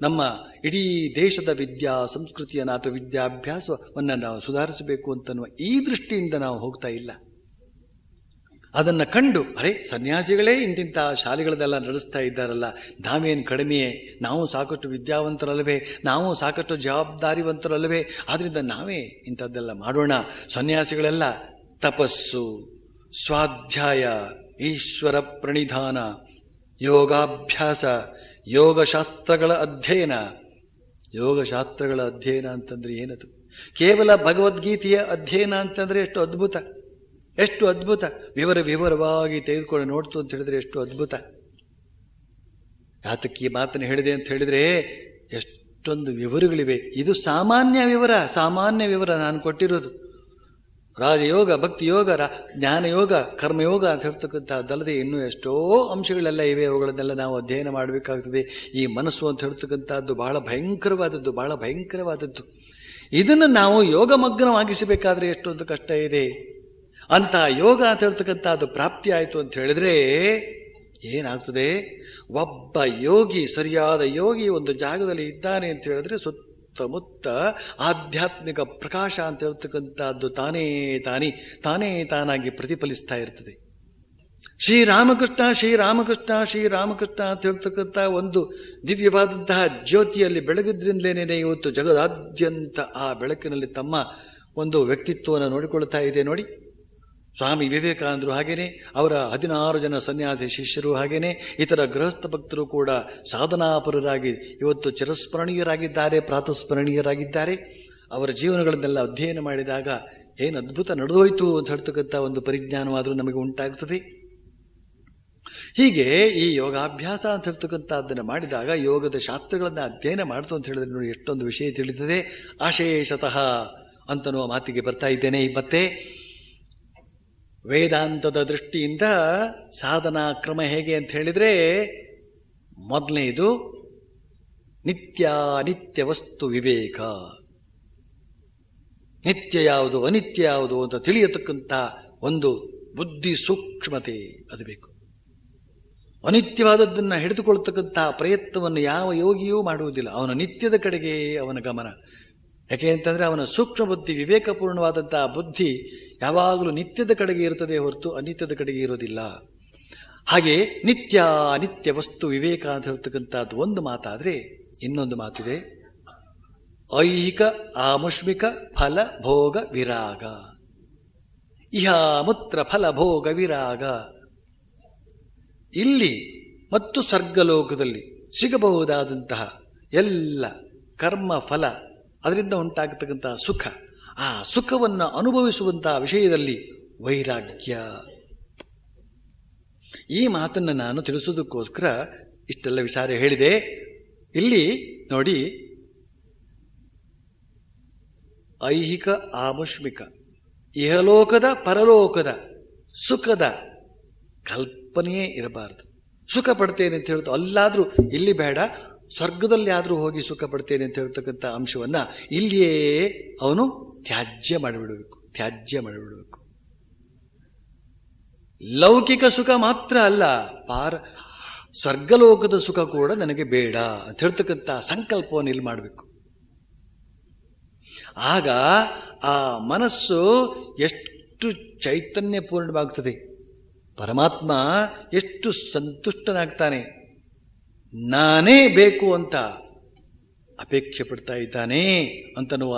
ನಮ್ಮ ಇಡೀ ದೇಶದ ವಿದ್ಯಾ ಸಂಸ್ಕೃತಿಯನ್ನು ಅಥವಾ ವಿದ್ಯಾಭ್ಯಾಸವನ್ನು ನಾವು ಸುಧಾರಿಸಬೇಕು ಅಂತನ್ನುವ ಈ ದೃಷ್ಟಿಯಿಂದ ನಾವು ಹೋಗ್ತಾ ಇಲ್ಲ. ಅದನ್ನು ಕಂಡು ಸನ್ಯಾಸಿಗಳೇ ಇಂತಿಂಥ ಶಾಲೆಗಳದೆಲ್ಲ ನಡೆಸ್ತಾ ಇದ್ದಾರಲ್ಲ, ನಾವೇನು ಕಡಿಮೆಯೇ? ನಾವು ಸಾಕಷ್ಟು ವಿದ್ಯಾವಂತರಲ್ಲವೇ? ನಾವು ಸಾಕಷ್ಟು ಜವಾಬ್ದಾರಿವಂತರಲ್ಲವೇ? ಆದ್ರಿಂದ ನಾವೇ ಇಂಥದ್ದೆಲ್ಲ ಮಾಡೋಣ. ಸನ್ಯಾಸಿಗಳೆಲ್ಲ ತಪಸ್ಸು, ಸ್ವಾಧ್ಯಾಯ, ಈಶ್ವರ ಪ್ರಣಿಧಾನ, ಯೋಗಾಭ್ಯಾಸ, ಯೋಗಶಾಸ್ತ್ರಗಳ ಅಧ್ಯಯನ. ಯೋಗಶಾಸ್ತ್ರಗಳ ಅಧ್ಯಯನ ಅಂತಂದ್ರೆ ಏನದು? ಕೇವಲ ಭಗವದ್ಗೀತೆಯ ಅಧ್ಯಯನ ಅಂತಂದ್ರೆ ಎಷ್ಟು ಅದ್ಭುತ. ವಿವರವಾಗಿ ತೆಗೆದುಕೊಂಡು ನೋಡ್ತು ಅಂತ ಹೇಳಿದ್ರೆ ಎಷ್ಟು ಅದ್ಭುತ. ಯಾತಕ್ಕೆ ಈ ಮಾತನ್ನು ಹೇಳಿದೆ ಅಂತ ಹೇಳಿದ್ರೆ ಎಷ್ಟೊಂದು ವಿವರಗಳಿವೆ. ಇದು ಸಾಮಾನ್ಯ ವಿವರ ನಾನು ಕೊಟ್ಟಿರೋದು. ರಾಜಯೋಗ, ಭಕ್ತಿ ಯೋಗ, ಜ್ಞಾನಯೋಗ, ಕರ್ಮಯೋಗ ಅಂತ ಹೇಳ್ತಕ್ಕಂಥದ್ದಲ್ಲದೆ ಇನ್ನೂ ಎಷ್ಟೋ ಅಂಶಗಳೆಲ್ಲ ಇವೆ. ಅವುಗಳನ್ನೆಲ್ಲ ನಾವು ಅಧ್ಯಯನ ಮಾಡಬೇಕಾಗ್ತದೆ. ಈ ಮನಸ್ಸು ಅಂತ ಹೇಳ್ತಕ್ಕಂಥದ್ದು ಬಹಳ ಭಯಂಕರವಾದದ್ದು. ಇದನ್ನು ನಾವು ಯೋಗಮಗ್ನವಾಗಿಸಬೇಕಾದ್ರೆ ಎಷ್ಟೊಂದು ಕಷ್ಟ ಇದೆ. ಅಂತ ಯೋಗ ಅಂತ ಹೇಳ್ತಕ್ಕಂಥದ್ದು ಪ್ರಾಪ್ತಿ ಆಯಿತು ಅಂತ ಹೇಳಿದ್ರೆ ಏನಾಗ್ತದೆ? ಒಬ್ಬ ಯೋಗಿ, ಸರಿಯಾದ ಯೋಗಿ ಒಂದು ಜಾಗದಲ್ಲಿ ಇದ್ದಾನೆ ಅಂತ ಹೇಳಿದ್ರೆ ಸುತ್ತಮುತ್ತ ಆಧ್ಯಾತ್ಮಿಕ ಪ್ರಕಾಶ ಅಂತ ಹೇಳ್ತಕ್ಕಂಥದ್ದು ತಾನಾಗಿ ಪ್ರತಿಫಲಿಸ್ತಾ ಇರ್ತದೆ. ಶ್ರೀರಾಮಕೃಷ್ಣ ಅಂತ ಹೇಳ್ತಕ್ಕಂಥ ಒಂದು ದಿವ್ಯವಾದಂತಹ ಜ್ಯೋತಿಯಲ್ಲಿ ಬೆಳಗಿದ್ರಿಂದಲೇನೆ ಇವತ್ತು ಜಗದಾದ್ಯಂತ ಆ ಬೆಳಕಿನಲ್ಲಿ ತಮ್ಮ ಒಂದು ವ್ಯಕ್ತಿತ್ವವನ್ನು ನೋಡಿಕೊಳ್ತಾ ಇದೆ. ನೋಡಿ, ಸ್ವಾಮಿ ವಿವೇಕಾನಂದರು ಹಾಗೇನೆ, ಅವರ 16 ಜನ ಸನ್ಯಾಸಿ ಶಿಷ್ಯರು ಹಾಗೇನೆ, ಇತರ ಗೃಹಸ್ಥ ಭಕ್ತರು ಕೂಡ ಸಾಧನಾಪರರಾಗಿ ಇವತ್ತು ಚಿರಸ್ಮರಣೀಯರಾಗಿದ್ದಾರೆ, ಪ್ರಾತಸ್ಮರಣೀಯರಾಗಿದ್ದಾರೆ. ಅವರ ಜೀವನಗಳನ್ನೆಲ್ಲ ಅಧ್ಯಯನ ಮಾಡಿದಾಗ ಏನು ಅದ್ಭುತ ನಡೆದೋಯ್ತು ಅಂತ ಹೇಳ್ತಕ್ಕಂಥ ಒಂದು ಪರಿಜ್ಞಾನವಾದರೂ ನಮಗೆ ಉಂಟಾಗ್ತದೆ. ಹೀಗೆ ಈ ಯೋಗಾಭ್ಯಾಸ ಅಂತ ಹೇಳ್ತಕ್ಕಂಥದ್ದನ್ನು ಮಾಡಿದಾಗ, ಯೋಗದ ಶಾಸ್ತ್ರಗಳನ್ನು ಅಧ್ಯಯನ ಮಾಡ್ತು ಅಂತ ಹೇಳಿದ್ರೆ ನೋಡಿ ಎಷ್ಟೊಂದು ವಿಷಯ ತಿಳಿತದೆ. ಅಶೇಷತಃ ಅಂತನೋ ಮಾತಿಗೆ ಬರ್ತಾ ಇದ್ದೇನೆ. ಮತ್ತೆ ವೇದಾಂತದ ದೃಷ್ಟಿಯಿಂದ ಸಾಧನಾ ಕ್ರಮ ಹೇಗೆ ಅಂತ ಹೇಳಿದ್ರೆ, ಮೊದಲನೇದು ನಿತ್ಯ ವಸ್ತು ವಿವೇಕ. ನಿತ್ಯ ಯಾವುದು ಅನಿತ್ಯ ಯಾವುದು ಅಂತ ತಿಳಿಯತಕ್ಕಂಥ ಒಂದು ಬುದ್ಧಿ ಸೂಕ್ಷ್ಮತೆ ಅದು ಬೇಕು. ಅನಿತ್ಯವಾದದ್ದನ್ನು ಹಿಡಿದುಕೊಳ್ತಕ್ಕಂಥ ಪ್ರಯತ್ನವನ್ನು ಯಾವ ಯೋಗಿಯೂ ಮಾಡುವುದಿಲ್ಲ. ಅವನ ನಿತ್ಯದ ಕಡೆಗೆ ಅವನ ಗಮನ. ಯಾಕೆ ಅಂತಂದರೆ ಅವನ ಸೂಕ್ಷ್ಮ ಬುದ್ಧಿ, ವಿವೇಕಪೂರ್ಣವಾದಂತಹ ಬುದ್ಧಿ ಯಾವಾಗಲೂ ನಿತ್ಯದ ಕಡೆಗೆ ಇರುತ್ತದೆ ಹೊರತು ಅನಿತ್ಯದ ಕಡೆಗೆ ಇರೋದಿಲ್ಲ. ಹಾಗೆ ನಿತ್ಯ ವಸ್ತು ವಿವೇಕ ಅಂತ ಹೇಳ್ತಕ್ಕಂಥದ್ದು ಒಂದು ಮಾತಾದರೆ, ಇನ್ನೊಂದು ಮಾತಿದೆ ಐಹಿಕ ಆಮುಷ್ಮಿಕ ಫಲ ಭೋಗ ವಿರಾಗ. ಇಹಾಮುತ್ರ ಫಲ ಭೋಗ ವಿರಾಗ. ಇಲ್ಲಿ ಮತ್ತು ಸ್ವರ್ಗಲೋಕದಲ್ಲಿ ಸಿಗಬಹುದಾದಂತಹ ಎಲ್ಲ ಕರ್ಮ ಫಲ, ಅದರಿಂದ ಉಂಟಾಗತಕ್ಕಂತಹ ಸುಖ, ಆ ಸುಖವನ್ನು ಅನುಭವಿಸುವಂತಹ ವಿಷಯದಲ್ಲಿ ವೈರಾಗ್ಯ. ಈ ಮಾತನ್ನು ನಾನು ತಿಳಿಸೋದಕ್ಕೋಸ್ಕರ ಇಷ್ಟೆಲ್ಲ ವಿಚಾರ ಹೇಳಿದೆ. ಇಲ್ಲಿ ನೋಡಿ, ಐಹಿಕ ಆಮುಷ್ಮಿಕ, ಇಹಲೋಕದ ಪರಲೋಕದ ಸುಖದ ಕಲ್ಪನೆಯೇ ಇರಬಾರದು. ಸುಖ ಪಡ್ತೇನೆ ಅಂತ ಹೇಳ್ತು ಅಲ್ಲಾದ್ರೂ, ಇಲ್ಲಿ ಬೇಡ, ಸ್ವರ್ಗದಲ್ಲಿ ಆದರೂ ಹೋಗಿ ಸುಖ ಪಡ್ತೇನೆ ಅಂತ ಹೇಳ್ತಕ್ಕಂಥ ಅಂಶವನ್ನ ಇಲ್ಲಿಯೇ ಅವನು ತ್ಯಾಜ್ಯ ಮಾಡಿಬಿಡಬೇಕು. ಲೌಕಿಕ ಸುಖ ಮಾತ್ರ ಅಲ್ಲ, ಸ್ವರ್ಗಲೋಕದ ಸುಖ ಕೂಡ ನನಗೆ ಬೇಡ ಅಂತ ಹೇಳ್ತಕ್ಕಂಥ ಸಂಕಲ್ಪವನ್ನು ಇಲ್ಲಿ ಮಾಡಬೇಕು. ಆಗ ಆ ಮನಸ್ಸು ಎಷ್ಟು ಚೈತನ್ಯಪೂರ್ಣವಾಗ್ತದೆ, ಪರಮಾತ್ಮ ಎಷ್ಟು ಸಂತುಷ್ಟನಾಗ್ತಾನೆ, ನಾನೇ ಬೇಕು ಅಂತ ಅಪೇಕ್ಷೆ ಪಡ್ತಾ ಇದ್ದಾನೆ ಅಂತನ್ನುವ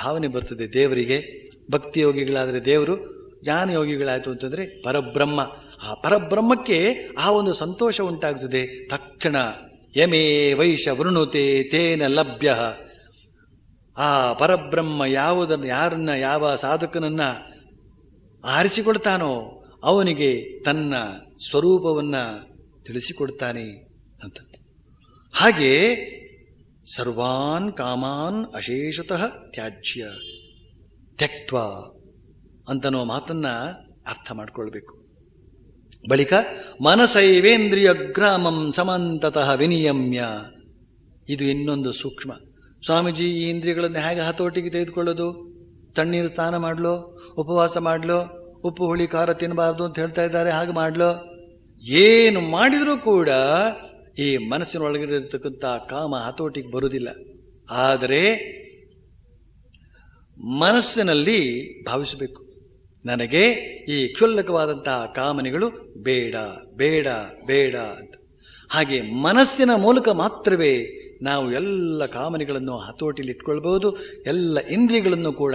ಭಾವನೆ ಬರ್ತದೆ ದೇವರಿಗೆ. ಭಕ್ತಿ ಯೋಗಿಗಳಾದರೆ ದೇವರು, ಜ್ಞಾನ ಯೋಗಿಗಳಾಯಿತು ಅಂತಂದರೆ ಪರಬ್ರಹ್ಮ. ಆ ಪರಬ್ರಹ್ಮಕ್ಕೆ ಆ ಒಂದು ಸಂತೋಷ ಉಂಟಾಗ್ತದೆ. ತಕ್ಷಣ ಯಮೇ ವೈಷ ವೃಣುತೆ ತೇನ ಲಭ್ಯ. ಆ ಪರಬ್ರಹ್ಮ ಯಾರನ್ನ, ಯಾವ ಸಾಧಕನನ್ನ ಆರಿಸಿಕೊಡ್ತಾನೋ ಅವನಿಗೆ ತನ್ನ ಸ್ವರೂಪವನ್ನ ತಿಳಿಸಿಕೊಡ್ತಾನೆ ಅಂತ. ಹಾಗೆ ಸರ್ವಾನ್ ಕಾಮಾನ್ ಅಶೇಷತಃ ತ್ಯಾಜ್ಯ ತ್ಯಕ್ತ್ವ ಅಂತನೋ ಮಾತನ್ನ ಅರ್ಥ ಮಾಡಿಕೊಳ್ಬೇಕು. ಬಳಿಕ ಮನಸೈವೇಂದ್ರಿಯ ಗ್ರಾಮಂ ಸಮಂತತಃ ವಿನಿಯಮ್ಯ. ಇದು ಇನ್ನೊಂದು ಸೂಕ್ಷ್ಮ. ಸ್ವಾಮೀಜಿ ಈ ಇಂದ್ರಿಯಗಳನ್ನು ಹೇಗೆ ಹತೋಟಿಗೆ ತೆಗೆದುಕೊಳ್ಳೋದು? ತಣ್ಣೀರು ಸ್ನಾನ ಮಾಡ್ಲೋ, ಉಪವಾಸ ಮಾಡ್ಲೋ, ಉಪ್ಪು ಹುಳಿ ಖಾರ ತಿನ್ನಬಾರ್ದು ಅಂತ ಹೇಳ್ತಾ ಇದ್ದಾರೆ, ಹಾಗೆ ಮಾಡ್ಲೋ? ಏನು ಮಾಡಿದರೂ ಕೂಡ ಈ ಮನಸ್ಸಿನೊಳಗಡೆ ಇರತಕ್ಕಂಥ ಕಾಮ ಹತೋಟಿಗೆ ಬರುವುದಿಲ್ಲ. ಆದರೆ ಮನಸ್ಸಿನಲ್ಲಿ ಭಾವಿಸಬೇಕು, ನನಗೆ ಈ ಕ್ಷುಲ್ಲಕವಾದಂತಹ ಕಾಮನೆಗಳು ಬೇಡ ಬೇಡ ಬೇಡ ಅಂತ. ಹಾಗೆ ಮನಸ್ಸಿನ ಮೂಲಕ ಮಾತ್ರವೇ ನಾವು ಎಲ್ಲ ಕಾಮನೆಗಳನ್ನು ಹತೋಟಿಯಲ್ಲಿ ಇಟ್ಕೊಳ್ಬಹುದು, ಎಲ್ಲ ಇಂದ್ರಿಯಗಳನ್ನು ಕೂಡ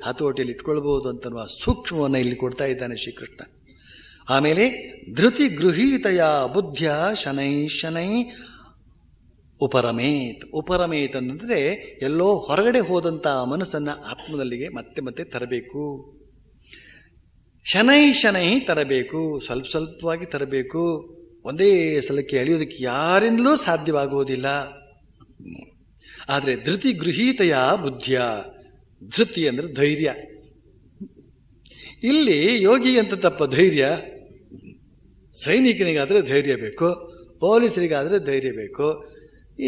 ಹತೋಟಿಯಲ್ಲಿ ಇಟ್ಕೊಳ್ಬಹುದು ಅಂತನ್ನುವ ಸೂಕ್ಷ್ಮವನ್ನು ಇಲ್ಲಿ ಕೊಡ್ತಾ ಇದ್ದಾನೆ ಶ್ರೀಕೃಷ್ಣ. ಆಮೇಲೆ ಧೃತಿ ಗೃಹೀತಯ ಬುದ್ಧಿಯ ಶನೈ ಉಪರಮೇತ್ ಅಂತಂದ್ರೆ ಎಲ್ಲೋ ಹೊರಗಡೆ ಹೋದಂತ ಮನಸ್ಸನ್ನ ಆತ್ಮದಲ್ಲಿಗೆ ಮತ್ತೆ ಮತ್ತೆ ತರಬೇಕು. ಶನೈ ತರಬೇಕು, ಸ್ವಲ್ಪವಾಗಿ ತರಬೇಕು. ಒಂದೇ ಸಲಕ್ಕೆ ಎಳೆಯೋದಕ್ಕೆ ಯಾರಿಂದಲೂ ಸಾಧ್ಯವಾಗುವುದಿಲ್ಲ. ಆದರೆ ಧೃತಿ ಗೃಹೀತಯ ಬುದ್ಧಿಯ, ಧೃತಿ ಅಂದ್ರೆ ಧೈರ್ಯ. ಇಲ್ಲಿ ಯೋಗಿ ಅಂತ ತಪ್ಪ ಧೈರ್ಯ, ಸೈನಿಕನಿಗಾದ್ರೆ ಧೈರ್ಯ ಬೇಕು, ಪೊಲೀಸರಿಗಾದ್ರೆ ಧೈರ್ಯ ಬೇಕು,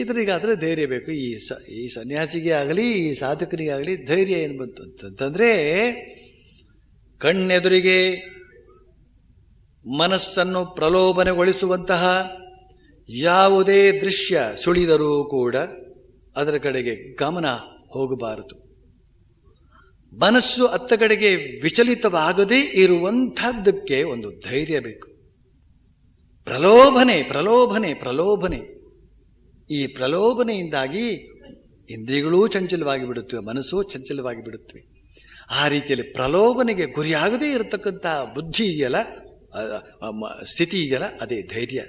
ಇದರಿಗಾದ್ರೆ ಧೈರ್ಯ ಬೇಕು. ಈ ಸನ್ಯಾಸಿಗೆ ಆಗಲಿ ಈ ಸಾಧಕನಿಗಾಗಲಿ ಧೈರ್ಯ ಏನು ಬಂತು ಅಂತಂದ್ರೆ, ಕಣ್ಣೆದುರಿಗೆ ಮನಸ್ಸನ್ನು ಪ್ರಲೋಭನೆಗೊಳಿಸುವಂತಹ ಯಾವುದೇ ದೃಶ್ಯ ಸುಳಿದರೂ ಕೂಡ ಅದರ ಕಡೆಗೆ ಗಮನ ಹೋಗಬಾರದು. ಮನಸ್ಸು ಅತ್ತ ಕಡೆಗೆ ವಿಚಲಿತವಾಗದೇ ಇರುವಂಥದ್ದಕ್ಕೆ ಒಂದು ಧೈರ್ಯ ಬೇಕು. ಪ್ರಲೋಭನೆ ಈ ಪ್ರಲೋಭನೆಯಿಂದಾಗಿ ಇಂದ್ರಿಯಗಳೂ ಚಂಚಲವಾಗಿ ಬಿಡುತ್ತವೆ, ಮನಸ್ಸು ಚಂಚಲವಾಗಿ ಬಿಡುತ್ತವೆ. ಆ ರೀತಿಯಲ್ಲಿ ಪ್ರಲೋಭನೆಗೆ ಗುರಿಯಾಗದೇ ಇರತಕ್ಕಂಥ ಬುದ್ಧಿ ಇದೆಯಲ್ಲ, ಸ್ಥಿತಿ ಇದೆಯಲ್ಲ, ಅದೇ ಧೈರ್ಯ.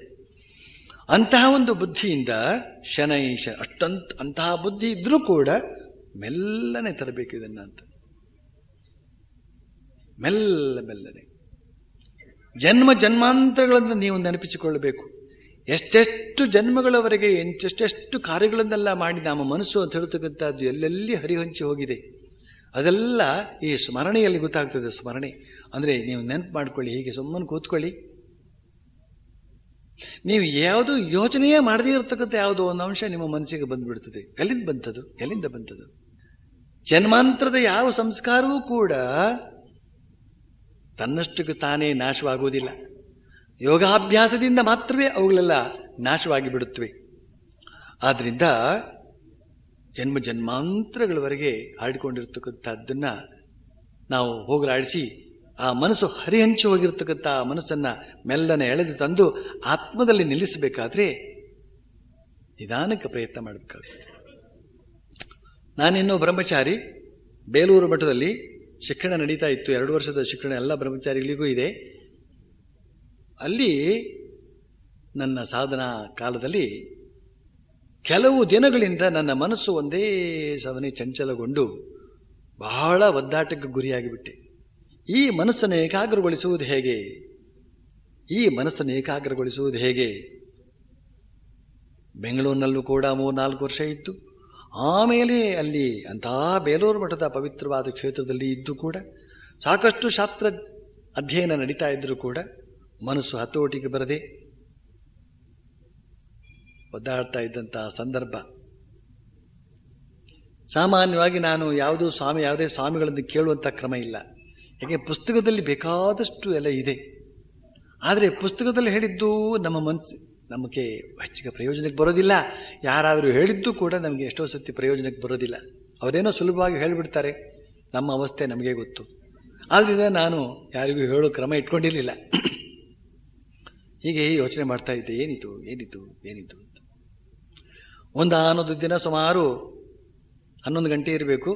ಅಂತಹ ಒಂದು ಬುದ್ಧಿಯಿಂದ ಅಂತಹ ಬುದ್ಧಿ ಇದ್ರೂ ಕೂಡ ಮೆಲ್ಲನೆ ತರಬೇಕು ಇದನ್ನ ಅಂತ. ಮೆಲ್ಲ ಮೆಲ್ಲನೆ ಜನ್ಮ ಜನ್ಮಾಂತರಗಳನ್ನು ನೀವು ನೆನಪಿಸಿಕೊಳ್ಳಬೇಕು. ಎಷ್ಟೆಷ್ಟು ಜನ್ಮಗಳವರೆಗೆ ಎಷ್ಟೆಷ್ಟು ಕಾರ್ಯಗಳನ್ನೆಲ್ಲ ಮಾಡಿ ನಮ್ಮ ಮನಸ್ಸು ಅಂತ ಹೇಳ್ತಕ್ಕಂಥದ್ದು ಎಲ್ಲೆಲ್ಲಿ ಹರಿಹಂಚಿ ಹೋಗಿದೆ, ಅದೆಲ್ಲ ಈ ಸ್ಮರಣೆಯಲ್ಲಿ ಗೊತ್ತಾಗ್ತದೆ. ಸ್ಮರಣೆ ಅಂದರೆ ನೀವು ನೆನಪು ಮಾಡ್ಕೊಳ್ಳಿ, ಹೀಗೆ ಸುಮ್ಮನೆ ಕೂತ್ಕೊಳ್ಳಿ. ನೀವು ಯಾವುದು ಯೋಚನೆಯೇ ಮಾಡದೇ ಇರತಕ್ಕಂಥ ಯಾವುದೋ ಒಂದು ಅಂಶ ನಿಮ್ಮ ಮನಸ್ಸಿಗೆ ಬಂದ್ಬಿಡ್ತದೆ. ಎಲ್ಲಿಂದ ಬಂತದು? ಜನ್ಮಾಂತರದ ಯಾವ ಸಂಸ್ಕಾರವೂ ಕೂಡ ತನ್ನಷ್ಟಕ್ಕೆ ತಾನೇ ನಾಶವಾಗುವುದಿಲ್ಲ. ಯೋಗಾಭ್ಯಾಸದಿಂದ ಮಾತ್ರವೇ ಅವುಗಳೆಲ್ಲ ನಾಶವಾಗಿ ಬಿಡುತ್ತವೆ. ಆದ್ರಿಂದ ಜನ್ಮ ಜನ್ಮಾಂತರಗಳವರೆಗೆ ಆಡಿಕೊಂಡಿರ್ತಕ್ಕಂಥದ್ದನ್ನ ನಾವು ಹೋಗಲಾಡಿಸಿ ಆ ಮನಸ್ಸು ಹರಿಹಂಚಿ ಹೋಗಿರ್ತಕ್ಕಂಥ ಆ ಮನಸ್ಸನ್ನ ಮೆಲ್ಲನೆ ಎಳೆದು ತಂದು ಆತ್ಮದಲ್ಲಿ ನಿಲ್ಲಿಸಬೇಕಾದ್ರೆ ನಿಧಾನಕ್ಕೆ ಪ್ರಯತ್ನ ಮಾಡಬೇಕಾಗ್ತದೆ. ನಾನಿನ್ನೂ ಬ್ರಹ್ಮಚಾರಿ, ಬೇಲೂರು ಮಠದಲ್ಲಿ ಶಿಕ್ಷಣ ನಡೀತಾ ಇತ್ತು. 2 ವರ್ಷದ ಶಿಕ್ಷಣ ಎಲ್ಲ ಬ್ರಹ್ಮಚಾರಿಗಳಿಗೂ ಇದೆ. ಅಲ್ಲಿ ನನ್ನ ಸಾಧನಾ ಕಾಲದಲ್ಲಿ ಕೆಲವು ದಿನಗಳಿಂದ ನನ್ನ ಮನಸ್ಸು ಒಂದೇ ಸವನೆ ಚಂಚಲಗೊಂಡು ಬಹಳ ಒದ್ದಾಟಕ್ಕೆ ಗುರಿಯಾಗಿಬಿಟ್ಟೆ. ಈ ಮನಸ್ಸನ್ನು ಏಕಾಗ್ರಗೊಳಿಸುವುದು ಹೇಗೆ? ಬೆಂಗಳೂರಿನಲ್ಲೂ ಕೂಡ 3-4 ವರ್ಷ ಇತ್ತು. ಆಮೇಲೆ ಅಲ್ಲಿ ಅಂತಹ ಬೇಲೂರು ಮಠದ ಪವಿತ್ರವಾದ ಕ್ಷೇತ್ರದಲ್ಲಿ ಇದ್ದು ಕೂಡ ಸಾಕಷ್ಟು ಶಾಸ್ತ್ರ ಅಧ್ಯಯನ ನಡೀತಾ ಇದ್ದರೂ ಕೂಡ ಮನಸ್ಸು ಹತೋಟಿಗೆ ಬರದೆ ಒದ್ದಾಡ್ತಾ ಇದ್ದಂತಹ ಸಂದರ್ಭ. ಸಾಮಾನ್ಯವಾಗಿ ನಾನು ಯಾವುದೇ ಸ್ವಾಮಿಗಳನ್ನು ಕೇಳುವಂಥ ಕ್ರಮ ಇಲ್ಲ. ಯಾಕೆ ಪುಸ್ತಕದಲ್ಲಿ ಬೇಕಾದಷ್ಟು ಎಲ್ಲ ಇದೆ. ಆದರೆ ಪುಸ್ತಕದಲ್ಲಿ ಹೇಳಿದ್ದು ನಮ್ಮ ಮನಸ್ಸು ನಮಗೆ ಹೆಚ್ಚಿಗೆ ಪ್ರಯೋಜನಕ್ಕೆ ಬರೋದಿಲ್ಲ. ಯಾರಾದರೂ ಹೇಳಿದ್ದು ಕೂಡ ನಮಗೆ ಎಷ್ಟೋ ಸತಿ ಪ್ರಯೋಜನಕ್ಕೆ ಬರೋದಿಲ್ಲ. ಅವರೇನೋ ಸುಲಭವಾಗಿ ಹೇಳಿಬಿಡ್ತಾರೆ. ನಮ್ಮ ಅವಸ್ಥೆ ನಮಗೆ ಗೊತ್ತು. ಆದ್ದರಿಂದ ನಾನು ಯಾರಿಗೂ ಹೇಳೋ ಕ್ರಮ ಇಟ್ಕೊಂಡಿರಲಿಲ್ಲ. ಹೀಗೆ ಯೋಚನೆ ಮಾಡ್ತಾ ಇದ್ದೆ, ಏನಿತು ಅಂತ. ಒಂದಾನೊಂದು ದಿನ ಸುಮಾರು 11 ಗಂಟೆ ಇರಬೇಕು.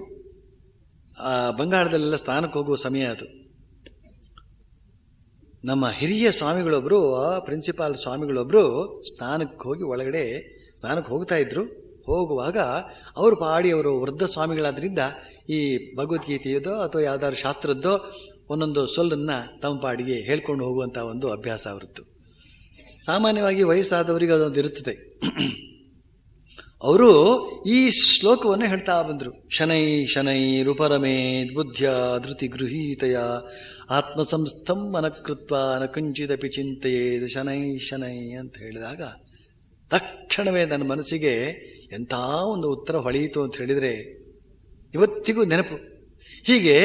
ಬಂಗಾಳದಲ್ಲೆಲ್ಲ ಸ್ನಾನಕ್ಕೆ ಹೋಗುವ ಸಮಯ ಅದು. ನಮ್ಮ ಹಿರಿಯ ಸ್ವಾಮಿಗಳೊಬ್ಬರು, ಪ್ರಿನ್ಸಿಪಾಲ್ ಸ್ವಾಮಿಗಳೊಬ್ಬರು ಒಳಗಡೆ ಸ್ನಾನಕ್ಕೆ ಹೋಗ್ತಾ ಇದ್ರು. ಹೋಗುವಾಗ ಅವರು ವೃದ್ಧ ಸ್ವಾಮಿಗಳಾದ್ರಿಂದ ಈ ಭಗವದ್ಗೀತೆಯದೋ ಅಥವಾ ಯಾವ್ದಾದ್ರು ಶಾಸ್ತ್ರದ್ದೋ ಒಂದೊಂದು ಸೊಲ್ಲನ್ನ ತಮ್ಮ ಪಾಡಿಗೆ ಹೇಳ್ಕೊಂಡು ಹೋಗುವಂಥ ಒಂದು ಅಭ್ಯಾಸ ಅವರದ್ದು. ಸಾಮಾನ್ಯವಾಗಿ ವಯಸ್ಸಾದವರಿಗೆ ಅದೊಂದು ಇರುತ್ತದೆ. ಅವರು ಈ ಶ್ಲೋಕವನ್ನು ಹೇಳ್ತಾ ಬಂದರು. ಶನೈ ಶನೈ ರೂಪರಮೇದ್ ಬುದ್ಧ್ಯ ಧೃತಿ ಗೃಹೀತಯ ಆತ್ಮಸಂಸ್ಥಂ ಮನಕೃತ್ವ ನ ಕಂಚಿದಪಿ ಚಿಂತೆಯೇದ್ ಶನೈ ಶನೈ ಅಂತ ಹೇಳಿದಾಗ ತಕ್ಷಣವೇ ನನ್ನ ಮನಸ್ಸಿಗೆ ಎಂಥ ಒಂದು ಉತ್ತರ ಹೊಳೆಯಿತು ಅಂತ ಹೇಳಿದರೆ ಇವತ್ತಿಗೂ ನೆನಪು. ಹೀಗೆ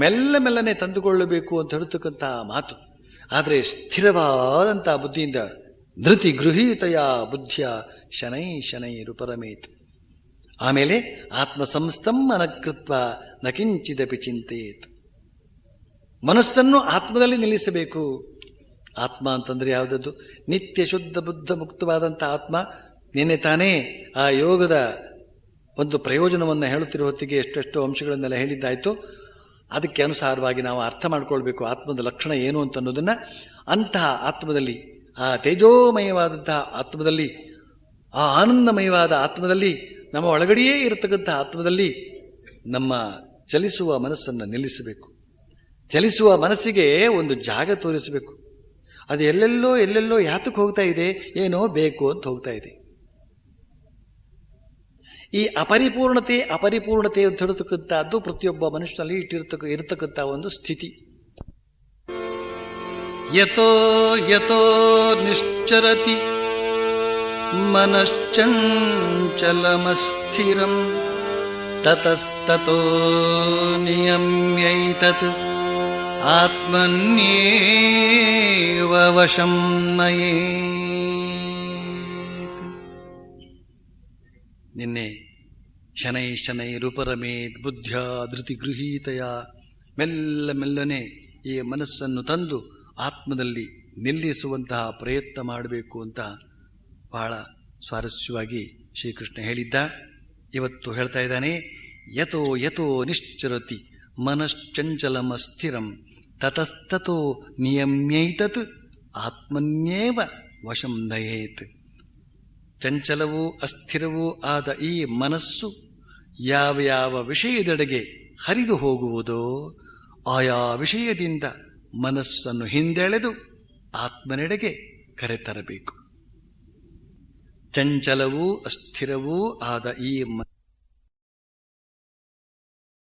ಮೆಲ್ಲನೆ ತಂದುಕೊಳ್ಳಬೇಕು ಅಂತ ಹೇಳ್ತಕ್ಕಂಥ ಮಾತು. ಆದರೆ ಸ್ಥಿರವಾದಂಥ ಬುದ್ಧಿಯಿಂದ ಧೃತಿ ಗೃಹೀತಯ ಬುದ್ಧಿಯ ಶನೈ ಶನೈ ರೂಪರಮೇತ್. ಆಮೇಲೆ ಆತ್ಮಸಂಸ್ಥಂ ಮನಕೃತ್ವ ನ ಕಿಂಚಿದಪಿ ಚಿಂತೆಯೇತ್. ಮನಸ್ಸನ್ನು ಆತ್ಮದಲ್ಲಿ ನಿಲ್ಲಿಸಬೇಕು. ಆತ್ಮ ಅಂತಂದ್ರೆ ಯಾವುದದ್ದು? ನಿತ್ಯ ಶುದ್ಧ ಬುದ್ಧ ಮುಕ್ತವಾದಂಥ ಆತ್ಮ. ನಿನ್ನೆ ತಾನೇ ಆ ಯೋಗದ ಒಂದು ಪ್ರಯೋಜನವನ್ನು ಹೇಳುತ್ತಿರುವ ಹೊತ್ತಿಗೆ ಎಷ್ಟೆಷ್ಟು ಅಂಶಗಳನ್ನೆಲ್ಲ ಹೇಳಿದ್ದಾಯಿತು. ಅದಕ್ಕೆ ಅನುಸಾರವಾಗಿ ನಾವು ಅರ್ಥ ಮಾಡ್ಕೊಳ್ಬೇಕು ಆತ್ಮದ ಲಕ್ಷಣ ಏನು ಅಂತ ಅನ್ನೋದನ್ನ. ಅಂತಹ ಆತ್ಮದಲ್ಲಿ, ಆ ತೇಜೋಮಯವಾದಂತಹ ಆತ್ಮದಲ್ಲಿ, ಆ ಆನಂದಮಯವಾದ ಆತ್ಮದಲ್ಲಿ, ನಮ್ಮ ಒಳಗಡೆಯೇ ಇರತಕ್ಕಂಥ ಆತ್ಮದಲ್ಲಿ ನಮ್ಮ ಚಲಿಸುವ ಮನಸ್ಸನ್ನು ನಿಲ್ಲಿಸಬೇಕು. ಚಲಿಸುವ ಮನಸ್ಸಿಗೆ ಒಂದು ಜಾಗ ತೋರಿಸಬೇಕು. ಅದು ಎಲ್ಲೆಲ್ಲೋ ಯಾತಕ್ಕೆ ಹೋಗ್ತಾ ಇದೆ, ಏನೋ ಬೇಕು ಅಂತ ಹೋಗ್ತಾ ಇದೆ. ಈ ಅಪರಿಪೂರ್ಣತೆ ಅಂತ ಹೇಳ್ತಕ್ಕಂಥದ್ದು ಪ್ರತಿಯೊಬ್ಬ ಮನುಷ್ಯನಲ್ಲಿ ಇರತಕ್ಕಂಥ ಒಂದು ಸ್ಥಿತಿ. ಯತೋ ಯತೋ ನಿಶ್ಚರತಿ ಮನಶ್ಚಂಚಲಮಸ್ಥಿರಂ ತತಸ್ತತೋ ನಿಯಮ್ಯೈತತ್ ಆತ್ಮನ್ಯೇವ ವಶಂ ನಯೇತ್. ನಿನ್ನೆ ಶನೈ ಶನೈ ರೂಪರಮೇದ್ ಬುದ್ಧ್ಯ ಧೃತಿ ಗೃಹೀತಯ, ಮೆಲ್ಲನೆ ಈ ಮನಸ್ಸನ್ನು ತಂದು ಆತ್ಮದಲ್ಲಿ ನಿಲ್ಲಿಸುವಂತಹ ಪ್ರಯತ್ನ ಮಾಡಬೇಕು ಅಂತ ಬಹಳ ಸ್ವಾರಸ್ಯವಾಗಿ ಶ್ರೀಕೃಷ್ಣ ಹೇಳಿದ್ದ. ಇವತ್ತು ಹೇಳ್ತಾ ಇದ್ದಾನೆ, ಯತೋ ಯತೋ ನಿಶ್ಚರತಿ ಮನಶ್ಚಂಚಲಮಸ್ಥಿರಂ ತತಸ್ತತೋ ನಿಯಮ್ಯೈತತ್ ಆತ್ಮನ್ಯೇವ ವಶಂ ನಯೇತ್. ಚಂಚಲವೂ ಅಸ್ಥಿರವೂ ಆದ ಈ ಮನಸ್ಸು ಯಾವ ವಿಷಯದೆಡೆಗೆ ಹರಿದು ಹೋಗುವುದೋ ಆಯಾ ವಿಷಯದಿಂದ ಮನಸ್ಸನ್ನು ಹಿಂದೆಳೆದು ಆತ್ಮನೆಡೆಗೆ ಕರೆತರಬೇಕು. ಚಂಚಲವೂ ಅಸ್ಥಿರವೂ ಆದ ಈ